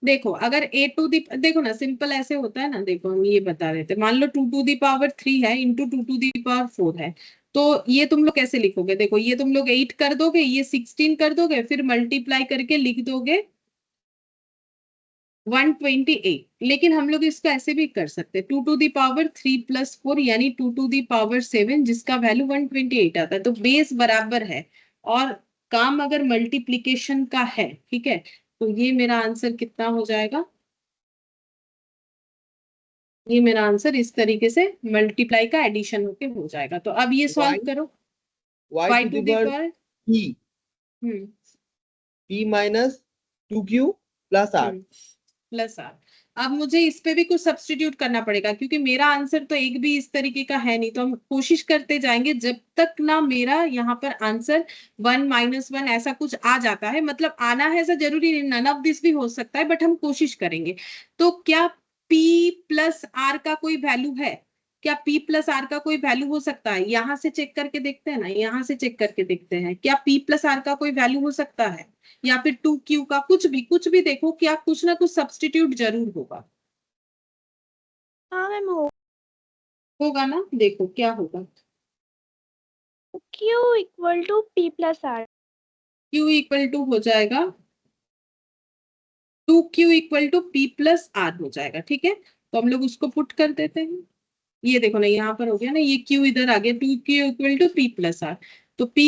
देखो अगर a टू दी, देखो ना सिंपल ऐसे होता है ना, देखो हम ये बता रहे थे, मान लो 2 टू दी पावर 3 है इंटू 2 टू दी पावर 4 है, तो ये तुम लोग कैसे लिखोगे? देखो ये तुम लोग 8 कर दोगे, ये 16 कर दोगे, फिर मल्टीप्लाई करके लिख दोगे 128। लेकिन हम लोग इसको ऐसे भी कर सकते हैं, 2 टू दी पावर 3 प्लस 4 यानी 2 टू दी पावर 7, जिसका वैल्यू 128 आता है, तो बेस बराबर है और काम अगर मल्टीप्लीकेशन का है, ठीक है, तो ये मेरा आंसर कितना हो जाएगा? ये मेरा आंसर इस तरीके से मल्टीप्लाई का एडिशन होके हो जाएगा। तो अब ये सॉल्व y करो, y y to to the the power power p p minus 2q plus r। Plus r. अब मुझे इस पे भी कुछ सब्स्टिट्यूट करना पड़ेगा क्योंकि मेरा आंसर तो एक भी इस तरीके का है नहीं, तो हम कोशिश करते जाएंगे जब तक ना मेरा यहाँ पर आंसर 1 माइनस 1 ऐसा कुछ आ जाता है, मतलब आना है ऐसा जरूरी नहीं, नन ऑफ दिस भी हो सकता है, बट हम कोशिश करेंगे। तो क्या p प्लस आर का कोई वैल्यू है? क्या p प्लस आर का कोई वैल्यू हो सकता है? यहाँ से चेक करके देखते हैं ना, यहाँ से चेक करके देखते हैं, क्या p प्लस आर का कोई वैल्यू हो सकता है? या फिर 2q का, कुछ भी देखो, क्या कुछ ना कुछ सब्स्टिट्यूट जरूर होगा। हाँ मैम होगा ना, देखो क्या होगा। Q equal to P plus R। q equal to हो जाएगा 2q equal to p plus r हो जाएगा, ठीक है। तो हम लोग उसको पुट कर देते हैं, ये देखो ना यहाँ पर हो गया ना, ये q इधर आ गया, 2q equal to p plus r, तो p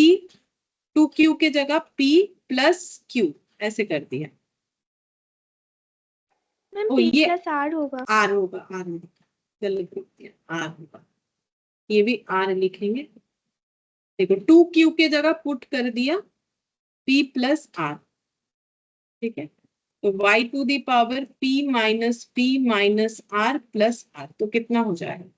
2q के जगह p प्लस q ऐसे कर दिया। मैम ओ P ये प्लस R होगा। r होगा, r होगा, गलत लिख दिया, r होगा, ये भी r लिखेंगे। देखो 2q के जगह पुट कर दिया p प्लस r, ठीक है, तो y to the power p minus r plus r, तो कितना हो जाएगा?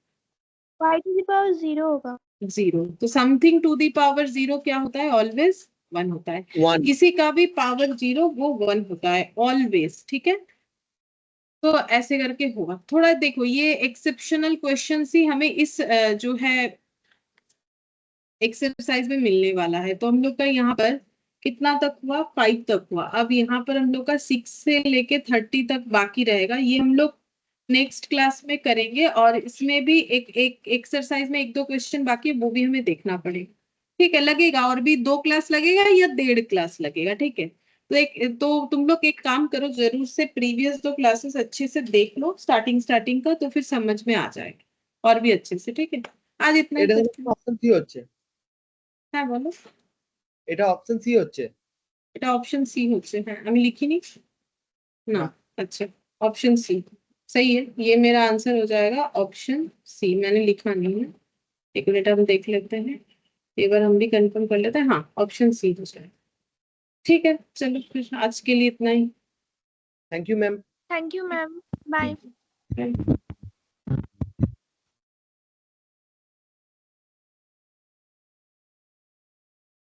Y टू द पावर 0 होगा। 0। तो समथिंग टू दी पावर 0 क्या होता है? ऑलवेज 1 होता है। 1 किसी का भी पावर 0 वो 1 होता है ऑलवेज, ठीक है। तो ऐसे करके होगा। थोड़ा देखो ये एक्सेप्शनल क्वेश्चन ही हमें इस जो है एक्सरसाइज में मिलने वाला है। तो हम लोग का यहाँ पर कितना तक हुआ? 5 तक हुआ। अब यहाँ पर हम लोग का 6 से लेके 30 तक बाकी रहेगा, ये हम लोग नेक्स्ट क्लास में करेंगे, और इसमें भी एक एक एक्सरसाइज में 1-2 क्वेश्चन बाकी है, वो भी हमें देखना पड़ेगा, ठीक है। लगेगा और भी 2 क्लास लगेगा या 1.5 क्लास लगेगा, ठीक है। तो तुम लोग एक काम करो, जरूर से प्रीवियस 2 क्लासेस अच्छे से देख लो, स्टार्टिंग का, तो फिर समझ में आ जाएगा और भी अच्छे से, ठीक है। आज इतना ही এটা करते हैं। অপশন সি হচ্ছে, হ্যাঁ বলো। এটা অপশন সি হচ্ছে এটা অপশন সি হচ্ছে, হ্যাঁ আমি লিখিনি ना। না। अच्छा ऑप्शन सी सही है, ये मेरा आंसर हो जाएगा ऑप्शन सी, मैंने लिखा नहीं है, एक मिनट हम देख लेते हैं, एक बार हम भी कंफर्म कर लेते हैं, हाँ ऑप्शन सी हो जाएगा, ठीक है। चलो फिर आज के लिए इतना ही। Thank you ma'am. Thank you ma'am. Bye. Bye.